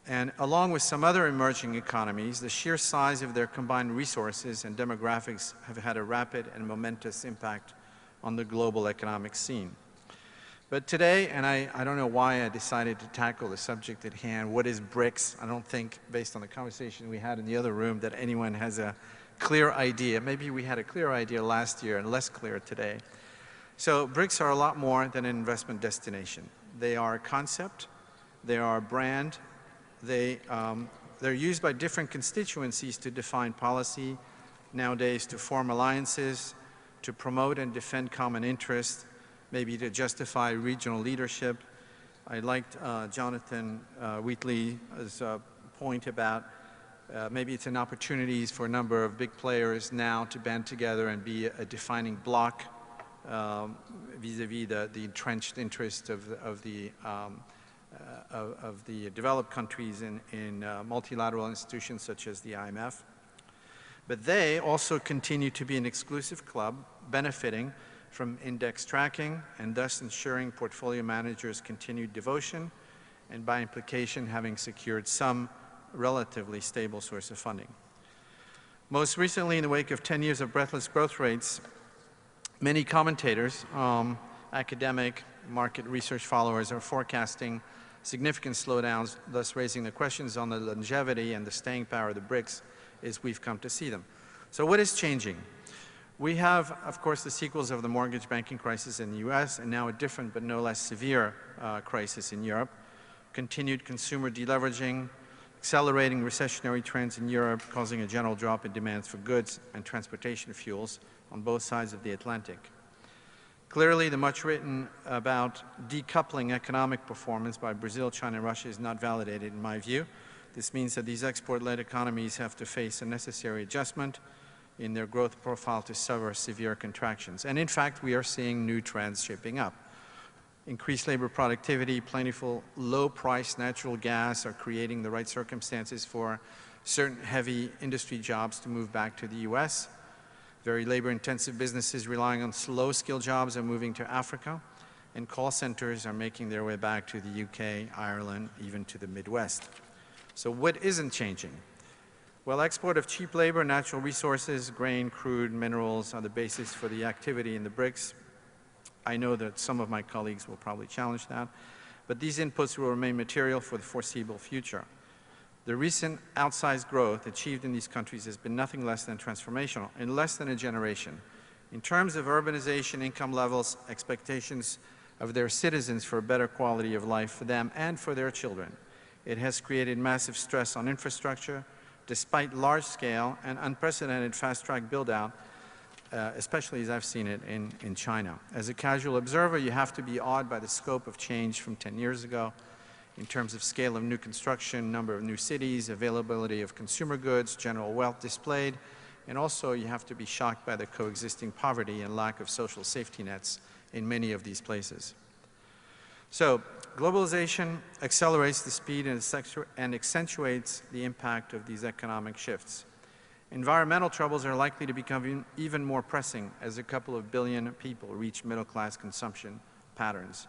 and along with some other emerging economies, the sheer size of their combined resources and demographics have had a rapid and momentous impact on the global economic scene. But today, and I don't know why I decided to tackle the subject at hand, what is BRICs? I don't think, based on the conversation we had in the other room, that anyone has a clear idea. Maybe we had a clear idea last year and less clear today. So BRICs are a lot more than an investment destination. They are a concept, they are a brand, they're used by different constituencies to define policy, nowadays to form alliances, to promote and defend common interests, maybe to justify regional leadership. I liked Jonathan Wheatley's point about maybe it's an opportunity for a number of big players now to band together and be a defining bloc vis-a-vis the entrenched interest of the developed countries in multilateral institutions such as the IMF. But they also continue to be an exclusive club benefiting from index tracking and thus ensuring portfolio managers' continued devotion and by implication having secured some relatively stable source of funding. Most recently, in the wake of 10 years of breathless growth rates, many commentators, academic, market research followers are forecasting significant slowdowns, thus raising the questions on the longevity and the staying power of the BRICs as we've come to see them. So what is changing? We have, of course, the sequels of the mortgage banking crisis in the US and now a different but no less severe crisis in Europe, continued consumer deleveraging, accelerating recessionary trends in Europe, causing a general drop in demands for goods and transportation fuels on both sides of the Atlantic. Clearly, the much written about decoupling economic performance by Brazil, China, and Russia is not validated in my view. This means that these export-led economies have to face a necessary adjustment in their growth profile to suffer severe contractions. And in fact, we are seeing new trends shaping up. Increased labor productivity, plentiful low-priced natural gas are creating the right circumstances for certain heavy industry jobs to move back to the US. Very labor-intensive businesses relying on low-skilled jobs are moving to Africa, and call centers are making their way back to the UK, Ireland, even to the Midwest. So what isn't changing? Well, export of cheap labor, natural resources, grain, crude, minerals are the basis for the activity in the BRICs. I know that some of my colleagues will probably challenge that, but these inputs will remain material for the foreseeable future. The recent outsized growth achieved in these countries has been nothing less than transformational in less than a generation. In terms of urbanization, income levels, expectations of their citizens for a better quality of life for them and for their children, it has created massive stress on infrastructure, despite large-scale and unprecedented fast-track build-out, especially as I've seen it in China. As a casual observer, you have to be awed by the scope of change from 10 years ago in terms of scale of new construction, number of new cities, availability of consumer goods, general wealth displayed, and also you have to be shocked by the coexisting poverty and lack of social safety nets in many of these places. So, globalization accelerates the speed and accentuates the impact of these economic shifts. Environmental troubles are likely to become even more pressing as a couple of billion people reach middle-class consumption patterns.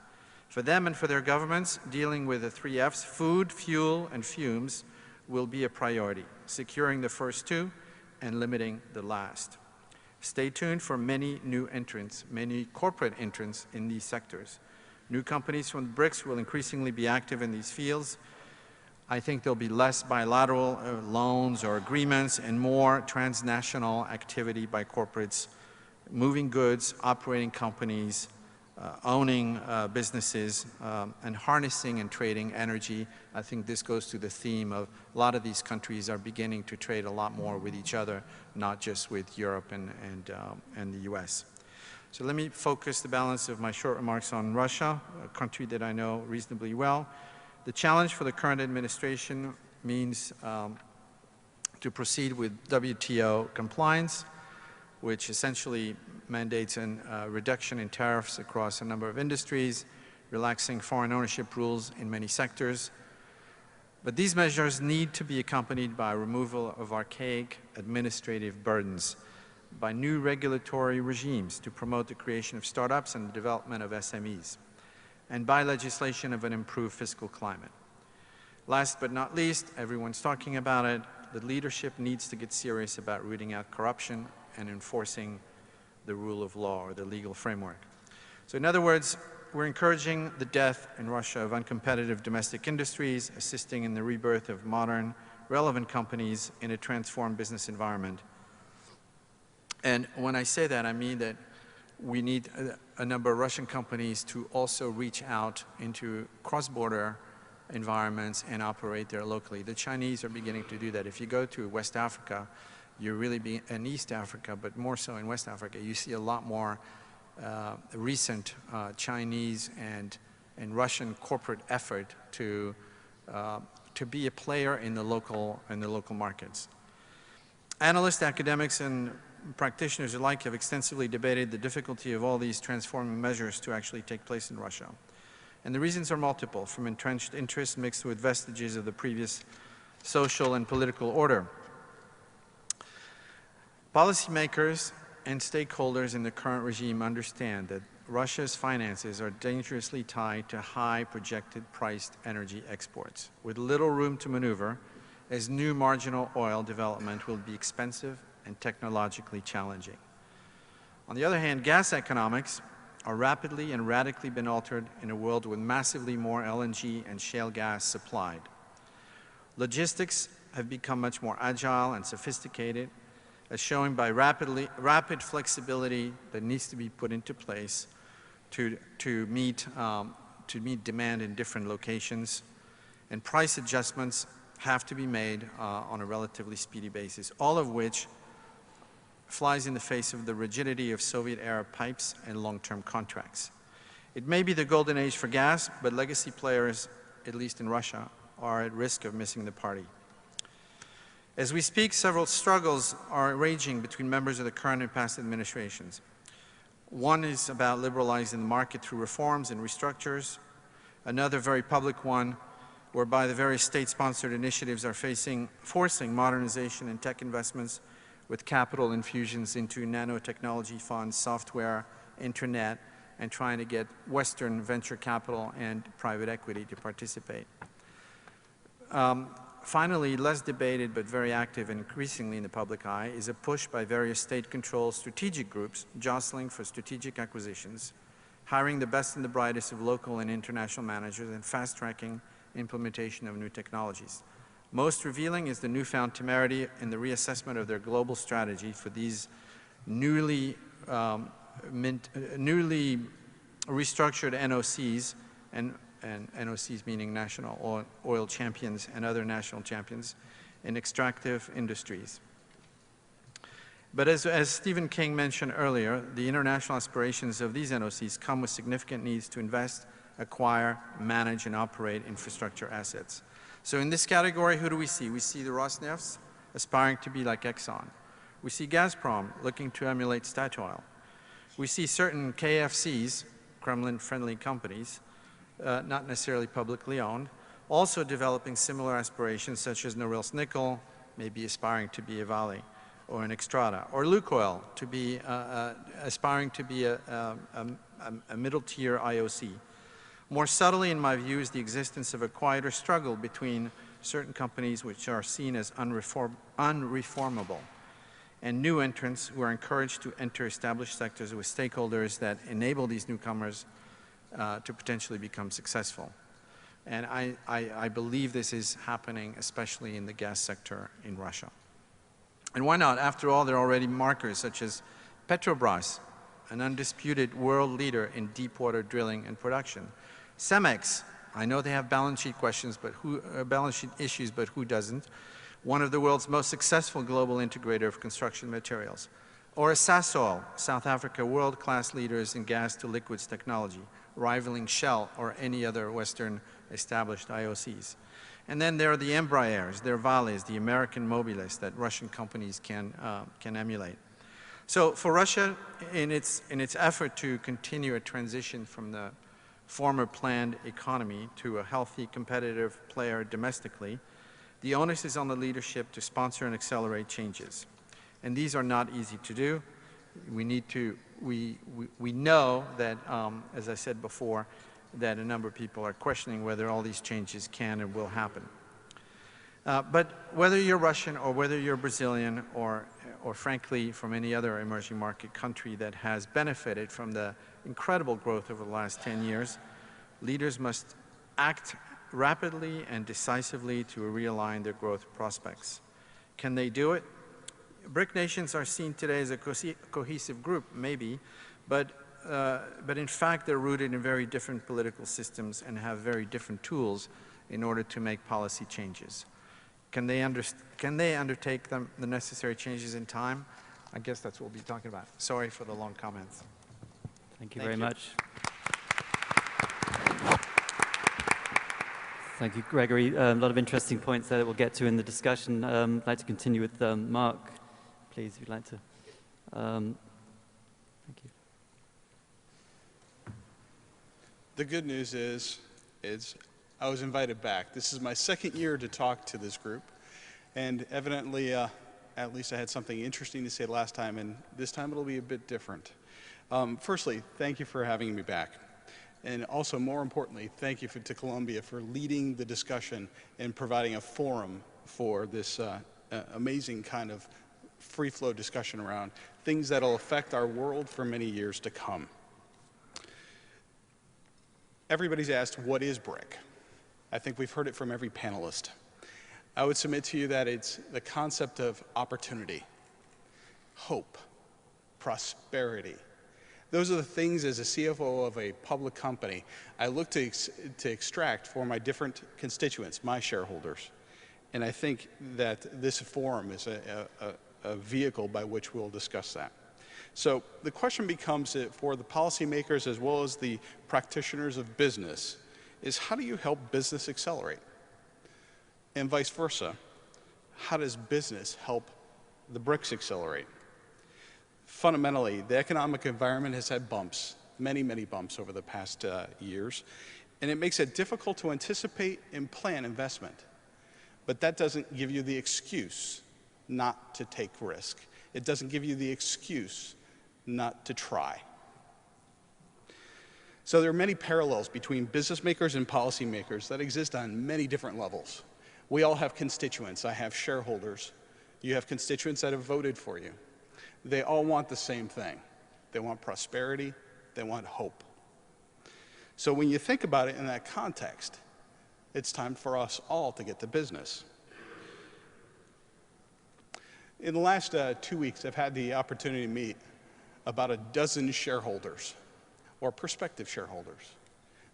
For them and for their governments, dealing with the 3 F's, food, fuel, and fumes, will be a priority, securing the first 2 and limiting the last. Stay tuned for many new entrants, many corporate entrants in these sectors. New companies from the BRICS will increasingly be active in these fields. I think there'll be less bilateral loans or agreements and more transnational activity by corporates, moving goods, operating companies, owning businesses, and harnessing and trading energy. I think this goes to the theme of a lot of these countries are beginning to trade a lot more with each other, not just with Europe and the US. So let me focus the balance of my short remarks on Russia, a country that I know reasonably well. The challenge for the current administration means to proceed with WTO compliance, which essentially mandates a reduction in tariffs across a number of industries, relaxing foreign ownership rules in many sectors. But these measures need to be accompanied by removal of archaic administrative burdens, by new regulatory regimes to promote the creation of startups and the development of SMEs, and by legislation of an improved fiscal climate. Last but not least, everyone's talking about it, the leadership needs to get serious about rooting out corruption and enforcing the rule of law or the legal framework. So in other words, we're encouraging the death in Russia of uncompetitive domestic industries, assisting in the rebirth of modern, relevant companies in a transformed business environment. And when I say that, I mean that we need a number of Russian companies to also reach out into cross-border environments and operate there locally. The Chinese are beginning to do that. If you go to West Africa, you're really in East Africa, but more so in West Africa, you see a lot more recent Chinese and Russian corporate effort to be a player in the local markets. Analysts, academics, and practitioners alike have extensively debated the difficulty of all these transforming measures to actually take place in Russia. And the reasons are multiple, from entrenched interests mixed with vestiges of the previous social and political order. Policymakers and stakeholders in the current regime understand that Russia's finances are dangerously tied to high projected priced energy exports, with little room to maneuver, as new marginal oil development will be expensive and technologically challenging. On the other hand, gas economics are rapidly and radically been altered in a world with massively more LNG and shale gas supplied. Logistics have become much more agile and sophisticated, as shown by rapid flexibility that needs to be put into place to meet demand in different locations, and price adjustments have to be made on a relatively speedy basis, all of which flies in the face of the rigidity of Soviet-era pipes and long-term contracts. It may be the golden age for gas, but legacy players, at least in Russia, are at risk of missing the party. As we speak, several struggles are raging between members of the current and past administrations. One is about liberalizing the market through reforms and restructures. Another very public one, whereby the various state-sponsored initiatives are forcing modernization and tech investments with capital infusions into nanotechnology funds, software, internet, and trying to get Western venture capital and private equity to participate. Finally, less debated but very active and increasingly in the public eye is a push by various state-controlled strategic groups jostling for strategic acquisitions, hiring the best and the brightest of local and international managers, and fast-tracking implementation of new technologies. Most revealing is the newfound temerity in the reassessment of their global strategy for these newly restructured NOCs, and NOCs meaning national oil champions and other national champions in extractive industries. But as Stephen King mentioned earlier, the international aspirations of these NOCs come with significant needs to invest, acquire, manage, and operate infrastructure assets. So in this category, who do we see? We see the Rosnefts aspiring to be like Exxon. We see Gazprom looking to emulate Statoil. We see certain KFCs, Kremlin-friendly companies, not necessarily publicly owned, also developing similar aspirations, such as Norilsk Nickel, maybe aspiring to be a Vale. or an Xstrata, or Lukoil to be aspiring to be a middle-tier IOC. More subtly, in my view, is the existence of a quieter struggle between certain companies which are seen as unreformable, and new entrants who are encouraged to enter established sectors with stakeholders that enable these newcomers to potentially become successful. And I believe this is happening, especially in the gas sector in Russia. And why not? After all, there are already markers such as Petrobras, an undisputed world leader in deep-water drilling and production. Cemex, I know they have balance sheet questions, but balance sheet issues, but who doesn't? One of the world's most successful global integrator of construction materials. Or Sasol, South Africa, world-class leaders in gas-to-liquids technology, rivaling Shell or any other Western established IOCs. And then there are the Embraers, their Vales, the American Mobiles that Russian companies can emulate. So for Russia, in its effort to continue a transition from the former planned economy to a healthy, competitive player domestically, the onus is on the leadership to sponsor and accelerate changes. And these are not easy to do. We know that, as I said before, that a number of people are questioning whether all these changes can and will happen. But whether you're Russian or whether you're Brazilian or frankly from any other emerging market country that has benefited from the incredible growth over the last 10 years, leaders must act rapidly and decisively to realign their growth prospects. Can they do it? BRIC nations are seen today as a cohesive group, maybe, but in fact they're rooted in very different political systems and have very different tools in order to make policy changes. Can they undertake the necessary changes in time? I guess that's what we'll be talking about. Sorry for the long comments. Thank you very much. Thank you, Gregory. A lot of interesting points there that we'll get to in the discussion. I'd like to continue with Mark, please, if you'd like to. Thank you. The good news is I was invited back. This is my second year to talk to this group, and evidently, at least I had something interesting to say last time, and this time it'll be a bit different. Firstly, thank you for having me back. And also, more importantly, thank you to Columbia for leading the discussion and providing a forum for this amazing kind of free-flow discussion around things that will affect our world for many years to come. Everybody's asked, what is BRIC? I think we've heard it from every panelist. I would submit to you that it's the concept of opportunity, hope, prosperity. Those are the things as a CFO of a public company I look to extract for my different constituents, my shareholders. And I think that this forum is a vehicle by which we'll discuss that. So the question becomes for the policymakers as well as the practitioners of business is how do you help business accelerate? And vice versa, how does business help the BRICs accelerate? Fundamentally, the economic environment has had bumps, many, many bumps over the past years, and it makes it difficult to anticipate and plan investment. But that doesn't give you the excuse not to take risk. It doesn't give you the excuse not to try. So there are many parallels between business makers and policymakers that exist on many different levels. We all have constituents. I have shareholders. You have constituents that have voted for you. They all want the same thing. They want prosperity. They want hope. So when you think about it in that context, it's time for us all to get to business. In the last 2 weeks, I've had the opportunity to meet about a dozen shareholders or prospective shareholders.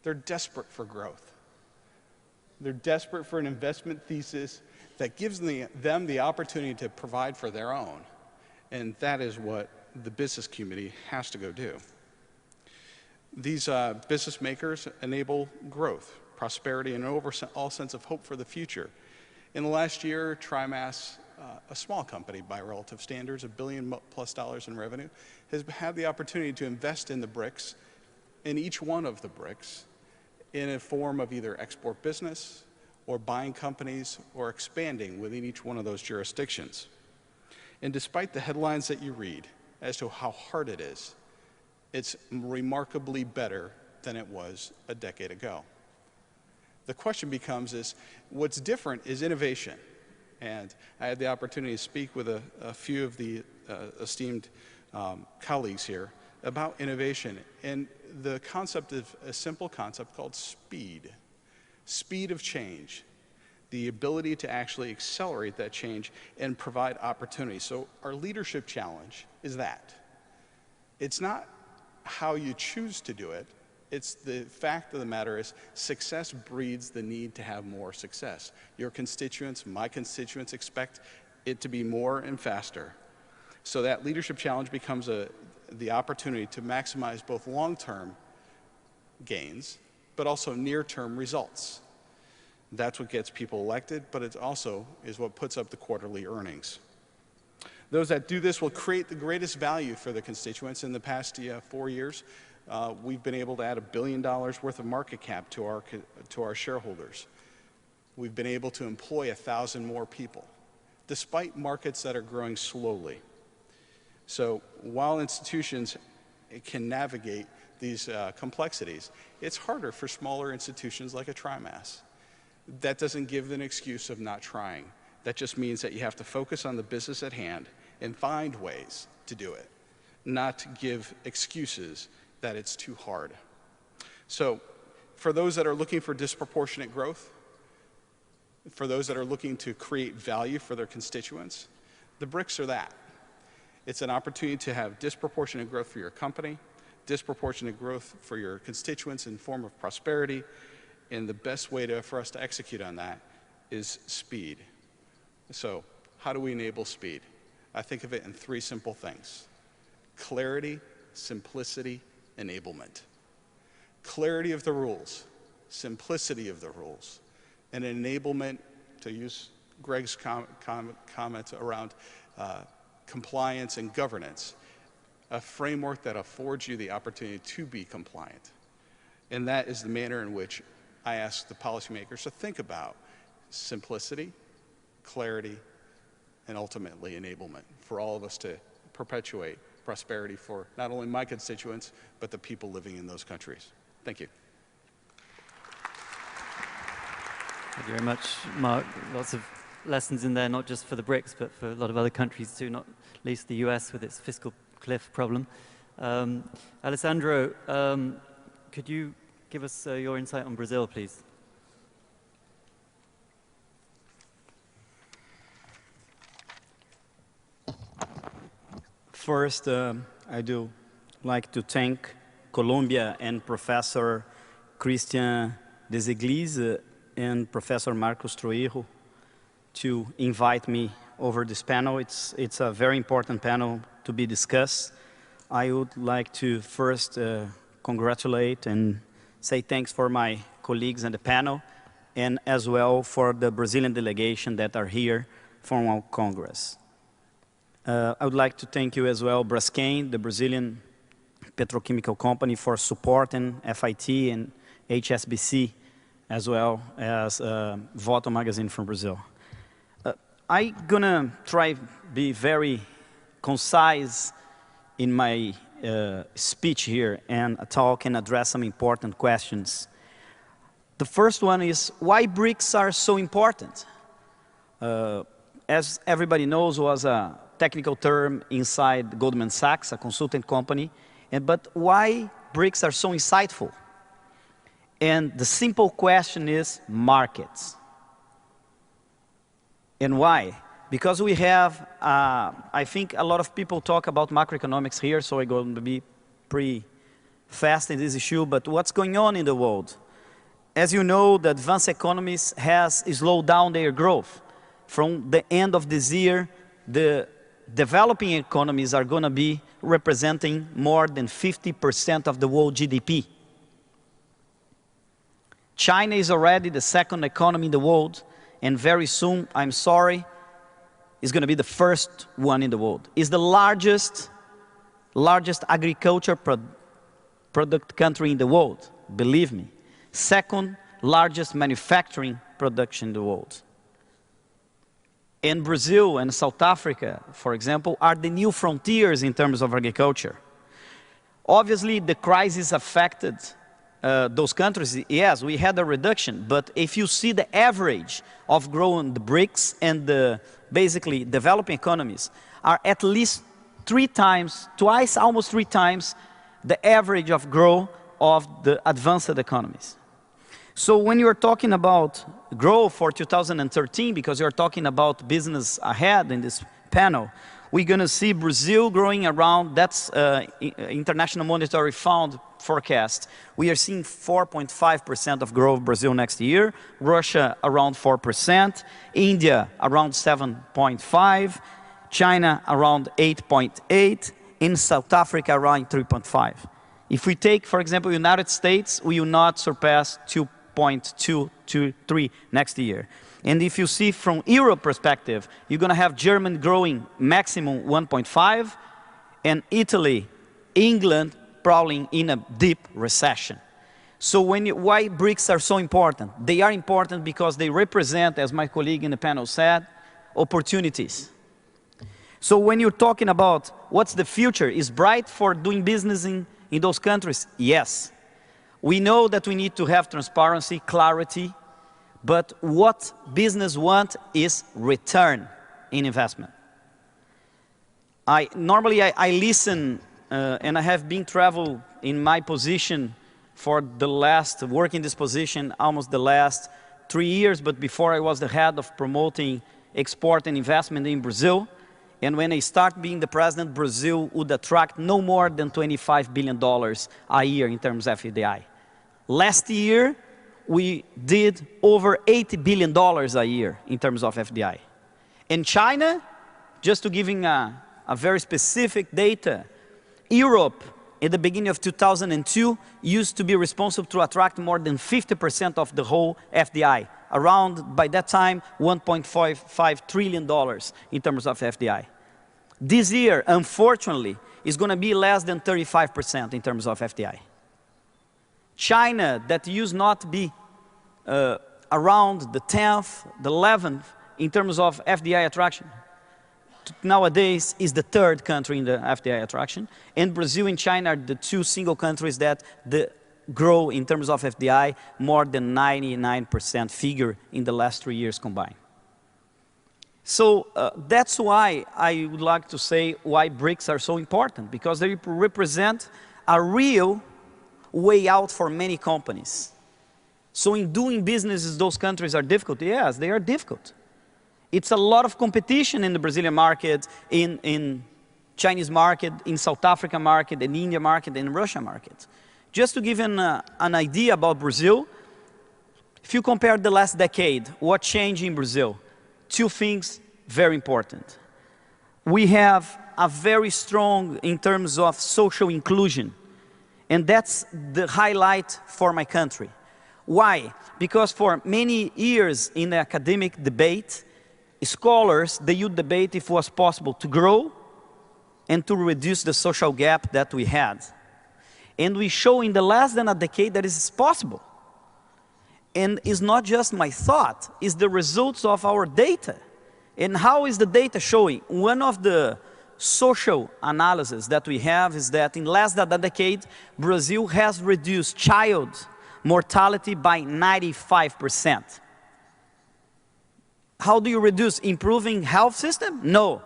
They're desperate for growth. They're desperate for an investment thesis that gives them the opportunity to provide for their own. And that is what the business community has to go do. These business makers enable growth, prosperity, and an overall sense of hope for the future. In the last year, TriMas, a small company by relative standards, $1 billion+ in revenue, has had the opportunity to invest in the BRICs, in each one of the BRICs, in a form of either export business or buying companies or expanding within each one of those jurisdictions. And despite the headlines that you read as to how hard it is, it's remarkably better than it was a decade ago. The question becomes is, what's different is innovation. And I had the opportunity to speak with a few of the esteemed colleagues here about innovation. And the concept of a simple concept called speed. Speed of change. The ability to actually accelerate that change and provide opportunity. So our leadership challenge is that. It's not how you choose to do it. It's the fact of the matter is success breeds the need to have more success. Your constituents, my constituents expect it to be more and faster. So that leadership challenge becomes the opportunity to maximize both long-term gains, but also near-term results. That's what gets people elected, but it also is what puts up the quarterly earnings. Those that do this will create the greatest value for the constituents. In the past 4 years, we've been able to add $1 billion worth of market cap to our shareholders. We've been able to employ 1,000 more people, despite markets that are growing slowly. So while institutions can navigate these complexities, it's harder for smaller institutions like a TriMas. That doesn't give an excuse of not trying. That just means that you have to focus on the business at hand and find ways to do it, not to give excuses that it's too hard. So for those that are looking for disproportionate growth, for those that are looking to create value for their constituents, the BRICs are that. It's an opportunity to have disproportionate growth for your company, disproportionate growth for your constituents in the form of prosperity, and the best way for us to execute on that is speed. So how do we enable speed? I think of it in 3 simple things: clarity, simplicity, enablement. Clarity of the rules, simplicity of the rules, and enablement, to use Greg's comments around compliance and governance, a framework that affords you the opportunity to be compliant. And that is the manner in which I ask the policymakers to think about simplicity, clarity, and ultimately enablement for all of us to perpetuate prosperity for not only my constituents, but the people living in those countries. Thank you. Thank you very much, Mark. Lots of lessons in there, not just for the BRICs, but for a lot of other countries too, not least the US with its fiscal cliff problem. Alessandro, could you give us your insight on Brazil, please? First, I do like to thank Colombia and Professor Christian Desiglis and Professor Marcos Troijo to invite me over this panel. It's a very important panel to be discussed. I would like to first congratulate and say thanks for my colleagues on the panel, and as well for the Brazilian delegation that are here from our Congress. I would like to thank you as well, Braskem, the Brazilian petrochemical company, for supporting FIT and HSBC, as well as Voto magazine from Brazil. I'm gonna try to be very concise in my speech here and talk and address some important questions. The first one is why BRICs are so important. As everybody knows, was a technical term inside Goldman Sachs, a consultant company, but why BRICs are so insightful? And the simple question is markets. And why? Because we have, I think a lot of people talk about macroeconomics here, so I'm going to be pretty fast in this issue, but what's going on in the world? As you know, the advanced economies has slowed down their growth. From the end of this year, the developing economies are going to be representing more than 50% of the world GDP. China is already the second economy in the world, and very soon, I'm sorry, is going to be the first one in the world. It's the largest agriculture product country in the world, believe me. Second largest manufacturing production in the world. And Brazil and South Africa, for example, are the new frontiers in terms of agriculture. Obviously, the crisis affected those countries. Yes, we had a reduction, but if you see the average of growing the BRICS and the basically developing economies are at least almost three times the average of growth of the advanced economies. So when you're talking about growth for 2013, because you're talking about business ahead in this panel, we're going to see Brazil growing around, that's International Monetary Fund forecast. We are seeing 4.5% of growth Brazil next year, Russia around 4%, India around 7.5%, China around 8.8%, in South Africa around 3.5%. If we take, for example, United States, we will not surpass 2.2 to 3 next year. And if you see from Europe perspective, you're going to have Germany growing maximum 1.5, and Italy, England probably in a deep recession. So why BRICS are so important? They are important because they represent, as my colleague in the panel said, opportunities. So when you're talking about what's the future, is bright for doing business in those countries? Yes. We know that we need to have transparency, clarity, but what business want is return in investment. Normally I listen, and I have been travel in my position for the last, work in this position almost the last 3 years, but before I was the head of promoting export and investment in Brazil. And when I start being the president, Brazil would attract no more than $25 billion a year in terms of FDI. Last year, we did over $80 billion a year in terms of FDI. In China, just to giving a very specific data, Europe, at the beginning of 2002, used to be responsible to attract more than 50% of the whole FDI. Around, by that time, $1.55 trillion in terms of FDI. This year, unfortunately, is going to be less than 35% in terms of FDI. China, that used not to be around the 10th, the 11th in terms of FDI attraction, nowadays is the third country in the FDI attraction. And Brazil and China are the two single countries that grow in terms of FDI more than 99% figure in the last 3 years combined. So that's why I would like to say why BRICS are so important, because they represent a real way out for many companies. So in doing businesses, those countries are difficult. Yes, they are difficult. It's a lot of competition in the Brazilian market, in Chinese market, in South Africa market, in India market, in Russia market. Just to give an idea about Brazil, if you compare the last decade, what changed in Brazil? Two things very important. We have a very strong in terms of social inclusion, and that's the highlight for my country. Why? Because for many years in the academic debate, scholars, they would debate if it was possible to grow and to reduce the social gap that we had. And we show in the less than a decade that it is possible. And it's not just my thought, it's the results of our data. And how is the data showing? One of the social analysis that we have is that in less than a decade, Brazil has reduced child mortality by 95%. How do you reduce? Improving health system? No.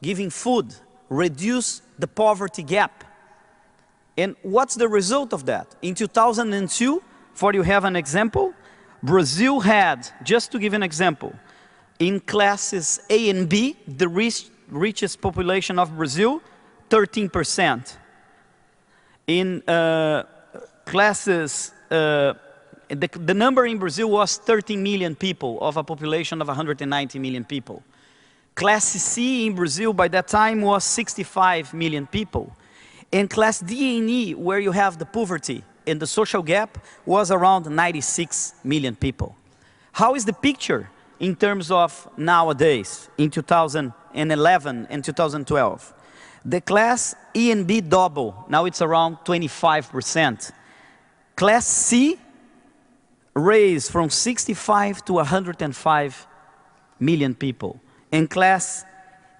Giving food, reduce the poverty gap. And what's the result of that? In 2002, for you have an example, Brazil had, just to give an example, in classes A and B, the richest population of Brazil, 13%. In classes, the number in Brazil was 13 million people of a population of 190 million people. Class C in Brazil by that time was 65 million people. And class D and E, where you have the poverty and the social gap, was around 96 million people. How is the picture in terms of nowadays, in 2011 and 2012? The class E and B double, now it's around 25%. Class C raised from 65 to 105 million people. And class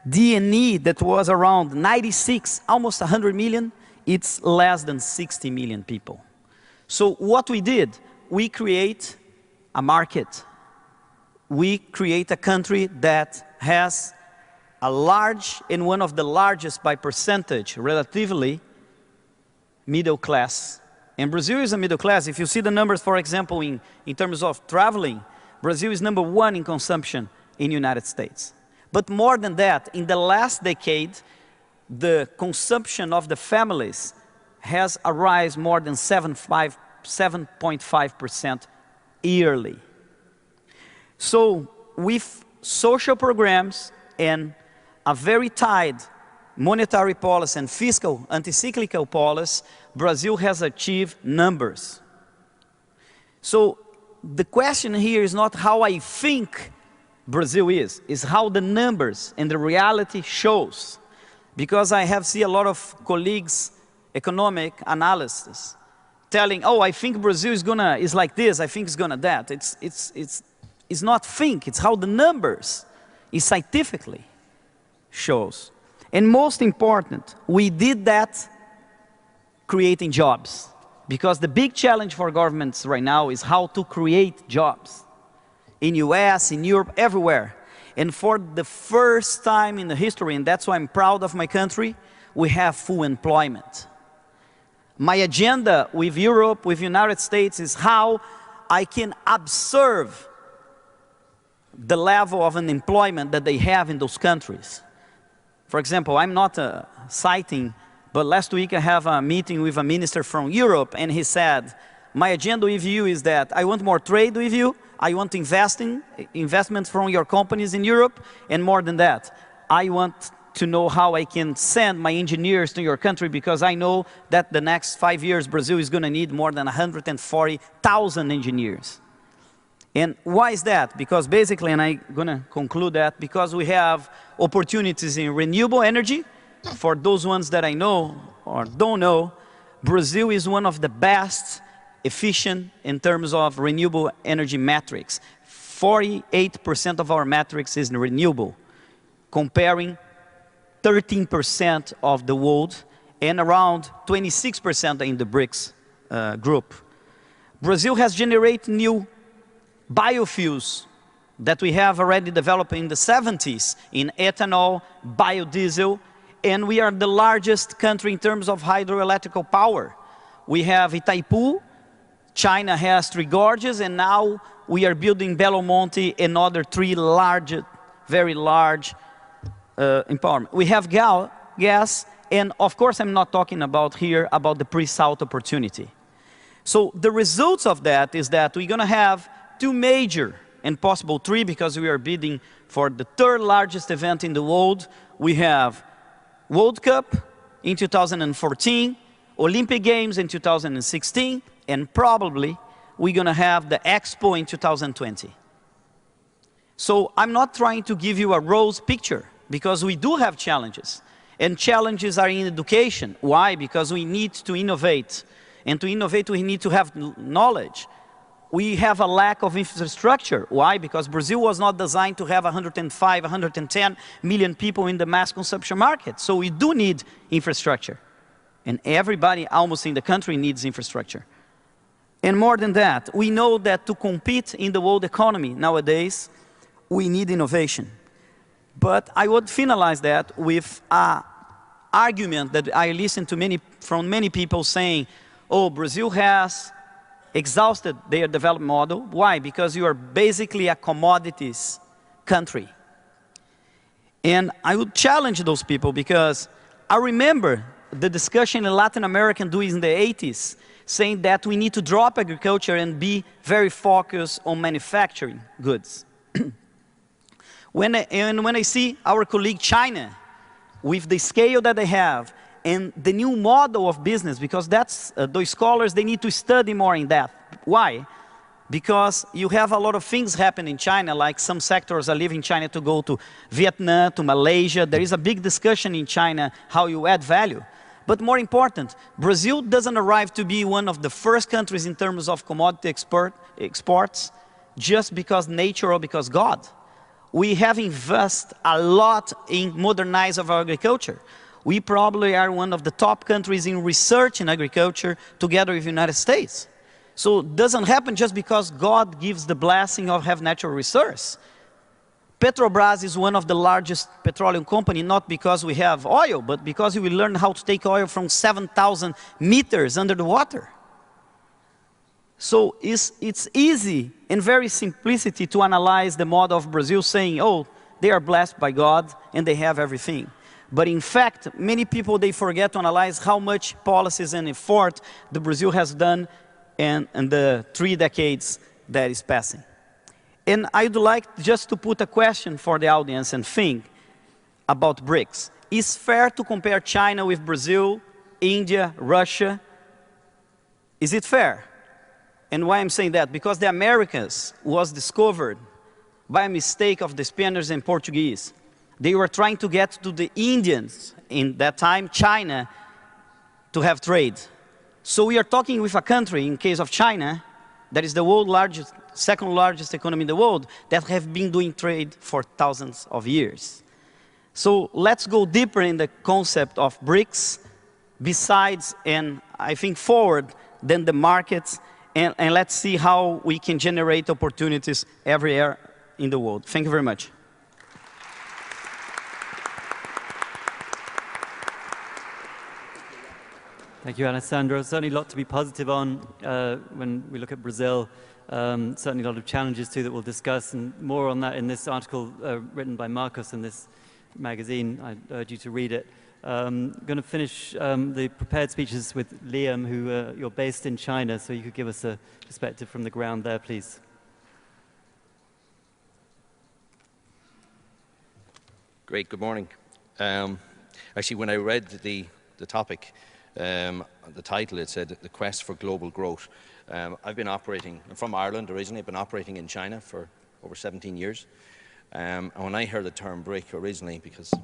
D and E, that was around 96, almost 100 million, it's less than 60 million people. So what we did, we create a market. We create a country that has a large and one of the largest by percentage, relatively, middle class. And Brazil is a middle class. If you see the numbers, for example, in terms of traveling, Brazil is #1 in consumption in the United States. But more than that, in the last decade, the consumption of the families has arisen more than 7.5% yearly. So with social programs and a very tight monetary policy and fiscal anti-cyclical policy, Brazil has achieved numbers. So the question here is not how I think Brazil is how the numbers and the reality shows. Because I have seen a lot of colleagues, economic analysts, telling, oh, I think Brazil is like this, I think it's gonna that. It's not think, it's how the numbers is scientifically shows. And most important, we did that creating jobs. Because the big challenge for governments right now is how to create jobs. In US, in Europe, everywhere. And for the first time in the history, and that's why I'm proud of my country, we have full employment. My agenda with Europe, with the United States, is how I can observe the level of unemployment that they have in those countries. For example, I'm not citing, but last week I have a meeting with a minister from Europe, and he said, my agenda with you is that I want more trade with you, I want investments from your companies in Europe, and more than that, I want to know how I can send my engineers to your country, because I know that the next 5 years Brazil is going to need more than 140,000 engineers. And why is that? Because basically, and I'm going to conclude that, because we have opportunities in renewable energy. For those ones that I know or don't know, Brazil is one of the best efficient in terms of renewable energy metrics. 48% of our metrics is renewable, comparing 13% of the world and around 26% in the BRICs group. Brazil has generated new biofuels that we have already developed in the 70s in ethanol, biodiesel, and we are the largest country in terms of hydroelectrical power. We have Itaipu, China has 3 gorges, and now we are building Belo Monte and other 3 large, very large empowerment. We have gas, and of course I'm not talking about here about the pre-salt opportunity. So the results of that is that we're going to have 2 major, and possible 3, because we are bidding for the 3rd largest event in the world. We have World Cup in 2014, Olympic Games in 2016, and probably we're going to have the Expo in 2020. So I'm not trying to give you a rose picture, because we do have challenges. And challenges are in education. Why? Because we need to innovate. And to innovate, we need to have knowledge. We have a lack of infrastructure. Why? Because Brazil was not designed to have 105, 110 million people in the mass consumption market. So we do need infrastructure. And everybody almost in the country needs infrastructure. And more than that, we know that to compete in the world economy nowadays, we need innovation. But I would finalize that with an argument that I listen to from many people saying, oh, Brazil has exhausted their development model. Why? Because you are basically a commodities country. And I would challenge those people, because I remember the discussion in Latin America during the 80s, saying that we need to drop agriculture and be very focused on manufacturing goods. When I see our colleague China, with the scale that they have, and the new model of business, because that's, those scholars, they need to study more in depth. Why? Because you have a lot of things happen in China, like some sectors are leaving China to go to Vietnam, to Malaysia. There is a big discussion in China how you add value. But more important, Brazil doesn't arrive to be one of the first countries in terms of commodity exports just because nature or because God. we have invested a lot in modernize of our agriculture. We probably are one of the top countries in research in agriculture together with the United States. So it doesn't happen just because God gives the blessing of have natural resource. Petrobras is one of the largest petroleum company, not because we have oil, but because we learned how to take oil from 7,000 meters under the water. So it's easy and very simplicity to analyze the model of Brazil saying, oh, they are blessed by God and they have everything. But in fact, many people, they forget to analyze how much policies and effort the Brazil has done in the 3 decades that is passing. And I'd like just to put a question for the audience and think about BRICS. Is it fair to compare China with Brazil, India, Russia? Is it fair? And why I'm saying that? Because the Americas was discovered by a mistake of the Spaniards and Portuguese. They were trying to get to the Indians, in that time, China, to have trade. So we are talking with a country, in case of China, that is the world's largest, second largest economy in the world, that have been doing trade for thousands of years. So let's go deeper in the concept of BRICS, besides, and I think forward, than the markets, and let's see how we can generate opportunities everywhere in the world. Thank you very much. Thank you, Alessandro. Certainly a lot to be positive on when we look at Brazil. Certainly a lot of challenges too that we'll discuss, and more on that in this article written by Marcos in this magazine. I urge you to read it. I'm going to finish the prepared speeches with Liam, who you're based in China, so you could give us a perspective from the ground there, please. Great, good morning. Actually, when I read the topic, the title, it said The Quest for Global Growth. I've been operating, I'm from Ireland originally, I've been operating in China for over 17 years. And when I heard the term BRIC originally, because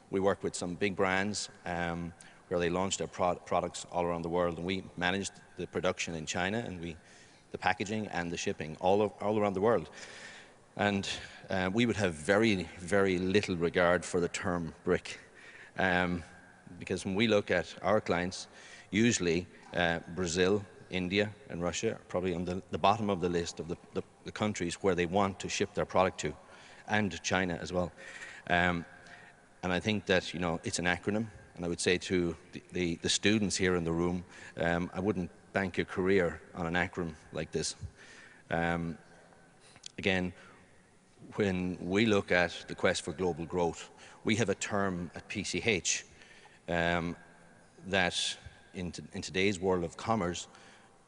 we work with some big brands where they launched their products all around the world, and we managed the production in China and the packaging and the shipping all around the world. And we would have very, very little regard for the term BRIC. Because when we look at our clients, usually Brazil, India and Russia are probably on the bottom of the list of the countries where they want to ship their product to, and China as well. And I think that it's an acronym, and I would say to the students here in the room, I wouldn't bank your career on an acronym like this. Again, when we look at the quest for global growth, we have a term at PCH that in today's world of commerce,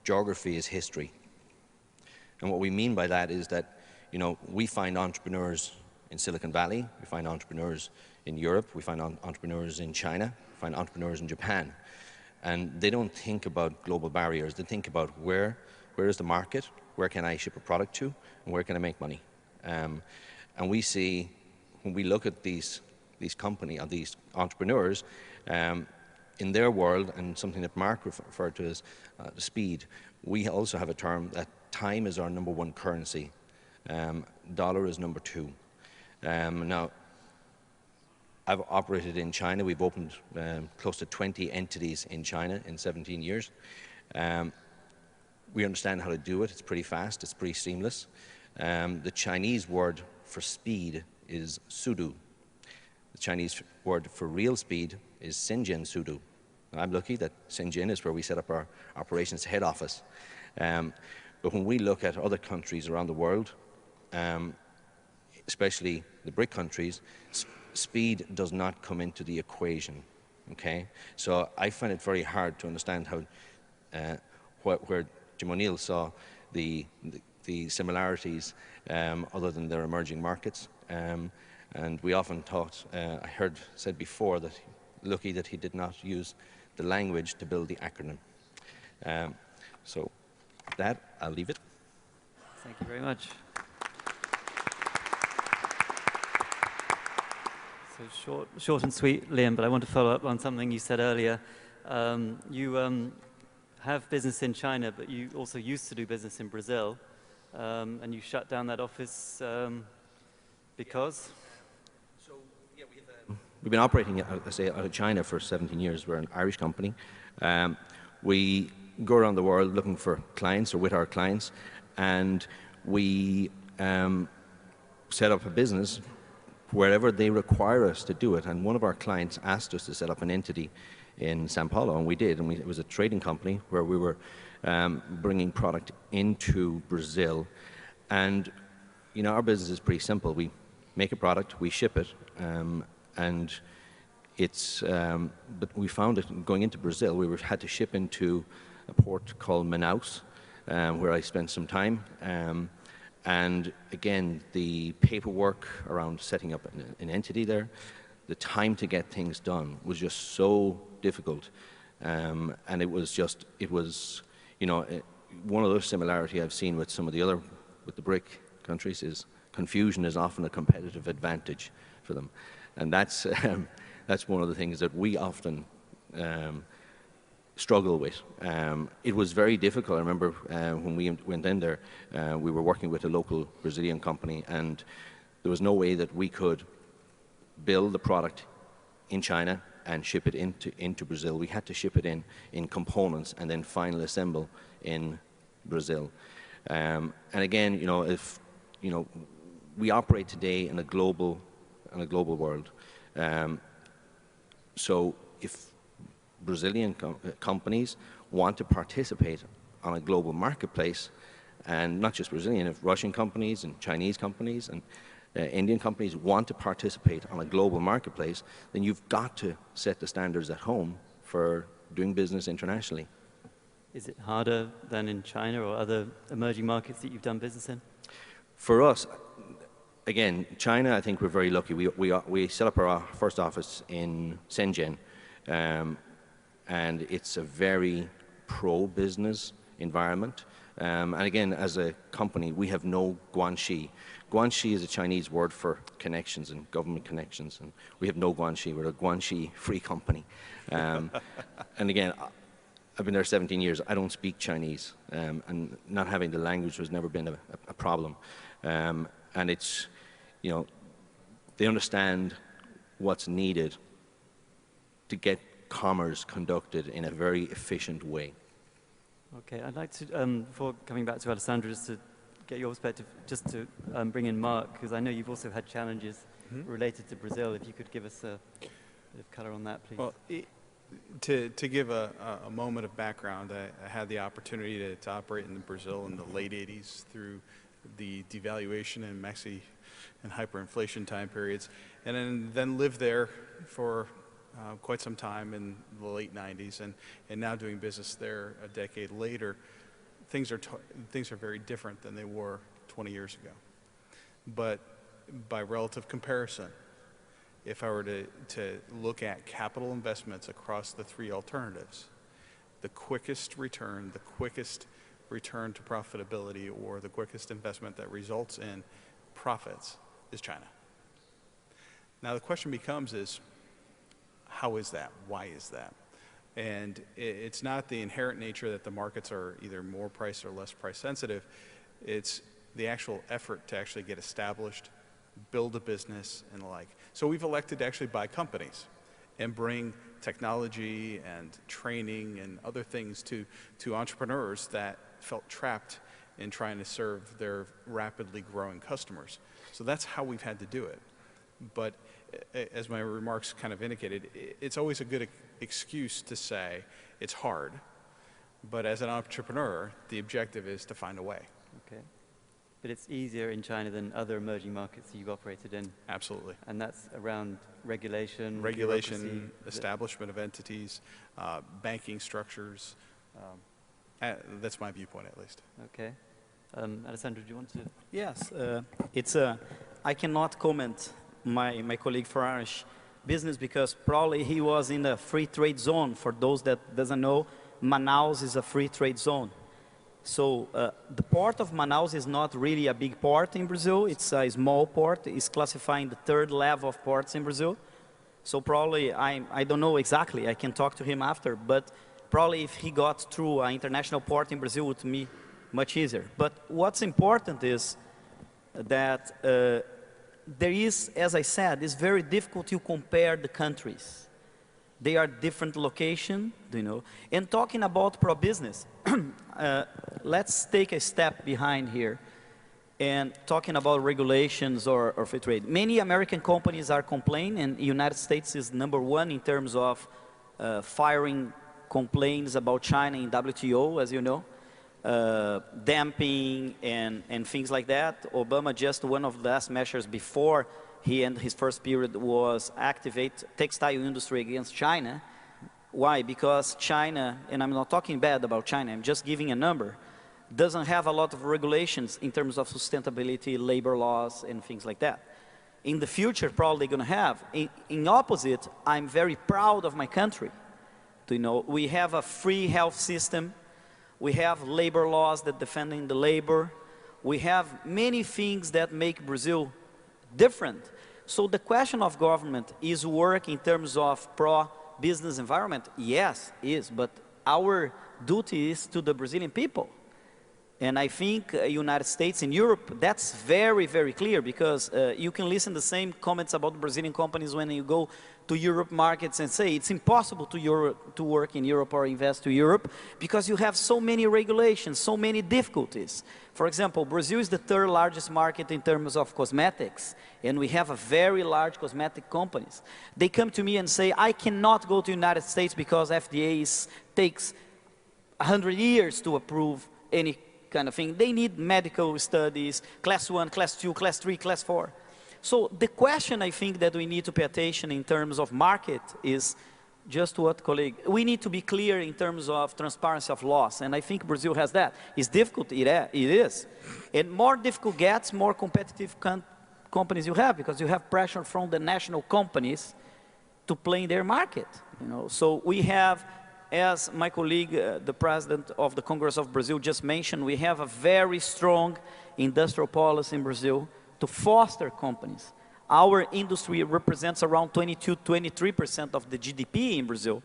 geography is history. And what we mean by that is that we find entrepreneurs in Silicon Valley, we find entrepreneurs in Europe, we find entrepreneurs in China, we find entrepreneurs in Japan. And they don't think about global barriers, they think about where is the market, where can I ship a product to, and where can I make money. And we see, when we look at these companies, these entrepreneurs, in their world, and something that Mark referred to as the speed, we also have a term that time is our #1 currency, dollar is #2. Now, I've operated in China. We've opened close to 20 entities in China in 17 years. We understand how to do it. It's pretty fast. It's pretty seamless. The Chinese word for speed is sudu. The Chinese word for real speed is Shenzhen sudu. I'm lucky that Shenzhen is where we set up our operations head office. But when we look at other countries around the world, especially the BRIC countries, speed does not come into the equation. Okay, so I find it very hard to understand how where Jim O'Neill saw the similarities other than their emerging markets. And we often thought, I heard said before, that lucky that he did not use the language to build the acronym. So with that, I'll leave it. Thank you very much. So short and sweet, Liam, but I want to follow up on something you said earlier. You have business in China, but you also used to do business in Brazil, and you shut down that office Because? So, yeah, we've been operating, I say, out of China for 17 years. We're an Irish company. We go around the world looking for clients or with our clients, and we set up a business wherever they require us to do it. And one of our clients asked us to set up an entity in Sao Paulo, and we did. And it was a trading company where we were bringing product into Brazil. And you know, our business is pretty simple. We make a product, we ship it, and it's. But we found it going into Brazil. We had to ship into a port called Manaus, where I spent some time. And again, the paperwork around setting up an entity there, the time to get things done was just so difficult. And it was, you know, one other similarity I've seen with some of the other, with the BRIC countries is confusion is often a competitive advantage for them. And that's one of the things that we often struggle with. It was very difficult. I remember when we went in there, we were working with a local Brazilian company, and there was no way that we could build the product in China and ship it into Brazil. We had to ship it in components and then final assemble in Brazil. And again, you know, if you know, we operate today in a global world. So if Brazilian companies want to participate on a global marketplace, and not just Brazilian, if Russian companies and Chinese companies and Indian companies want to participate on a global marketplace, then you've got to set the standards at home for doing business internationally. Is it harder than in China or other emerging markets that you've done business in? For us, again, China, I think we're very lucky. We set up our first office in Shenzhen. And it's a very pro-business environment. And again, as a company, we have no guanxi. Guanxi is a Chinese word for connections and government connections. And we have no guanxi. We're a guanxi-free company. And again, I've been there 17 years. I don't speak Chinese. And not having the language has never been a problem. And it's, you know, they understand what's needed to get commerce conducted in a very efficient way. Okay, I'd like to, before coming back to Alessandro, just to get your perspective, just to bring in Mark, because I know you've also had challenges related to Brazil. If you could give us a bit of color on that, please. Well, to give a moment of background, I had the opportunity to operate in Brazil in the late 80s through the devaluation and and hyperinflation time periods, and then lived there for quite some time in the late 90s, and now doing business there a decade later. Things are very different than they were 20 years ago. But by relative comparison, if I were to look at capital investments across the three alternatives, the quickest return to profitability, or the quickest investment that results in profits is China. Now the question becomes is, how is that? Why is that? And it's not the inherent nature that the markets are either more price or less price sensitive. It's the actual effort to actually get established, build a business, and the like. So we've elected to actually buy companies and bring technology and training and other things to entrepreneurs that felt trapped in trying to serve their rapidly growing customers. So that's how we've had to do it. But as my remarks kind of indicated, it's always a good excuse to say it's hard. But as an entrepreneur, the objective is to find a way. Okay. But it's easier in China than other emerging markets that you've operated in. Absolutely. And that's around regulation, regulation, establishment of entities, banking structures. That's my viewpoint, at least. Okay. Alessandro, do you want to? Yes. I cannot comment my colleague Farage business because probably he was in the free trade zone. For those that doesn't know, Manaus is a free trade zone. So the port of Manaus is not really a big port in Brazil. It's a small port. It's classifying the third level of ports in Brazil. So probably, I don't know exactly. I can talk to him after. But probably if he got through an international port in Brazil, it would be much easier. But what's important is that there is, as I said, it's very difficult to compare the countries. They are different location, you know. And talking about pro-business, let's take a step behind here and talking about regulations or free trade. Many American companies are complaining, and the United States is #1 in terms of firing complaints about China in WTO, as you know, dumping and things like that. Obama, just one of the last measures before he ended his first period, was activate textile industry against China. Why? Because China, and I'm not talking bad about China, I'm just giving a number, doesn't have a lot of regulations in terms of sustainability, labor laws, and things like that. In the future, probably going to have. In opposite, I'm very proud of my country. You know, we have a free health system. We have labor laws that defending the labor. We have many things that make Brazil different. So the question of government is work in terms of pro-business environment. Yes, is, but our duty is to the Brazilian people. And I think United States and Europe, that's very, very clear, because you can listen to the same comments about Brazilian companies when you go to Europe markets and say it's impossible to work in Europe or invest to Europe because you have so many regulations, so many difficulties. For example, Brazil is the 3rd largest market in terms of cosmetics, and we have a very large cosmetic companies. They come to me and say, I cannot go to the United States because FDA takes 100 years to approve any kind of thing. They need medical studies, class 1, class 2, class 3, class 4. So the question I think that we need to pay attention in terms of market is just what, colleague, we need to be clear in terms of transparency of laws, and I think Brazil has that. It's difficult, it is. And more difficult gets, more competitive companies you have, because you have pressure from the national companies to play in their market. You know? So we have, as my colleague, the president of the Congress of Brazil just mentioned, we have a very strong industrial policy in Brazil to foster companies. Our industry represents around 22–23% of the GDP in Brazil.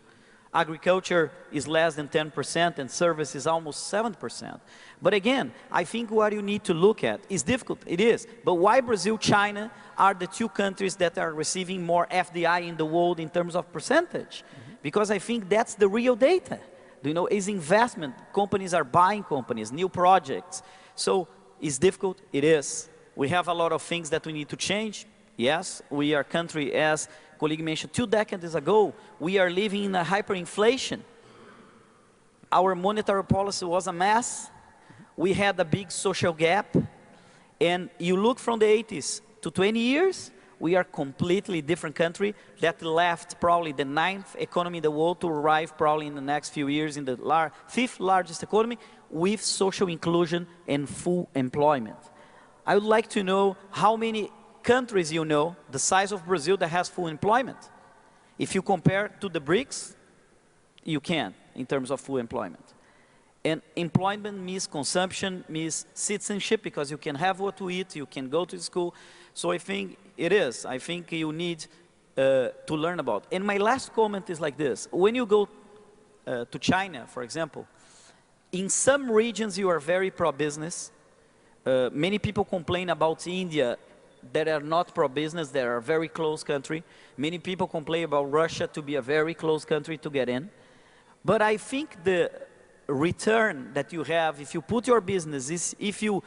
Agriculture is less than 10%, and service is almost 7%. But again, I think what you need to look at is difficult, it is. But why Brazil, China are the 2 countries that are receiving more FDI in the world in terms of percentage? Because I think that's the real data. You know, is investment. Companies are buying companies, new projects. So it's difficult, it is. We have a lot of things that we need to change. Yes, we are a country, as colleague mentioned, 2 decades ago, we are living in a hyperinflation. Our monetary policy was a mess. We had a big social gap. And you look from the 80s to 20 years, we are a completely different country that left probably the 9th economy in the world to arrive probably in the next few years in the 5th largest economy with social inclusion and full employment. I would like to know how many countries you know, the size of Brazil, that has full employment. If you compare to the BRICs, you can in terms of full employment. And employment means consumption, means citizenship, because you can have what to eat, you can go to school. So I think it is. I think you need to learn about. And my last comment is like this. When you go to China, for example, in some regions you are very pro-business. Many people complain about India that are not pro-business, they are a very close country. Many people complain about Russia to be a very close country to get in. But I think the return that you have, if you put your business, is if you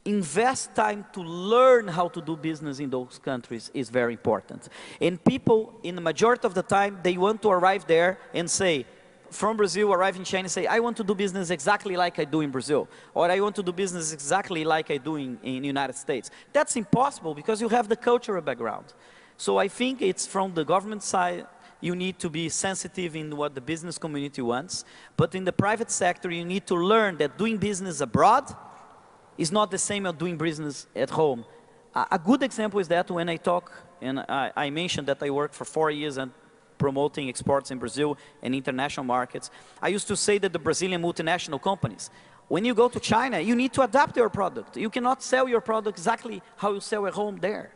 invest time to learn how to do business in those countries, is very important. And people, in the majority of the time, they want to arrive there and say, from Brazil, arrive in China and say, I want to do business exactly like I do in Brazil, or I want to do business exactly like I do in the United States. That's impossible because you have the cultural background. So I think it's from the government side, you need to be sensitive in what the business community wants, but in the private sector, you need to learn that doing business abroad is not the same as doing business at home. A good example is that when I talk, and I mentioned that I worked for 4 years and promoting exports in Brazil and international markets. I used to say that the Brazilian multinational companies, when you go to China, you need to adapt your product. You cannot sell your product exactly how you sell at home there.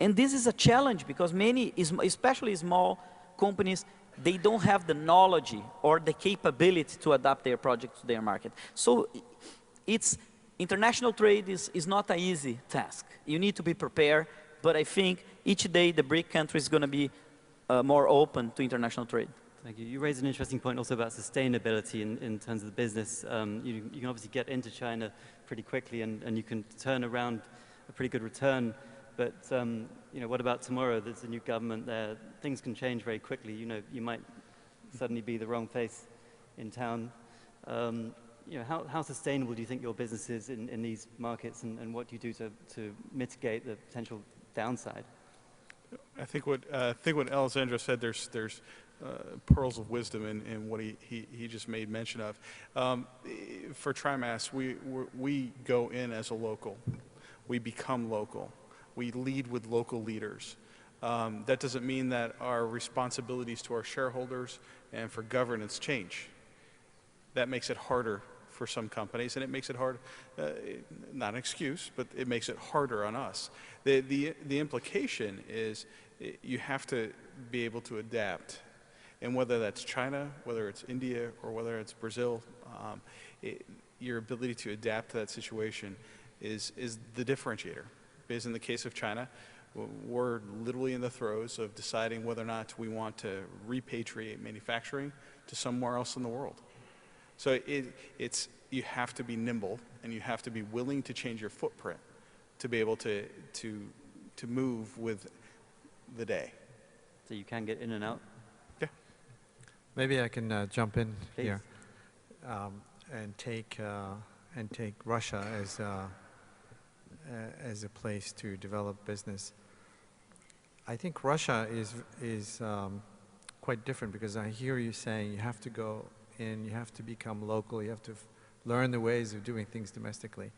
And this is a challenge because many, especially small companies, they don't have the knowledge or the capability to adapt their project to their market. So international trade is not an easy task. You need to be prepared but I think each day the BRIC country is going to be more open to international trade. Thank you. You raised an interesting point also about sustainability in terms of the business. You can obviously get into China pretty quickly and you can turn around a pretty good return. But you know, what about tomorrow? There's a new government there. Things can change very quickly. You know, you might suddenly be the wrong face in town. You know, how sustainable do you think your business is in these markets, and what do you do to mitigate the potential downside? I think what Alessandro said, there's pearls of wisdom in what he just made mention of. For TriMas, we go in as a local. We become local. We lead with local leaders. That doesn't mean that our responsibilities to our shareholders and for governance change. That makes it harder for some companies, and it makes it hard, not an excuse, but it makes it harder on us. The implication is you have to be able to adapt. And whether that's China, whether it's India, or whether it's Brazil, your ability to adapt to that situation is the differentiator. Because in the case of China, we're literally in the throes of deciding whether or not we want to repatriate manufacturing to somewhere else in the world. So you have to be nimble, and you have to be willing to change your footprint to be able to move with the day. So you can get in and out? Yeah. Maybe I can jump in Please. here and take Russia as a place to develop business. I think Russia is quite different, because I hear you saying you have to go in, you have to become local, you have to learn the ways of doing things domestically.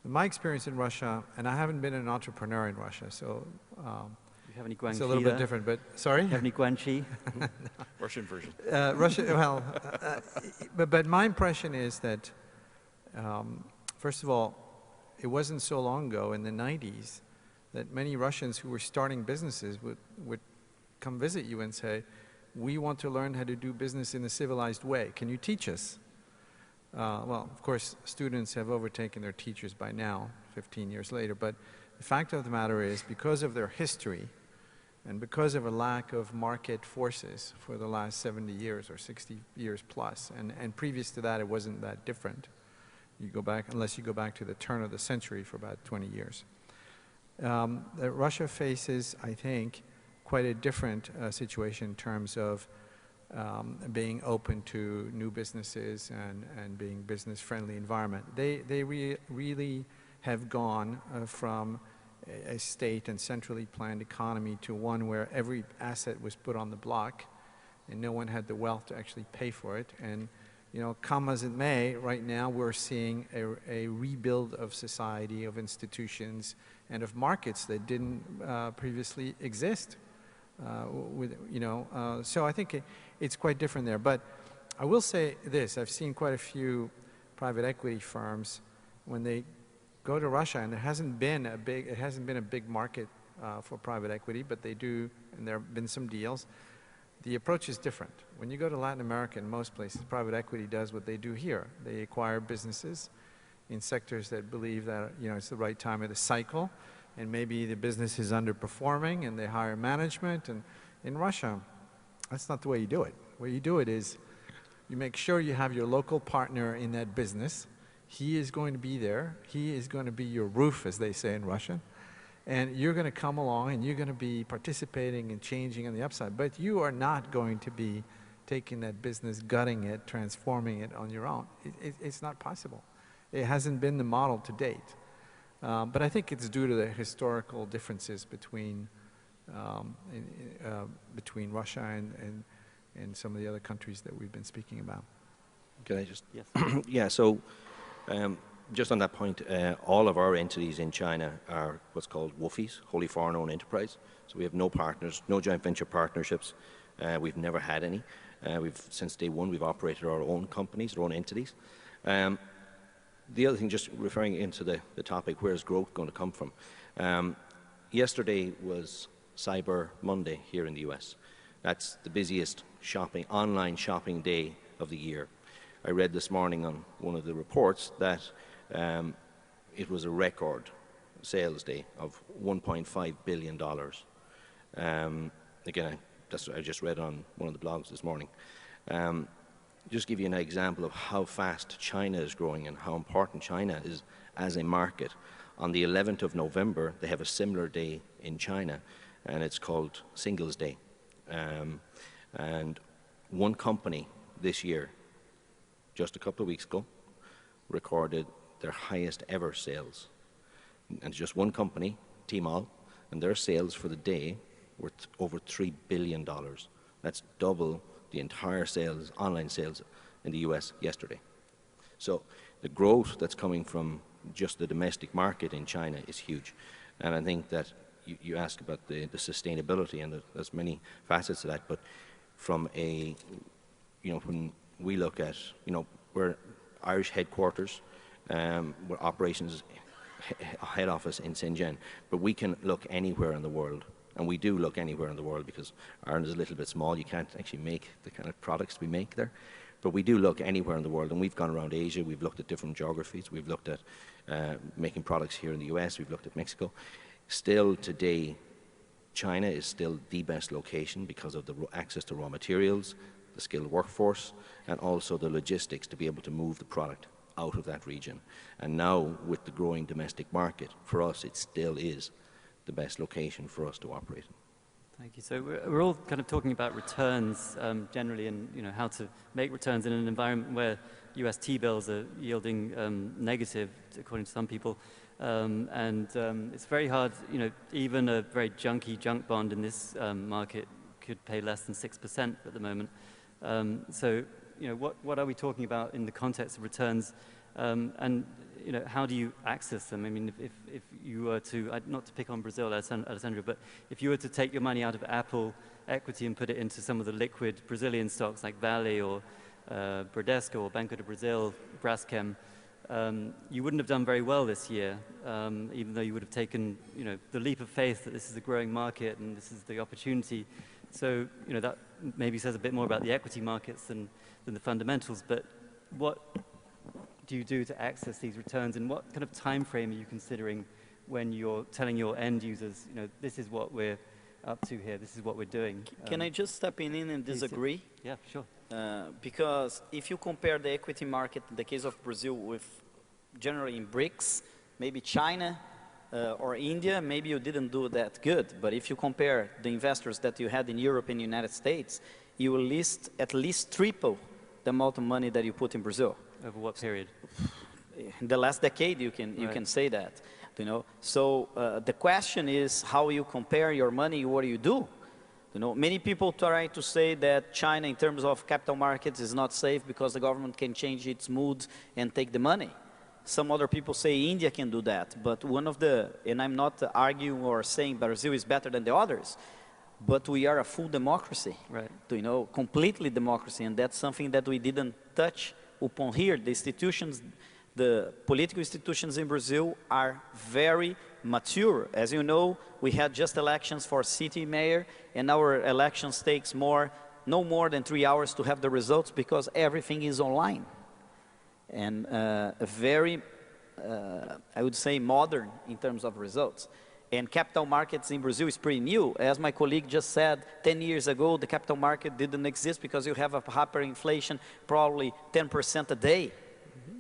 My experience in Russia, and I haven't been an entrepreneur in Russia, so you have any it's a little bit different, but sorry? You have any guanxi? No. Russian version. But my impression is that, first of all, it wasn't so long ago in the 90s that many Russians who were starting businesses would come visit you and say, we want to learn how to do business in a civilized way. Can you teach us? Well, of course, students have overtaken their teachers by now, 15 years later, but the fact of the matter is, because of their history and because of a lack of market forces for the last 70 years or 60 years plus, and previous to that, it wasn't that different. You go back, unless you go back to the turn of the century for about 20 years. That Russia faces, I think, quite a different situation in terms of being open to new businesses and being business-friendly environment. They really have gone from a state and centrally planned economy to one where every asset was put on the block and no one had the wealth to actually pay for it. And you know, come as it may, right now we're seeing a rebuild of society, of institutions, and of markets that didn't previously exist. So I think it's quite different there. But I will say this: I've seen quite a few private equity firms when they go to Russia, and it hasn't been a big market for private equity, but they do, and there have been some deals. The approach is different. When you go to Latin America, in most places, private equity does what they do here. They acquire businesses in sectors that believe that it's the right time of the cycle, and maybe the business is underperforming, and they hire management. And in Russia, that's not the way you do it. The way you do it is you make sure you have your local partner in that business. He is going to be there. He is going to be your roof, as they say in Russian. And you're going to come along, and you're going to be participating and changing on the upside. But you are not going to be taking that business, gutting it, transforming it on your own. It's not possible. It hasn't been the model to date. But I think it's due to the historical differences between Russia and some of the other countries that we've been speaking about. Can I just? Yes. Yeah, so just on that point, all of our entities in China are what's called WOFIs, wholly foreign-owned enterprise. So we have no partners, no joint venture partnerships. We've never had any. Since day one, we've operated our own companies, our own entities. The other thing, just referring into the topic, where is growth going to come from? Yesterday was Cyber Monday here in the US. That's the busiest online shopping day of the year. I read this morning on one of the reports that it was a record sales day of $1.5 billion. Again, that's what I just read on one of the blogs this morning. Just give you an example of how fast China is growing and how important China is as a market. On the 11th of November, they have a similar day in China, and it's called Singles Day. And one company this year, just a couple of weeks ago, recorded their highest ever sales. And just one company, Tmall, and their sales for the day were over $3 billion. That's double the entire sales, online sales in the US yesterday. So the growth that's coming from just the domestic market in China is huge. And I think that you ask about the sustainability, and there's many facets to that, but from a, when we look at, we're Irish headquarters, we're operations head office in Shenzhen, but we can look anywhere in the world. And we do look anywhere in the world because Ireland is a little bit small. You can't actually make the kind of products we make there. But we do look anywhere in the world, and we've gone around Asia. We've looked at different geographies. We've looked at making products here in the US. We've looked at Mexico. Still today, China is still the best location because of the access to raw materials, the skilled workforce, and also the logistics to be able to move the product out of that region. And now, with the growing domestic market, for us, it still is the best location for us to operate in. Thank you. So we're all kind of talking about returns generally, and how to make returns in an environment where US T-bills are yielding negative, according to some people. It's very hard, even a very junky junk bond in this market could pay less than 6% at the moment. What are we talking about in the context of returns? How do you access them? I mean, if you were to, not to pick on Brazil, Alessandro, but if you were to take your money out of Apple equity and put it into some of the liquid Brazilian stocks like Vale or Bradesco or Banco do Brasil, Braskem, you wouldn't have done very well this year, even though you would have taken, the leap of faith that this is a growing market and this is the opportunity. So, that maybe says a bit more about the equity markets than the fundamentals, but what do you do to access these returns, and what kind of time frame are you considering when you're telling your end users, this is what we're up to here, this is what we're doing? Can I just step in and disagree? Yeah, sure. Because if you compare the equity market in the case of Brazil with generally in BRICs, maybe China or India, maybe you didn't do that good. But if you compare the investors that you had in Europe and the United States, you will at least triple the amount of money that you put in Brazil. Over what period? In the last decade, you can say that. So the question is how you compare your money. What do you do? Many people try to say that China, in terms of capital markets, is not safe because the government can change its mood and take the money. Some other people say India can do that, but and I'm not arguing or saying Brazil is better than the others, but we are a full democracy, right? Completely democracy, and that's something that we didn't touch upon here. The institutions, the political institutions in Brazil are very mature. As you know, we had just elections for city mayor, and our elections takes no more than 3 hours to have the results because everything is online. And very, I would say, modern in terms of results. And capital markets in Brazil is pretty new. As my colleague just said, 10 years ago, the capital market didn't exist because you have a hyperinflation, probably 10% a day.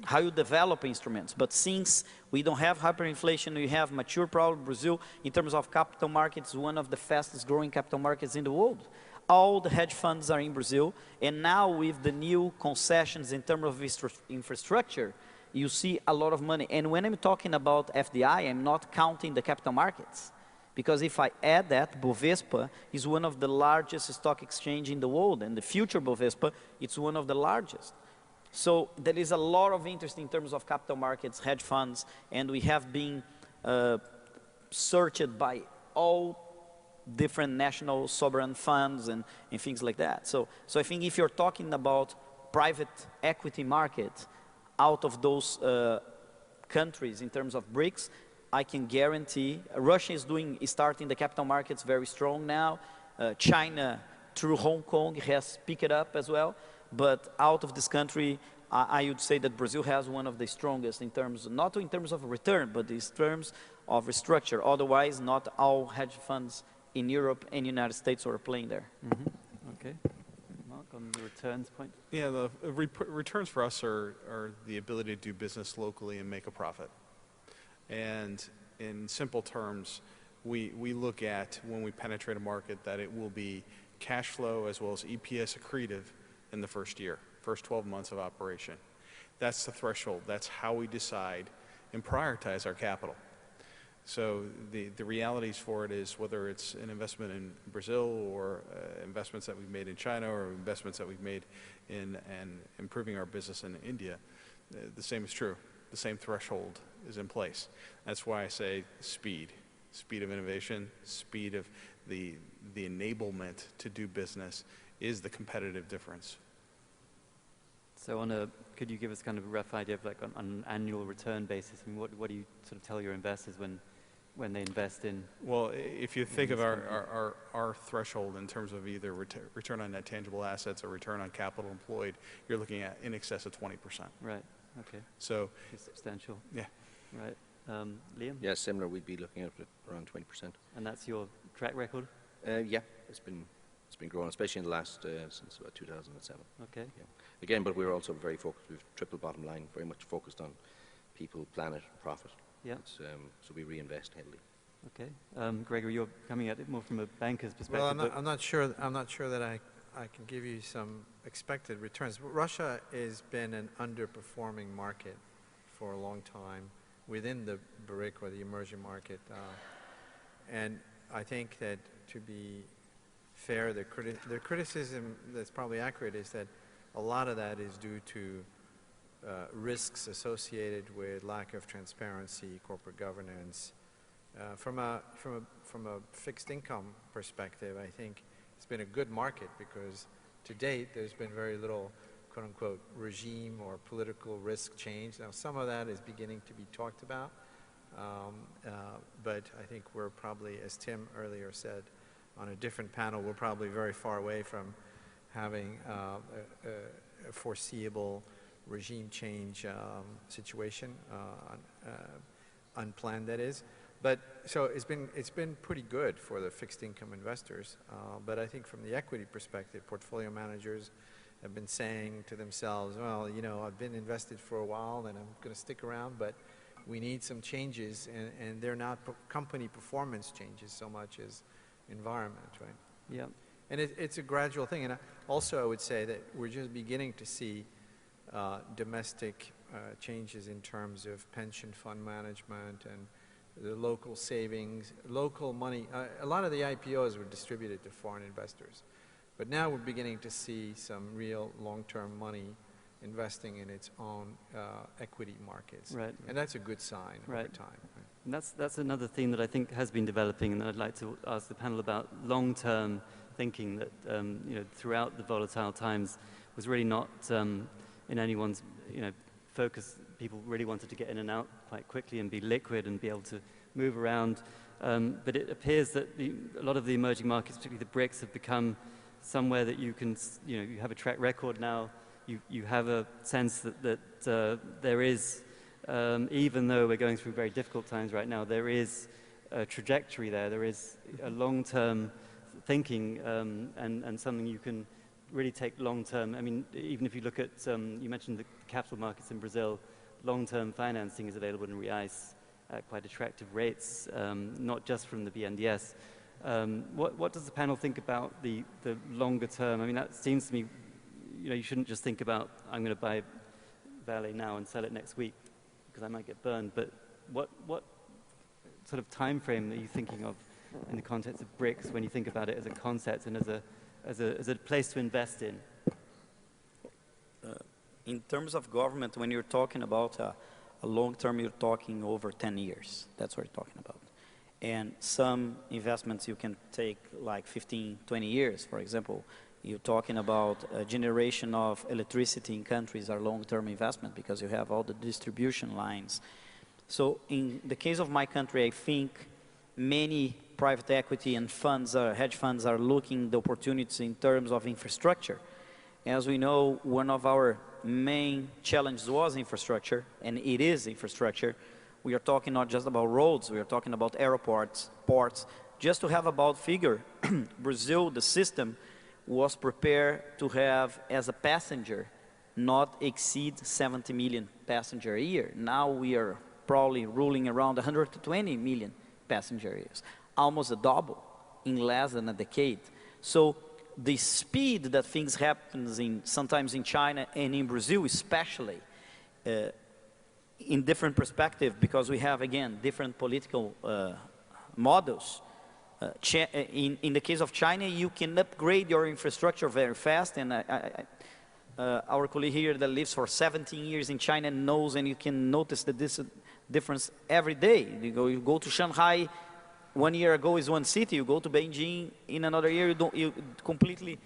How you develop instruments. But since we don't have hyperinflation, we have mature, probably Brazil, in terms of capital markets, one of the fastest growing capital markets in the world. All the hedge funds are in Brazil, and now with the new concessions in terms of infrastructure, you see a lot of money. And when I'm talking about FDI, I'm not counting the capital markets. Because if I add that, Bovespa is one of the largest stock exchange in the world, and the future Bovespa, it's one of the largest. So there is a lot of interest in terms of capital markets, hedge funds, and we have been searched by all different national sovereign funds and things like that. So I think if you're talking about private equity market out of those countries in terms of BRICs, I can guarantee Russia is starting the capital markets very strong now. China through Hong Kong has picked it up as well. But out of this country, I would say that Brazil has one of the strongest in terms, not in terms of return, but in terms of restructure. Otherwise, not all hedge funds in Europe and United States are playing there. Okay. Mark, on the returns point? Yeah, the returns for us are the ability to do business locally and make a profit. And in simple terms, we look at, when we penetrate a market, that it will be cash flow as well as EPS accretive in the first year, first 12 months of operation. That's the threshold. That's how we decide and prioritize our capital. So the realities for it is, whether it's an investment in Brazil or investments that we've made in China or investments that we've made in improving our business in India, the same is true. The same threshold is in place. That's why I say speed of innovation, speed of the enablement to do business is the competitive difference. So could you give us kind of a rough idea of, like, on an annual return basis? I mean, what do you sort of tell your investors when they invest in? Well, if you think of our threshold in terms of either return on net tangible assets or return on capital employed, you're looking at in excess of 20%. Right. Okay. So it's substantial. Yeah. Right. Liam? Yeah, similar. We'd be looking at around 20%. And that's your track record? Yeah, it's been growing, especially in the last since about 2007. Okay. Yeah. Again, but we're also very focused. We've triple bottom line, very much focused on people, planet, profit. Yeah. So we reinvest heavily. Okay. Gregory, you're coming at it more from a banker's perspective. Well, I'm not sure that I can give you some expected returns. Russia has been an underperforming market for a long time within the BRIC or the emerging market. And I think that, to be fair, the criticism that's probably accurate is that a lot of that is due to risks associated with lack of transparency, corporate governance. From a fixed income perspective, I think it's been a good market because to date there's been very little quote-unquote regime or political risk change. Now, some of that is beginning to be talked about, but I think we're probably, as Tim earlier said, on a different panel, we're probably very far away from having a foreseeable regime change situation, unplanned that is. But so it's been pretty good for the fixed income investors. But I think from the equity perspective, portfolio managers have been saying to themselves, well, you know, I've been invested for a while and I'm going to stick around, but we need some changes, and they're not company performance changes so much as environment, right? Yeah. And it's a gradual thing. And also I would say that we're just beginning to see domestic changes in terms of pension fund management and the local savings, local money. A lot of the IPOs were distributed to foreign investors. But now we're beginning to see some real long-term money investing in its own equity markets. Right. And that's a good sign over time. Right? And that's another thing that I think has been developing, and that I'd like to ask the panel about long-term thinking that you know, throughout the volatile times was really not in anyone's focus. People really wanted to get in and out quite quickly and be liquid and be able to move around. But it appears that a lot of the emerging markets, particularly the BRICs, have become somewhere that you can, you have a track record now. You have a sense that there is, even though we're going through very difficult times right now, there is a trajectory there. There is a long-term thinking and something you can really take long-term. I mean, even if you look at, you mentioned the capital markets in Brazil, long-term financing is available in reais at quite attractive rates, not just from the BNDES. What does the panel think about the longer term? I mean, that seems to me, you shouldn't just think about, I'm going to buy Vale now and sell it next week because I might get burned. But what sort of time frame are you thinking of in the context of BRICs when you think about it as a concept and as a place to invest in? In terms of government, when you're talking about a long term, you're talking over 10 years. That's what you're talking about. And some investments you can take like 15, 20 years. For example, you're talking about a generation of electricity in countries are long-term investment because you have all the distribution lines. So in the case of my country, I think many private equity and funds, hedge funds are looking the opportunities in terms of infrastructure. As we know, one of our main challenges was infrastructure, and it is infrastructure. We are talking not just about roads, we are talking about airports, ports. Just to have about figure, Brazil, the system, was prepared to have, as a passenger, not exceed 70 million passengers a year. Now we are probably ruling around 120 million passengers, almost a double in less than a decade. So the speed that things happen sometimes in China and in Brazil especially, in different perspective, because we have, again, different political models. In the case of China, you can upgrade your infrastructure very fast, and our colleague here that lives for 17 years in China knows, and you can notice the difference every day. You go to Shanghai, 1 year ago is one city, you go to Beijing, in another year you completely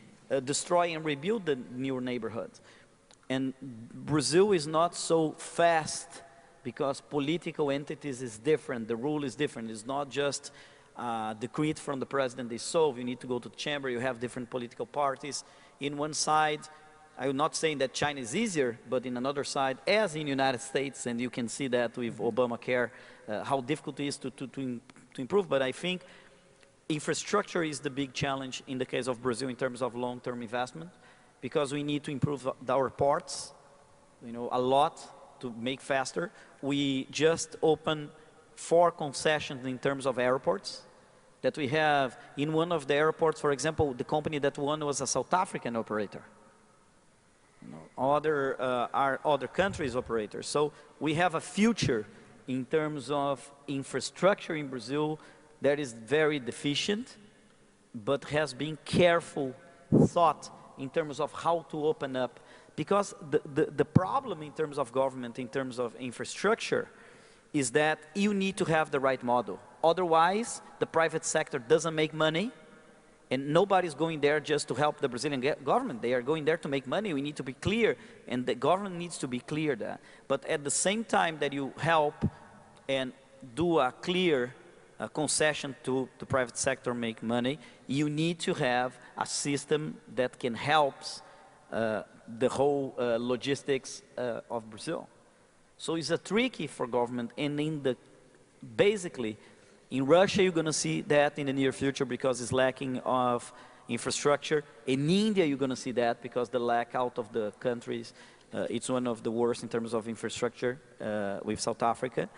destroy and rebuild the new neighborhoods. And Brazil is not so fast because political entities is different, the rule is different. It's not just decree from the president is solved. You need to go to the chamber, you have different political parties. In one side, I'm not saying that China is easier, but in another side, as in the United States, and you can see that with Obamacare, how difficult it is to improve. But I think infrastructure is the big challenge in the case of Brazil in terms of long-term investment, because we need to improve our ports, a lot to make faster. We just opened 4 concessions in terms of airports that we have. In one of the airports, for example, the company that won was a South African operator. Other countries' operators. So we have a future in terms of infrastructure in Brazil that is very deficient, but has been careful thought in terms of how to open up. Because the problem in terms of government, in terms of infrastructure, is that you need to have the right model. Otherwise, the private sector doesn't make money, and nobody's going there just to help the Brazilian government. They are going there to make money. We need to be clear, and the government needs to be clear that. But at the same time that you help and do a clear concession to the private sector make money, you need to have a system that can help the whole logistics of Brazil. So it's a tricky for government, and basically, in Russia, you're going to see that in the near future because it's lacking of infrastructure. In India, you're going to see that because the lack out of the countries, it's one of the worst in terms of infrastructure with South Africa.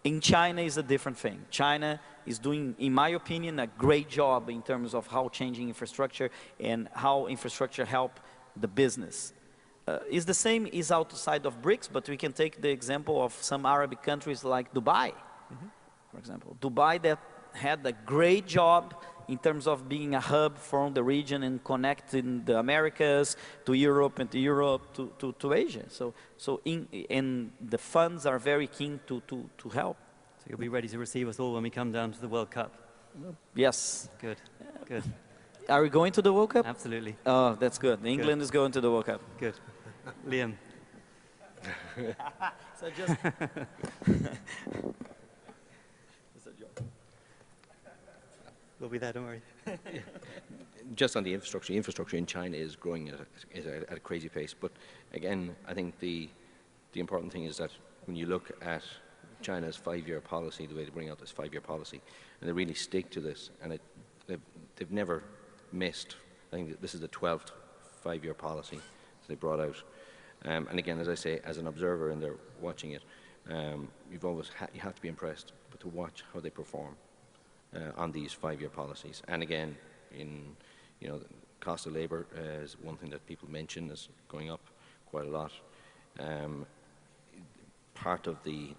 In China is a different thing. China is doing, in my opinion, a great job in terms of how changing infrastructure and how infrastructure help the business. It's the same is outside of BRICS, but we can take the example of some Arab countries like Dubai. For example, Dubai that had a great job in terms of being a hub from the region and connecting the Americas to Europe and to Asia. And the funds are very keen to help. So you'll be ready to receive us all when we come down to the World Cup? Yes. Good, good. Are we going to the World Cup? Absolutely. Oh, that's good. England is going to the World Cup. Good. Liam. So just... We'll be there, don't worry. Just on the infrastructure in China is growing at a crazy pace. But again, I think the important thing is that when you look at China's 5-year policy, the way they bring out this 5-year policy, and they really stick to this, and they've never missed. I think this is the 12th 5-year policy that they brought out. And again, as I say, as an observer and they're watching it, you have to be impressed, but to watch how they perform on these 5-year policies. And again, the cost of labor is one thing that people mention is going up quite a lot. Part of the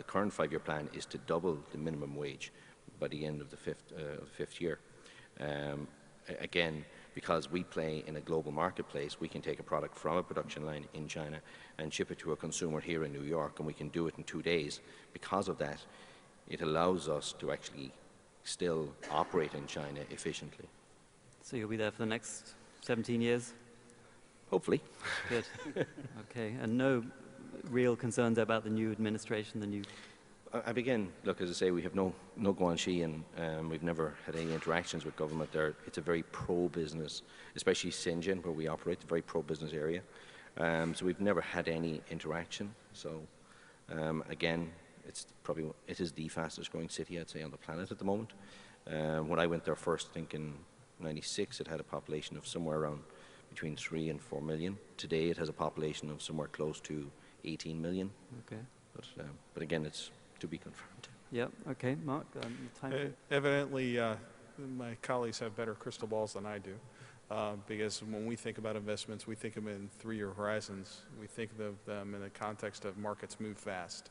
current 5-year plan is to double the minimum wage by the end of the fifth year. Again, because we play in a global marketplace, we can take a product from a production line in China and ship it to a consumer here in New York, and we can do it in 2 days. Because of that, it allows us to actually still operate in China efficiently. So you'll be there for the next 17 years? Hopefully. Good. Okay, and no real concerns about the new administration, the new... I begin, look, as I say, we have no guanxi, and we've never had any interactions with government there. It's a very pro-business, especially Shenzhen, where we operate, a very pro-business area. So we've never had any interaction. So again, it is the fastest growing city, I'd say, on the planet at the moment. When I went there first, I think in '96, it had a population of somewhere around between 3 and 4 million. Today, it has a population of somewhere close to 18 million. Okay. But again, it's to be confirmed. Yeah. Okay, Mark. Time. Evidently, my colleagues have better crystal balls than I do, because when we think about investments, we think of them in 3-year horizons. We think of them in the context of markets move fast.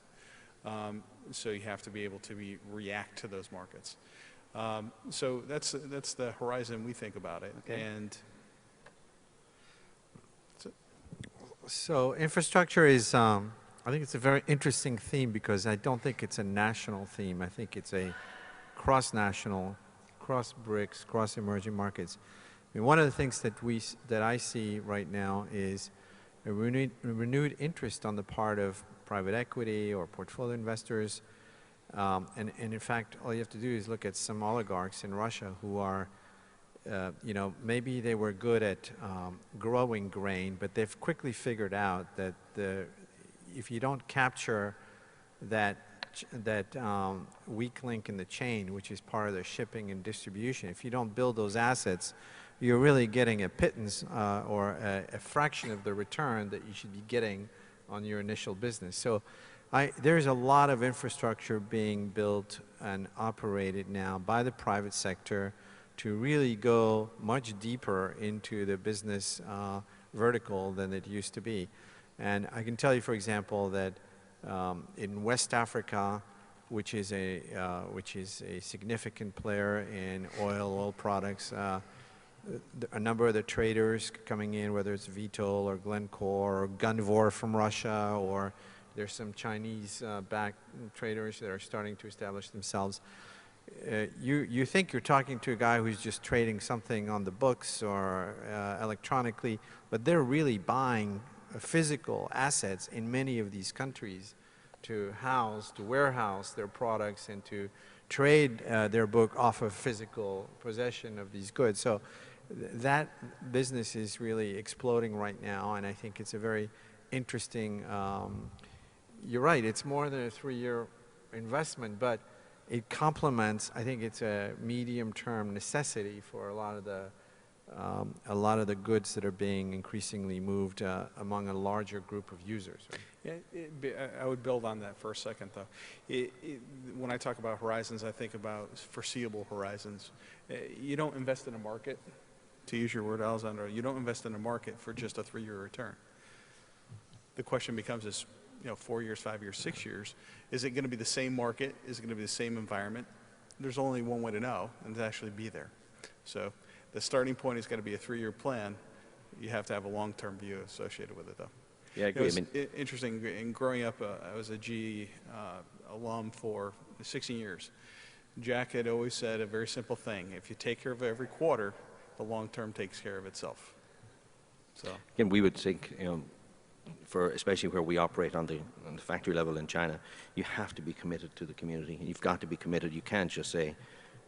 So you have to be able to react to those markets. So that's the horizon we think about it. Okay. And so infrastructure is, I think it's a very interesting theme, because I don't think it's a national theme. I think it's a cross-national, cross-BRICs, cross-emerging markets. I mean, one of the things that I see right now is a renewed interest on the part of private equity or portfolio investors. And in fact, all you have to do is look at some oligarchs in Russia who are, maybe they were good at growing grain, but they've quickly figured out that if you don't capture that weak link in the chain, which is part of the shipping and distribution, if you don't build those assets, you're really getting a pittance or a fraction of the return that you should be getting on your initial business. So there's a lot of infrastructure being built and operated now by the private sector to really go much deeper into the business vertical than it used to be. And I can tell you, for example, that in West Africa, which is a significant player in oil products, a number of the traders coming in, whether it's Vitol or Glencore or Gunvor from Russia, or there's some Chinese-backed traders that are starting to establish themselves. You think you're talking to a guy who's just trading something on the books or electronically, but they're really buying physical assets in many of these countries to warehouse their products and to trade their book off of physical possession of these goods. So that business is really exploding right now, and I think it's a very interesting, you're right, it's more than a 3-year investment, but it complements, I think it's a medium-term necessity for a lot of the goods that are being increasingly moved among a larger group of users. Right? Yeah, I would build on that for a second, though. When I talk about horizons, I think about foreseeable horizons. You don't invest in a market, to use your word, Alessandro, you don't invest in a market for just a 3-year return. The question becomes is, 4 years, 5 years, 6 years, is it going to be the same market? Is it going to be the same environment? There's only one way to know, and to actually be there. So the starting point is going to be a 3-year plan. You have to have a long-term view associated with it, though. Yeah, I agree. It was interesting. In growing up, I was a GE alum for 16 years. Jack had always said a very simple thing. If you take care of every quarter, the long term takes care of itself. So again, we would think, for especially where we operate on the factory level in China, you have to be committed to the community. You've got to be committed. You can't just say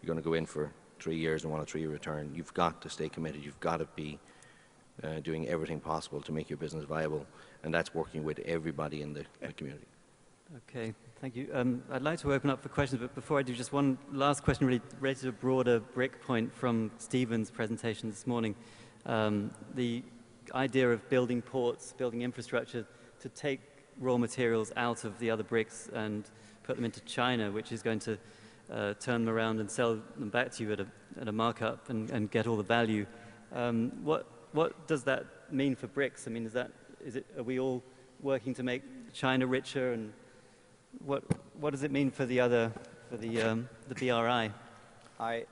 you're going to go in for 3 years and want a 3-year return. You've got to stay committed. You've got to be doing everything possible to make your business viable, and that's working with everybody in the community. Okay, thank you. I'd like to open up for questions, but before I do, just one last question really related to a broader BRIC point from Stephen's presentation this morning. The idea of building ports, building infrastructure to take raw materials out of the other BRICs and put them into China, which is going to turn them around and sell them back to you at a markup and get all the value. What does that mean for BRICs? I mean, are we all working to make China richer, and what does it mean for the BRI?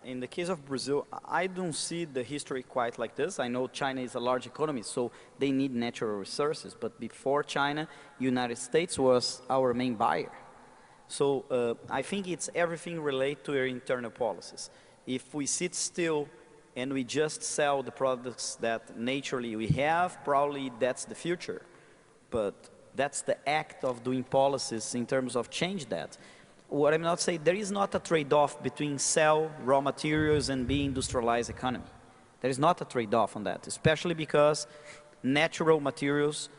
In the case of Brazil, I don't see the history quite like this. I know China is a large economy, so they need natural resources. But before China, United States was our main buyer. So I think it's everything related to our internal policies. If we sit still and we just sell the products that naturally we have, probably that's the future. But that's the act of doing policies in terms of change that. what I'm not saying, there is not a trade-off between sell raw materials and being industrialized economy. There is not a trade-off on that, especially because natural materials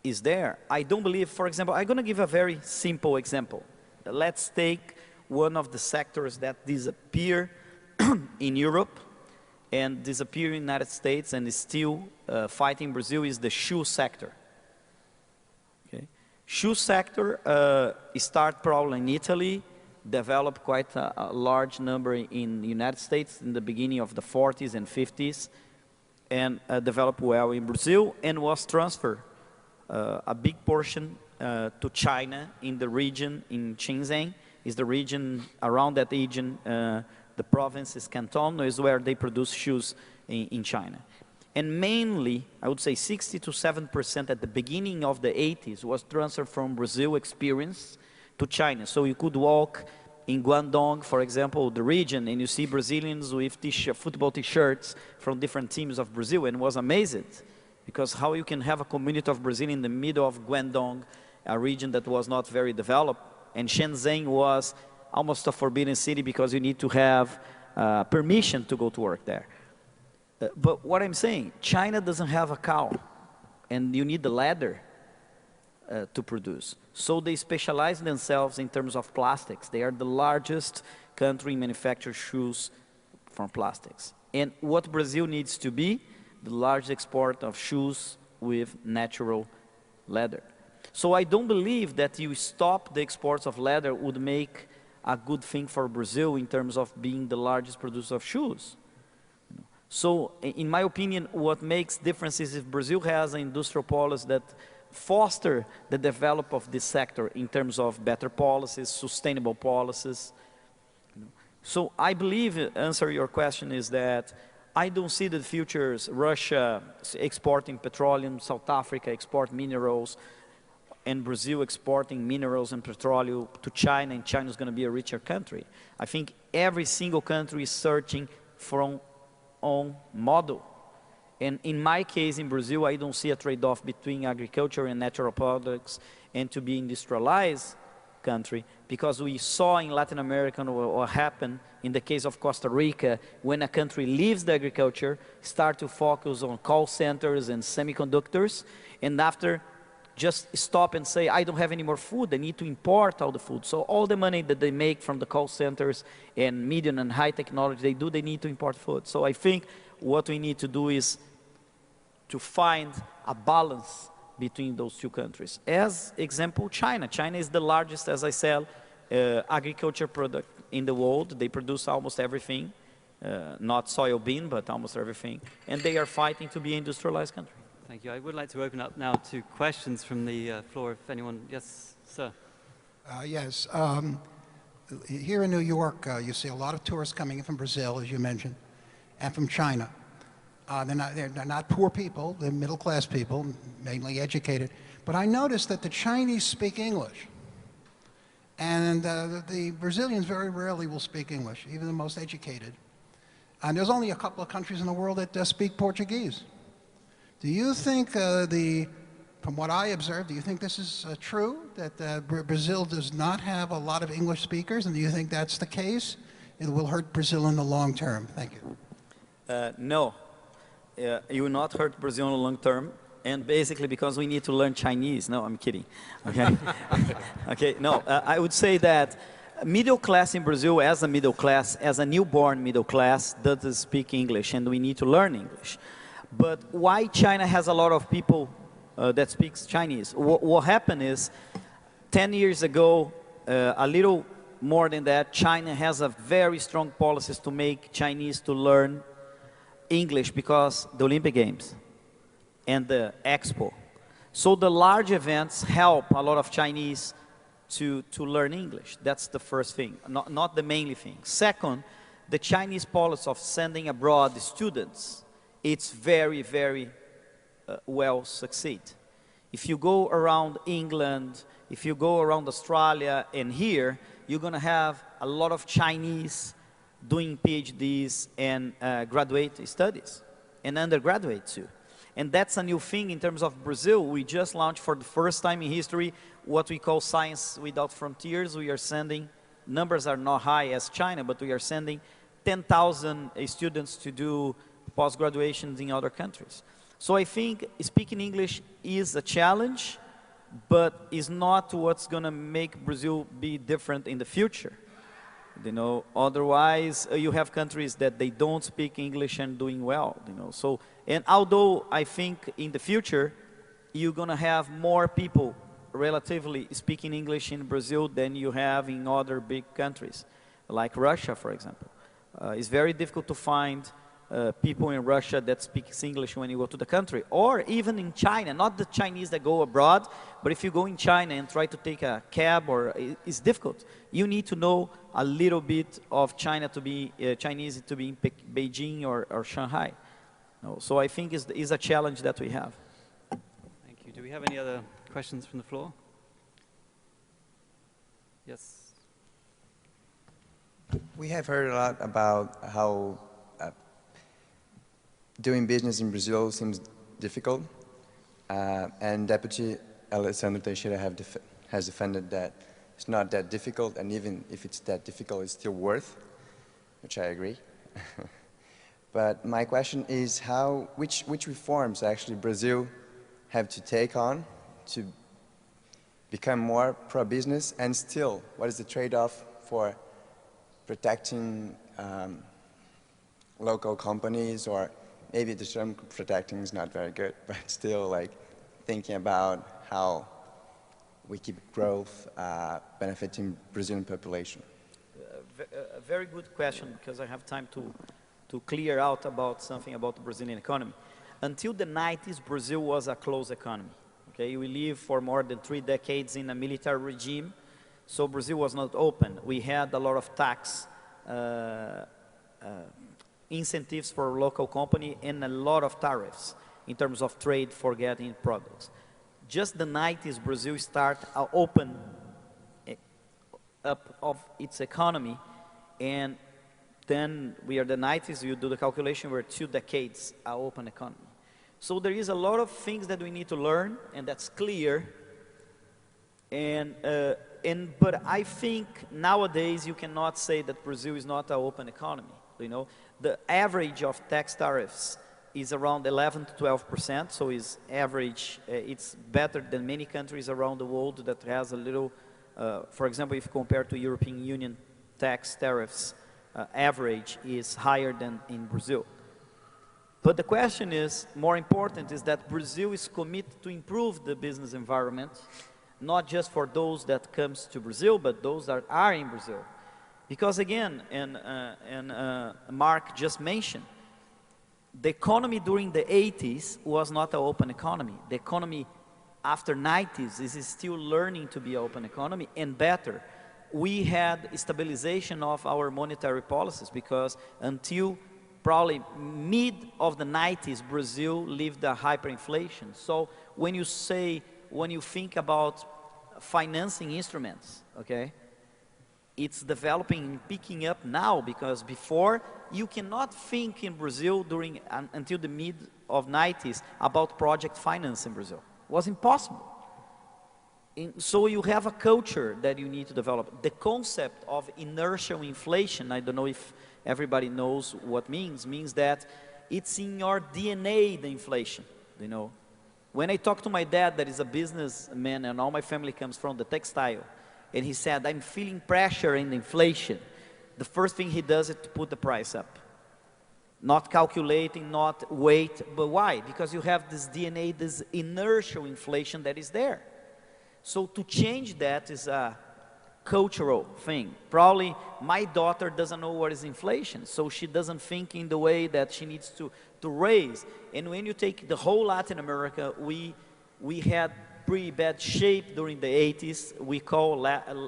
is there. I don't believe, for example, I'm going to give a very simple example. Let's take one of the sectors that disappear in Europe and disappear in the United States and is still fighting Brazil is the shoe sector. Okay. Shoe sector start probably in Italy, developed quite a large number in the United States in the beginning of the 40s and 50s, and developed well in Brazil and was transferred a big portion to China in the region, in Shenzhen, is the region around that region, the province is Canton, is where they produce shoes in China. And mainly, I would say 60 to 7% at the beginning of the 80s was transferred from Brazil experience to China. So you could walk in Guangdong, for example, the region, and you see Brazilians with football t-shirts from different teams of Brazil, and was amazing. Because how you can have a community of Brazil in the middle of Guangdong, a region that was not very developed, and Shenzhen was almost a forbidden city because you need to have permission to go to work there. But what I'm saying, China doesn't have a cow, and you need the leather to produce. So they specialize themselves in terms of plastics. They are the largest country in manufacture shoes from plastics. And what Brazil needs to be, the largest export of shoes with natural leather. So I don't believe that you stop the exports of leather would make a good thing for Brazil in terms of being the largest producer of shoes. So in my opinion, what makes difference is if Brazil has an industrial policy that foster the development of this sector in terms of better policies, sustainable policies. So I believe, answer your question is that I don't see the futures, Russia exporting petroleum, South Africa export minerals, and Brazil exporting minerals and petroleum to China, and China is going to be a richer country. I think every single country is searching for own model. And in my case, in Brazil, I don't see a trade-off between agriculture and natural products and to be industrialized country, because we saw in Latin America what happened in the case of Costa Rica, when a country leaves the agriculture, start to focus on call centers and semiconductors, and after just stop and say, I don't have any more food, they need to import all the food. So all the money that they make from the call centers and medium and high technology they need to import food. So I think what we need to do is to find a balance between those two countries. As example, China. China is the largest, as I said, agriculture product in the world. They produce almost everything, not soybean, but almost everything. And they are fighting to be an industrialized country. Thank you. I would like to open up now to questions from the floor, if anyone, yes, sir. Yes. Here in New York, you see a lot of tourists coming in from Brazil, as you mentioned, and from China. They're not poor people, they're middle-class people, mainly educated. But I noticed that the Chinese speak English. And the Brazilians very rarely will speak English, even the most educated. And there's only a couple of countries in the world that speak Portuguese. Do you think, from what I observed, do you think this is true, that Brazil does not have a lot of English speakers? And do you think that's the case? It will hurt Brazil in the long term. Thank you. No. You will not hurt Brazil in the long term, and basically because we need to learn Chinese. No, I'm kidding. Okay. Okay. No, I would say that middle class in Brazil, as a middle class, as a newborn middle class, doesn't speak English, and we need to learn English. But why China has a lot of people that speaks Chinese? What happened is, 10 years ago, a little more than that, China has a very strong policies to make Chinese to learn English because the Olympic Games and the Expo. So the large events help a lot of Chinese to learn English. That's the first thing, not the mainly thing. Second, the Chinese policy of sending abroad the students, it's very, very well succeed. If you go around England, if you go around Australia and here, you're going to have a lot of Chinese doing PhDs and graduate studies and undergraduate too. And that's a new thing in terms of Brazil. We just launched for the first time in history what we call Science Without Frontiers. We are sending, numbers are not high as China, but we are sending 10,000 students to do post-graduations in other countries. So I think speaking English is a challenge, but is not what's going to make Brazil be different in the future. You know, otherwise you have countries that they don't speak English and doing well. You know, so and although I think in the future you're going to have more people relatively speaking English in Brazil than you have in other big countries, like Russia, for example. It's very difficult to find people in Russia that speaks English when you go to the country, or even in China, not the Chinese that go abroad, but if you go in China and try to take a cab, or it's difficult. You need to know a little bit of China to be Chinese to be in Beijing or Shanghai. No, so I think it's a challenge that we have. Thank you. Do we have any other questions from the floor? Yes. We have heard a lot about how doing business in Brazil seems difficult, and Deputy Alessandro Teixeira has defended that it's not that difficult, and even if it's that difficult, it's still worth, which I agree. But my question is which reforms actually Brazil have to take on to become more pro-business, and still, what is the trade-off for protecting local companies, or maybe the term protecting is not very good, but still like thinking about how we keep growth benefiting Brazilian population? A very good question, because I have time to clear out about something about the Brazilian economy. Until the 90s, Brazil was a closed economy. Okay, we lived for more than 3 decades in a military regime, so Brazil was not open. We had a lot of tax incentives for local company and a lot of tariffs in terms of trade for getting products. Just the 90s, Brazil started open up of its economy, and then we are the 90s, you do the calculation, we're 2 decades open economy. So there is a lot of things that we need to learn, and that's clear. But I think nowadays you cannot say that Brazil is not an open economy. You know, the average of tax tariffs is around 11 to 12%, so is average. It's better than many countries around the world that has a little. For example, if compared to European Union tax tariffs, average is higher than in Brazil. But the question is, more important, is that Brazil is committed to improve the business environment, not just for those that comes to Brazil, but those that are in Brazil. Because again, and Mark just mentioned, the economy during the 80s was not an open economy. The economy after 90s is still learning to be an open economy, and better. We had stabilization of our monetary policies, because until probably mid of the 90s, Brazil lived a hyperinflation. So when you think about financing instruments, okay, it's developing and picking up now, because before you cannot think in Brazil until the mid of 90s about project finance in Brazil. It was impossible. So you have a culture that you need to develop. The concept of inertial inflation, I don't know if everybody knows what means that it's in your DNA, the inflation, you know. When I talk to my dad, that is a businessman, and all my family comes from the textile, and he said, I'm feeling pressure in the inflation, the first thing he does is to put the price up. Not calculating, not wait, but why? Because you have this DNA, this inertial inflation that is there. So to change that is a cultural thing. Probably my daughter doesn't know what is inflation, so she doesn't think in the way that she needs to raise. And when you take the whole Latin America, we had pretty bad shape during the 80s. We call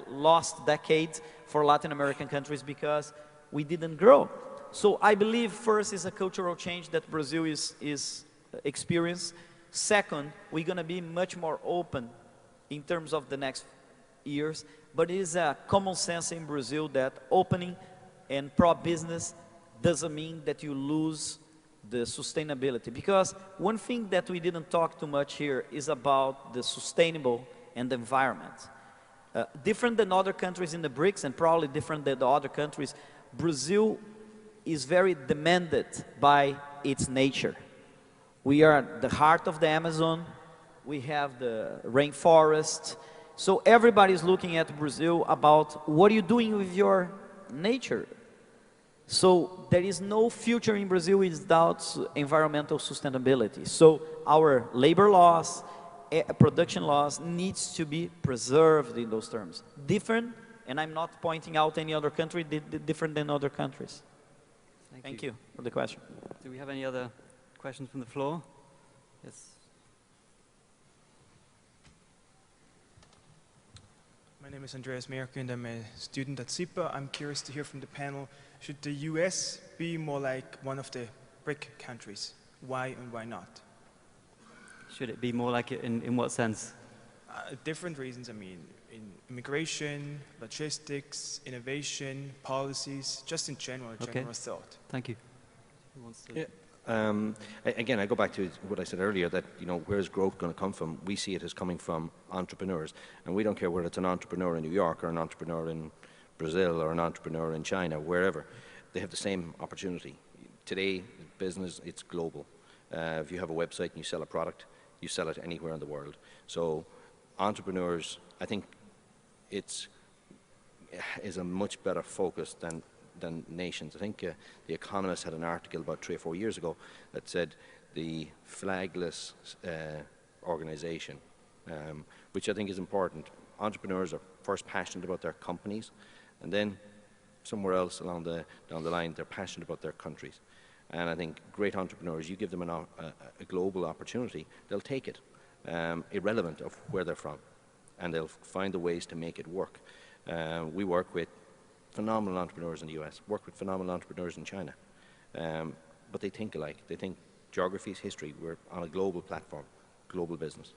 lost decades for Latin American countries because we didn't grow. So I believe first is a cultural change that Brazil is experiencing. Second, we're going to be much more open in terms of the next years, but it is a common sense in Brazil that opening and pro-business doesn't mean that you lose the sustainability. Because one thing that we didn't talk too much here is about the sustainable and the environment. Different than other countries in the BRICS, and probably different than the other countries, Brazil is very demanded by its nature. We are the heart of the Amazon, we have the rainforest, so everybody is looking at Brazil about what are you doing with your nature. So there is no future in Brazil without environmental sustainability. So our labor laws, production laws needs to be preserved in those terms. Different, and I'm not pointing out any other country different than other countries. Thank you for the question. Do we have any other questions from the floor? Yes. My name is Andreas Merke and I'm a student at SIPA. I'm curious to hear from the panel, should the US be more like one of the BRIC countries? Why and why not? Should it be more like it in what sense? Different reasons, I mean, in immigration, logistics, innovation, policies, just in general, general thought. Thank you. Who wants to? Again, I go back to what I said earlier, that where's growth going to come from? We see it as coming from entrepreneurs, and we don't care whether it's an entrepreneur in New York or an entrepreneur in Brazil or an entrepreneur in China, wherever. They have the same opportunity. Today, business, it's global. If you have a website and you sell a product, you sell it anywhere in the world. So entrepreneurs, I think is a much better focus than nations. I think The Economist had an article about 3 or 4 years ago that said the flagless organization, which I think is important. Entrepreneurs are first passionate about their companies, and then somewhere else down the line, they're passionate about their countries. And I think great entrepreneurs, you give them a global opportunity, they'll take it, irrelevant of where they're from, and they'll find the ways to make it work. We work with phenomenal entrepreneurs in the US, work with phenomenal entrepreneurs in China, but they think alike. They think geography is history. We're on a global platform, global business.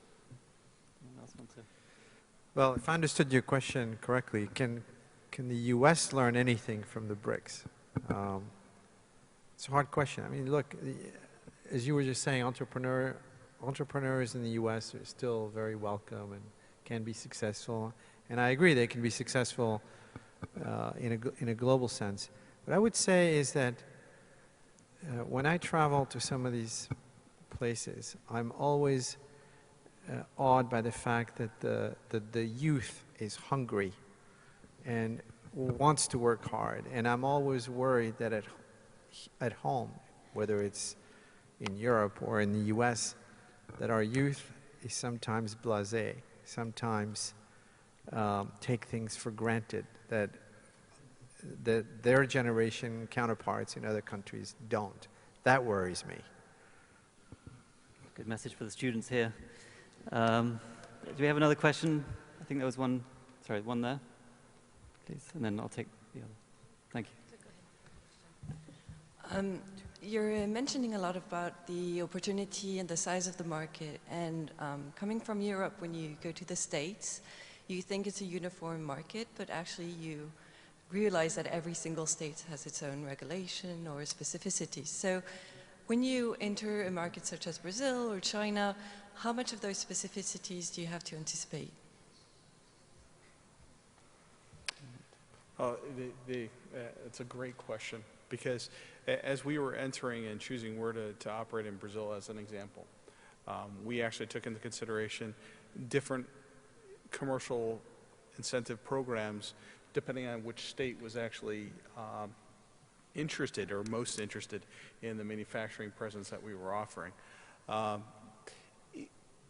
Well, if I understood your question correctly, can the US learn anything from the BRICS? It's a hard question. I mean, look, as you were just saying, entrepreneurs in the US are still very welcome and can be successful. And I agree, they can be successful in a global sense. What I would say is that when I travel to some of these places, I'm always awed by the fact that the youth is hungry and wants to work hard. And I'm always worried that at home, whether it's in Europe or in the US, that our youth is sometimes blasé, sometimes take things for granted, that their generation counterparts in other countries don't. That worries me. Good message for the students here. Do we have another question? I think there was one, sorry, one there, please, and then I'll take the other. Thank you. You're mentioning a lot about the opportunity and the size of the market, and coming from Europe, when you go to the States, you think it's a uniform market, but actually you realize that every single state has its own regulation or specificities. So when you enter a market such as Brazil or China, how much of those specificities do you have to anticipate? It's a great question, because as we were entering and choosing where to operate in Brazil as an example, we actually took into consideration different commercial incentive programs depending on which state was actually interested or most interested in the manufacturing presence that we were offering.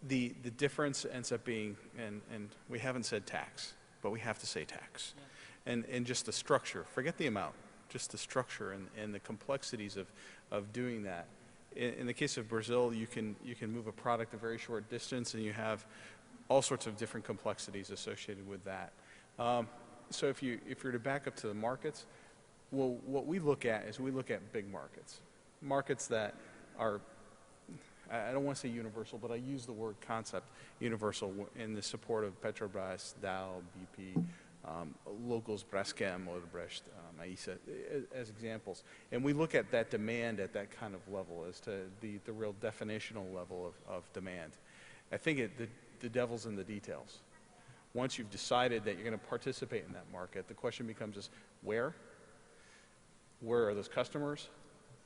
The difference ends up being, and we haven't said tax, but we have to say tax. Yeah. And just the structure, forget the amount, just the structure and the complexities of doing that. In the case of Brazil, you can move a product a very short distance, and you have all sorts of different complexities associated with that. So if you're to back up to the markets, well, what we look at is we look at big markets that are, I don't want to say universal, but I use the word concept universal in the support of Petrobras, Dow, BP, locals Braskem or the Brecht, Maïsa, as examples. And we look at that demand at that kind of level as to the real definitional level of demand. I think the devil's in the details. Once you've decided that you're going to participate in that market, the question becomes is where? Where are those customers?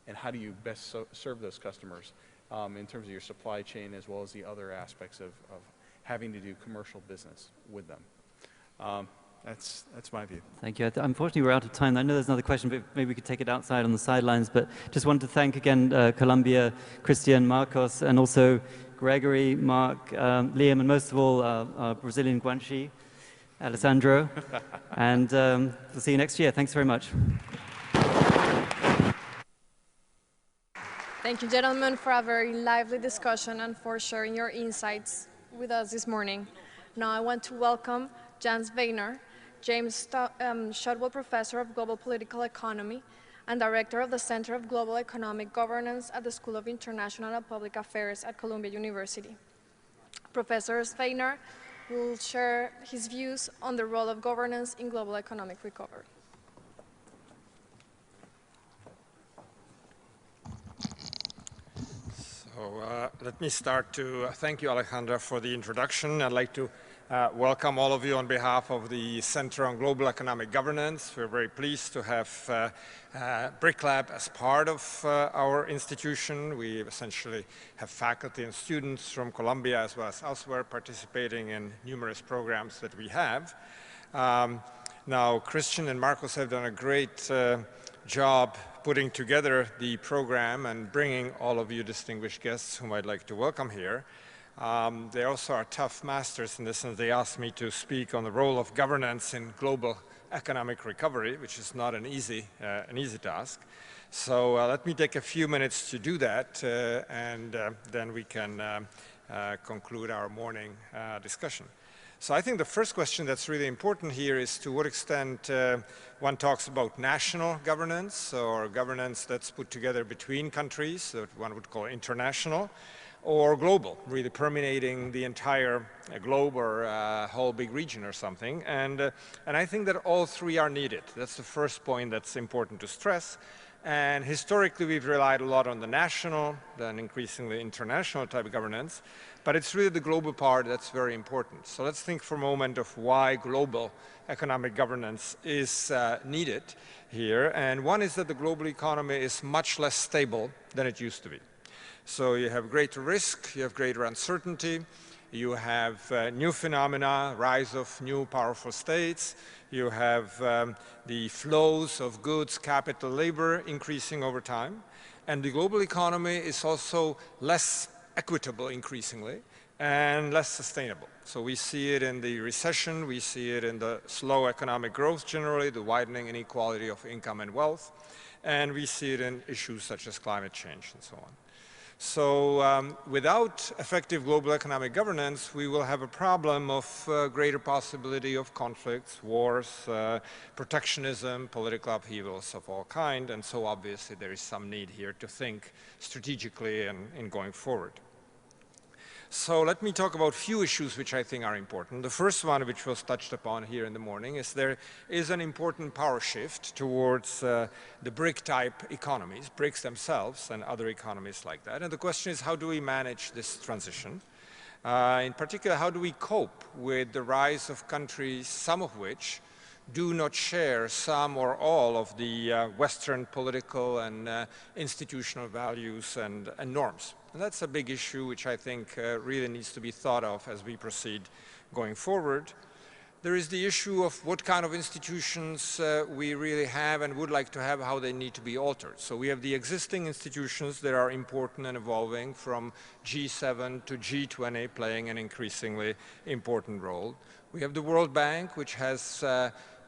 And how do you best serve those customers in terms of your supply chain as well as the other aspects of having to do commercial business with them? That's my view. Thank you. Unfortunately, we're out of time. I know there's another question, but maybe we could take it outside on the sidelines. But just wanted to thank again Colombia, Christian, Marcos, and also Gregory, Mark, Liam, and most of all, our Brazilian Guanxi, Alessandro. And we'll see you next year. Thanks very much. Thank you, gentlemen, for a very lively discussion and for sharing your insights with us this morning. Now I want to welcome Jans Weiner, James Shotwell Professor of Global Political Economy and Director of the Center of Global Economic Governance at the School of International and Public Affairs at Columbia University. Professor Weiner will share his views on the role of governance in global economic recovery. So let me start to thank you, Alejandra, for the introduction. I'd like to welcome all of you on behalf of the Center on Global Economic Governance. We're very pleased to have BRIC Lab as part of our institution. We essentially have faculty and students from Colombia as well as elsewhere participating in numerous programs that we have. Now, Christian and Marcos have done a great job putting together the program and bringing all of you distinguished guests whom I'd like to welcome here. They also are tough masters in this sense. They asked me to speak on the role of governance in global economic recovery, which is not an easy task. So let me take a few minutes to do that, and then we can conclude our morning discussion. So I think the first question that's really important here is to what extent one talks about national governance or governance that's put together between countries, that one would call international, or global, really permeating the entire globe or whole big region or something. And I think that all three are needed. That's the first point that's important to stress. And historically, we've relied a lot on the national, then increasingly international type of governance. But it's really the global part that's very important. So let's think for a moment of why global economic governance is needed here. And one is that the global economy is much less stable than it used to be. So you have greater risk, you have greater uncertainty, you have new phenomena, rise of new powerful states, you have the flows of goods, capital, labor increasing over time. And the global economy is also less equitable increasingly and less sustainable. So we see it in the recession, we see it in the slow economic growth generally, the widening inequality of income and wealth, and we see it in issues such as climate change and so on. So without effective global economic governance, we will have a problem of greater possibility of conflicts, wars, protectionism, political upheavals of all kinds, and so obviously there is some need here to think strategically in going forward. So let me talk about a few issues which I think are important. The first one, which was touched upon here in the morning, is there is an important power shift towards the BRIC-type economies, BRICs themselves and other economies like that. And the question is, how do we manage this transition? In particular, how do we cope with the rise of countries, some of which do not share some or all of the Western political and institutional values and norms? And that's a big issue which I think really needs to be thought of as we proceed going forward. There is the issue of what kind of institutions we really have and would like to have, how they need to be altered. So we have the existing institutions that are important and evolving, from G7 to G20, playing an increasingly important role. We have the World Bank, which has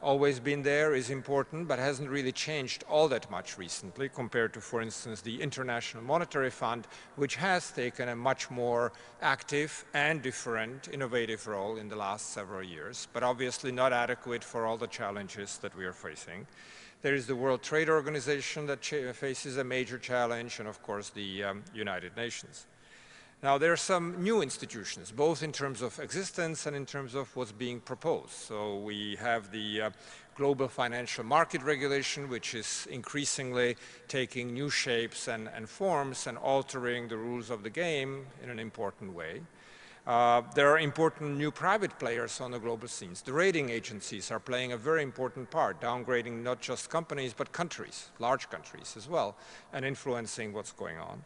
always been there, is important, but hasn't really changed all that much recently compared to, for instance, the International Monetary Fund, which has taken a much more active and different, innovative role in the last several years, but obviously not adequate for all the challenges that we are facing. There is the World Trade Organization that faces a major challenge, and of course the United Nations. Now, there are some new institutions, both in terms of existence and in terms of what's being proposed. So we have the global financial market regulation, which is increasingly taking new shapes and forms and altering the rules of the game in an important way. There are important new private players on the global scenes. The rating agencies are playing a very important part, downgrading not just companies, but countries, large countries as well, and influencing what's going on.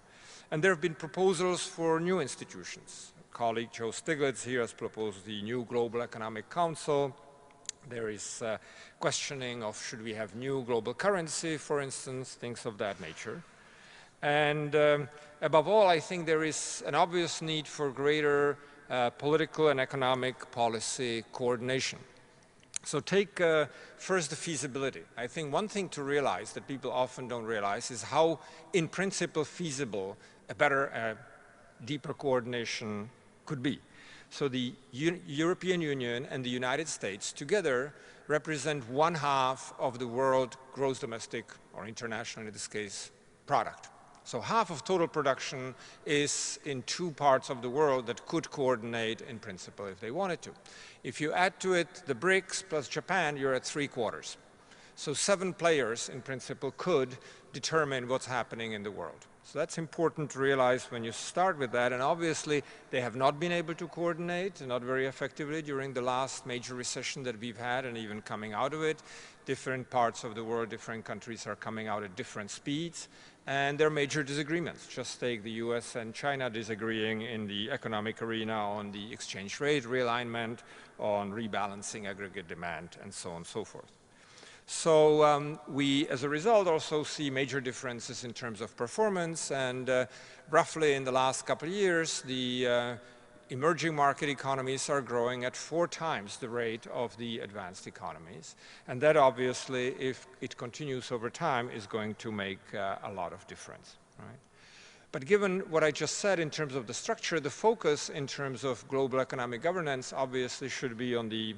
And there have been proposals for new institutions. Colleague Joe Stiglitz here has proposed the new Global Economic Council. There is questioning of should we have new global currency, for instance, things of that nature. And above all, I think there is an obvious need for greater political and economic policy coordination. So take first the feasibility. I think one thing to realize that people often don't realize is how, in principle, feasible a better, deeper coordination could be. So the European Union and the United States together represent 1/2 of the world gross domestic, or international in this case, product. So half of total production is in 2 parts of the world that could coordinate in principle if they wanted to. If you add to it the BRICs plus Japan, you're at 3/4. So 7 players in principle could determine what's happening in the world. So that's important to realize when you start with that. And obviously, they have not been able to coordinate, not very effectively, during the last major recession that we've had, and even coming out of it. Different parts of the world, different countries are coming out at different speeds. And there are major disagreements. Just take the US and China disagreeing in the economic arena on the exchange rate realignment, on rebalancing aggregate demand, and so on and so forth. So we, as a result, also see major differences in terms of performance. And roughly in the last couple of years, the emerging market economies are growing at 4 times the rate of the advanced economies. And that obviously, if it continues over time, is going to make a lot of difference. Right? But given what I just said in terms of the structure, the focus in terms of global economic governance obviously should be on the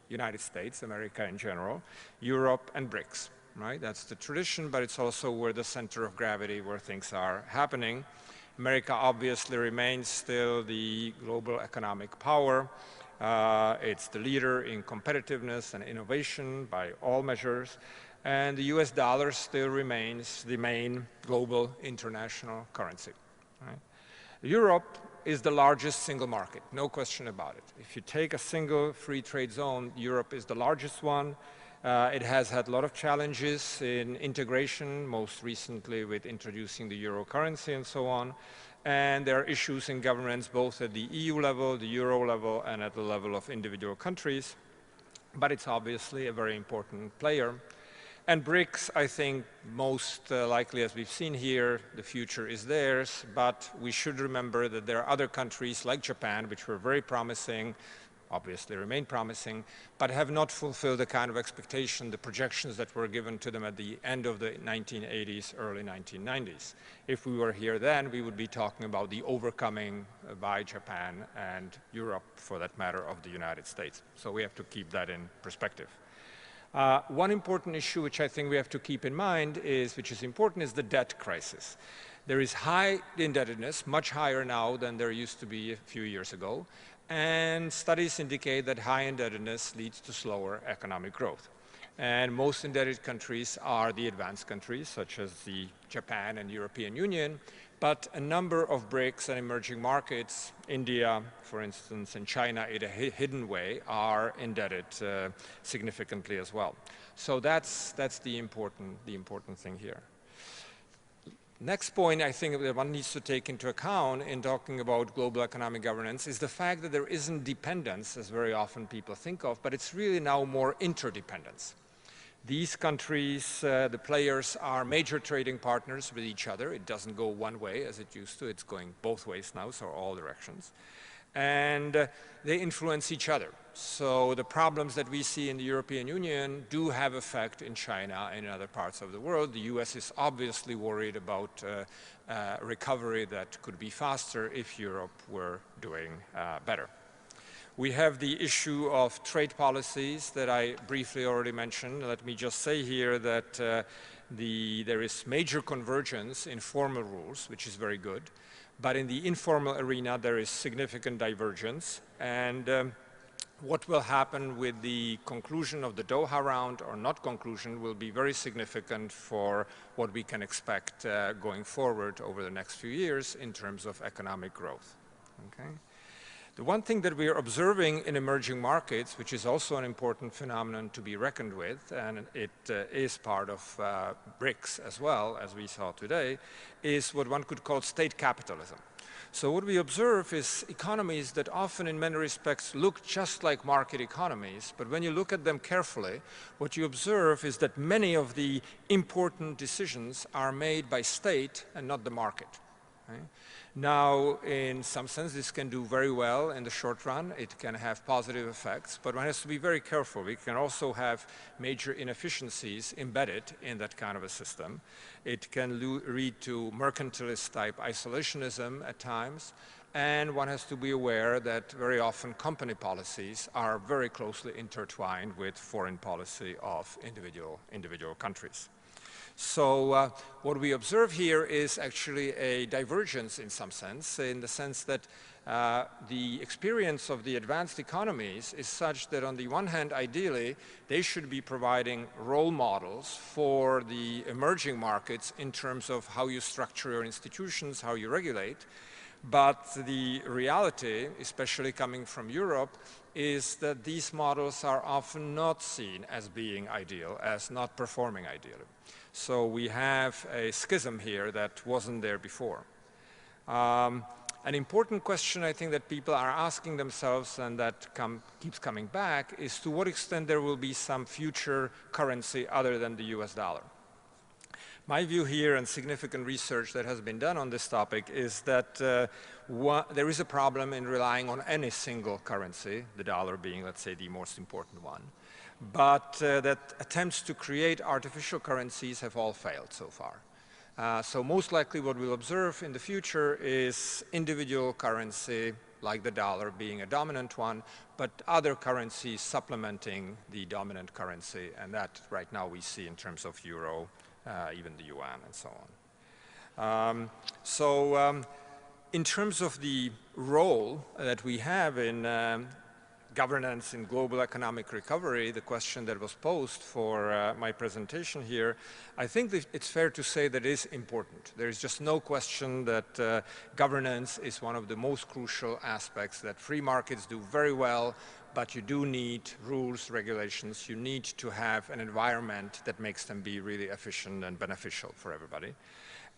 United States, America in general, Europe, and BRICs. Right? That's the tradition, but it's also where the center of gravity, where things are happening. America obviously remains still the global economic power. It's the leader in competitiveness and innovation by all measures. And the US dollar still remains the main global international currency. Right? Europe is the largest single market, no question about it. If you take a single free trade zone, Europe is the largest one. It has had a lot of challenges in integration, most recently with introducing the euro currency and so on. And there are issues in governance both at the EU level, the euro level, and at the level of individual countries. But it's obviously a very important player. And BRICs, I think, most likely, as we've seen here, the future is theirs. But we should remember that there are other countries like Japan, which were very promising, obviously remain promising, but have not fulfilled the kind of expectation, the projections that were given to them at the end of the 1980s, early 1990s. If we were here then, we would be talking about the overcoming by Japan and Europe, for that matter, of the United States. So we have to keep that in perspective. One important issue which I think we have to keep in mind is, which is important, is the debt crisis. There is high indebtedness, much higher now than there used to be a few years ago. And studies indicate that high indebtedness leads to slower economic growth. And most indebted countries are the advanced countries, such as the Japan and European Union. But a number of BRICs and emerging markets, India, for instance, and China in a hidden way, are indebted significantly as well. So that's the important thing here. Next point I think that one needs to take into account in talking about global economic governance is the fact that there isn't dependence, as very often people think of, but it's really now more interdependence. These countries, the players, are major trading partners with each other. It doesn't go one way as it used to. It's going both ways now, so all directions. And they influence each other. So the problems that we see in the European Union do have effect in China and in other parts of the world. The US is obviously worried about recovery that could be faster if Europe were doing better. We have the issue of trade policies that I briefly already mentioned. Let me just say here that there is major convergence in formal rules, which is very good. But in the informal arena, there is significant divergence. And what will happen with the conclusion of the Doha round or not conclusion will be very significant for what we can expect going forward over the next few years in terms of economic growth. Okay? The one thing that we are observing in emerging markets, which is also an important phenomenon to be reckoned with, and it is part of BRICs as well, as we saw today, is what one could call state capitalism. So what we observe is economies that often in many respects look just like market economies, but when you look at them carefully, what you observe is that many of the important decisions are made by state and not the market. Right? Now, in some sense, this can do very well in the short run. It can have positive effects, but one has to be very careful. We can also have major inefficiencies embedded in that kind of a system. It can lead to mercantilist-type isolationism at times, and one has to be aware that very often company policies are very closely intertwined with foreign policy of individual countries. So what we observe here is actually a divergence in some sense, in the sense that the experience of the advanced economies is such that on the one hand, ideally, they should be providing role models for the emerging markets in terms of how you structure your institutions, how you regulate. But the reality, especially coming from Europe, is that these models are often not seen as being ideal, as not performing ideally. So we have a schism here that wasn't there before. An important question I think that people are asking themselves and that keeps coming back is to what extent there will be some future currency other than the US dollar. My view here and significant research that has been done on this topic is that there is a problem in relying on any single currency, the dollar being, let's say, the most important one, but that attempts to create artificial currencies have all failed so far. So most likely what we'll observe in the future is individual currency, like the dollar being a dominant one, but other currencies supplementing the dominant currency, and that right now we see in terms of euro, even the yuan and so on. In terms of the role that we have in governance in global economic recovery, the question that was posed for my presentation here, I think that it's fair to say that it is important. There is just no question that governance is one of the most crucial aspects, that free markets do very well, but you do need rules, regulations. You need to have an environment that makes them be really efficient and beneficial for everybody.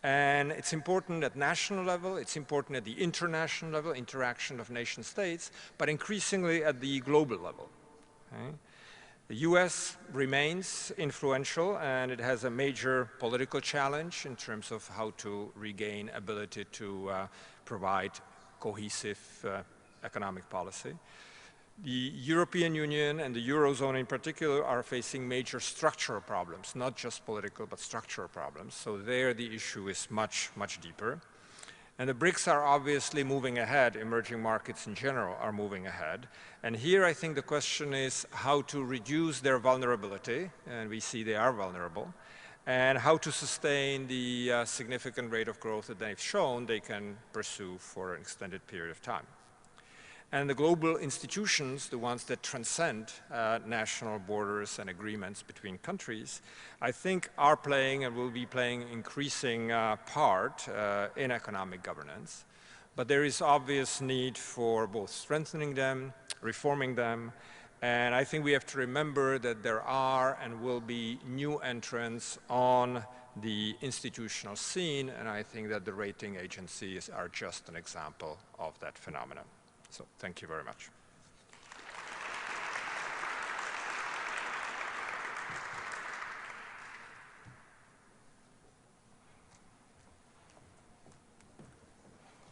And it's important at national level, it's important at the international level, interaction of nation states, but increasingly at the global level. Okay? The US remains influential, and it has a major political challenge in terms of how to regain ability to provide cohesive economic policy. The European Union and the Eurozone in particular are facing major structural problems, not just political, but structural problems. So there the issue is much, much deeper. And the BRICs are obviously moving ahead. Emerging markets in general are moving ahead. And here I think the question is how to reduce their vulnerability, and we see they are vulnerable, and how to sustain the significant rate of growth that they've shown they can pursue for an extended period of time. And the global institutions, the ones that transcend national borders and agreements between countries, I think are playing and will be playing an increasing part in economic governance. But there is obvious need for both strengthening them, reforming them, and I think we have to remember that there are and will be new entrants on the institutional scene, and I think that the rating agencies are just an example of that phenomenon. So thank you very much.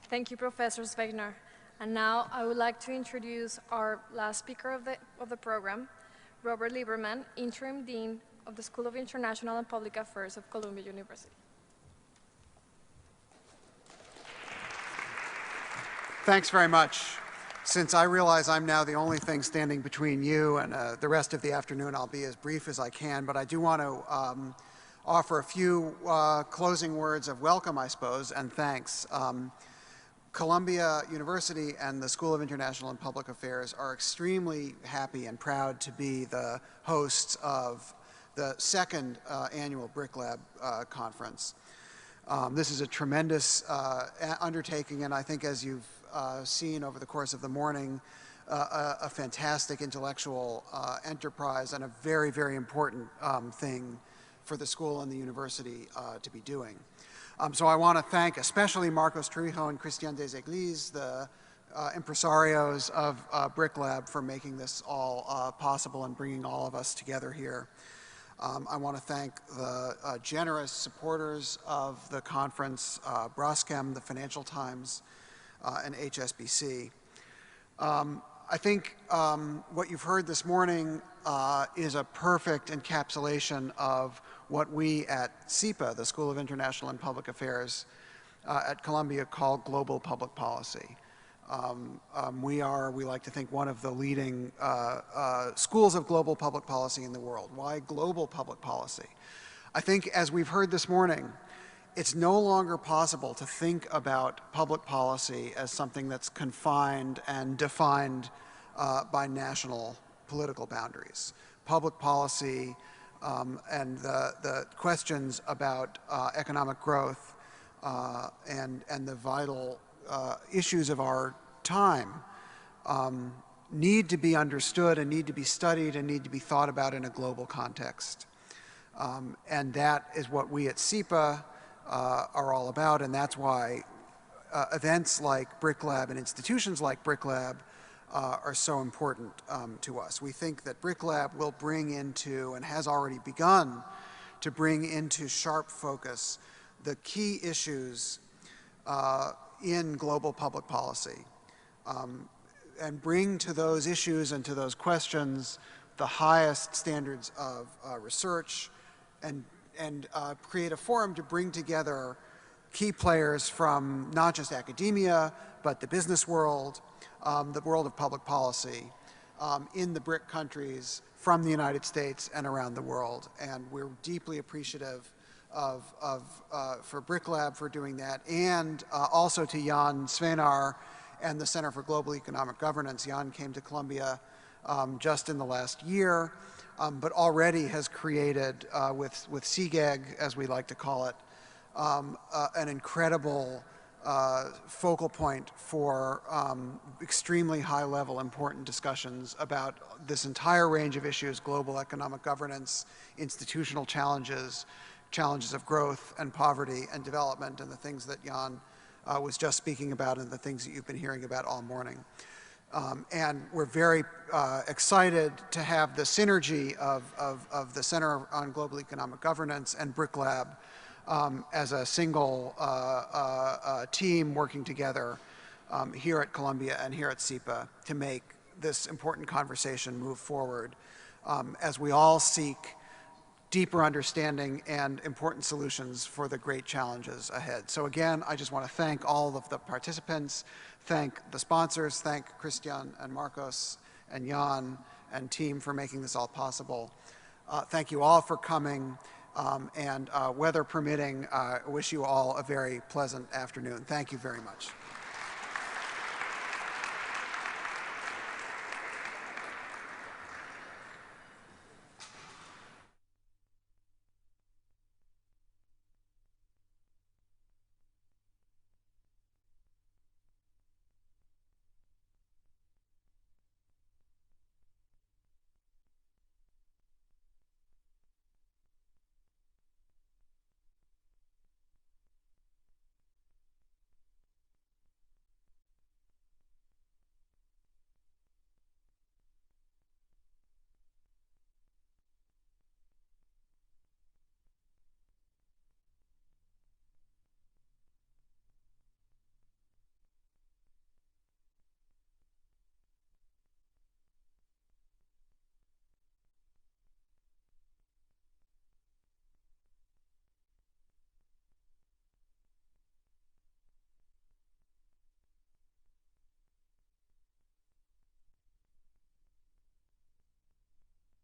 Thank you, Professor Wegner. And now I would like to introduce our last speaker of the program, Robert Lieberman, Interim Dean of the School of International and Public Affairs of Columbia University. Thanks very much. Since I realize I'm now the only thing standing between you and the rest of the afternoon, I'll be as brief as I can, but I do want to offer a few closing words of welcome, I suppose, and thanks. Columbia University and the School of International and Public Affairs are extremely happy and proud to be the hosts of the second annual BRIC Lab conference. This is a tremendous undertaking, and I think, as you've seen over the course of the morning, a fantastic intellectual enterprise and a very, very important thing for the school and the university to be doing. So I want to thank especially Marcos Trujillo and Christian Deséglises, the impresarios of BRIC Lab, for making this all possible and bringing all of us together here. I want to thank the generous supporters of the conference, Braskem, the Financial Times, and HSBC. I think what you've heard this morning is a perfect encapsulation of what we at SIPA, the School of International and Public Affairs at Columbia, call global public policy. We like to think, one of the leading schools of global public policy in the world. Why global public policy? I think, as we've heard this morning, it's no longer possible to think about public policy as something that's confined and defined by national political boundaries. Public policy and the questions about economic growth and the vital issues of our time need to be understood and need to be studied and need to be thought about in a global context. And that is what we at SIPA are all about, and that's why events like BRIC Lab and institutions like BRIC Lab are so important to us. We think that BRIC Lab will bring into, and has already begun to bring into sharp focus, the key issues in global public policy, and bring to those issues and to those questions the highest standards of research, and create a forum to bring together key players from not just academia, but the business world, the world of public policy, in the BRIC countries, from the United States and around the world. And we're deeply appreciative for BRIC Lab for doing that, and also to Jan Svenar and the Center for Global Economic Governance. Jan came to Columbia just in the last year, but already has created, with CGEG, as we like to call it, an incredible focal point for extremely high-level, important discussions about this entire range of issues: global economic governance, institutional challenges, challenges of growth and poverty and development, and the things that Jan was just speaking about, and the things that you've been hearing about all morning. And we're very excited to have the synergy of the Center on Global Economic Governance and BRIC Lab as a single team working together here at Columbia and here at SIPA to make this important conversation move forward as we all seek deeper understanding and important solutions for the great challenges ahead. So again, I just want to thank all of the participants, thank the sponsors, thank Christian and Marcos and Jan and team for making this all possible. Thank you all for coming, and weather permitting, I wish you all a very pleasant afternoon. Thank you very much.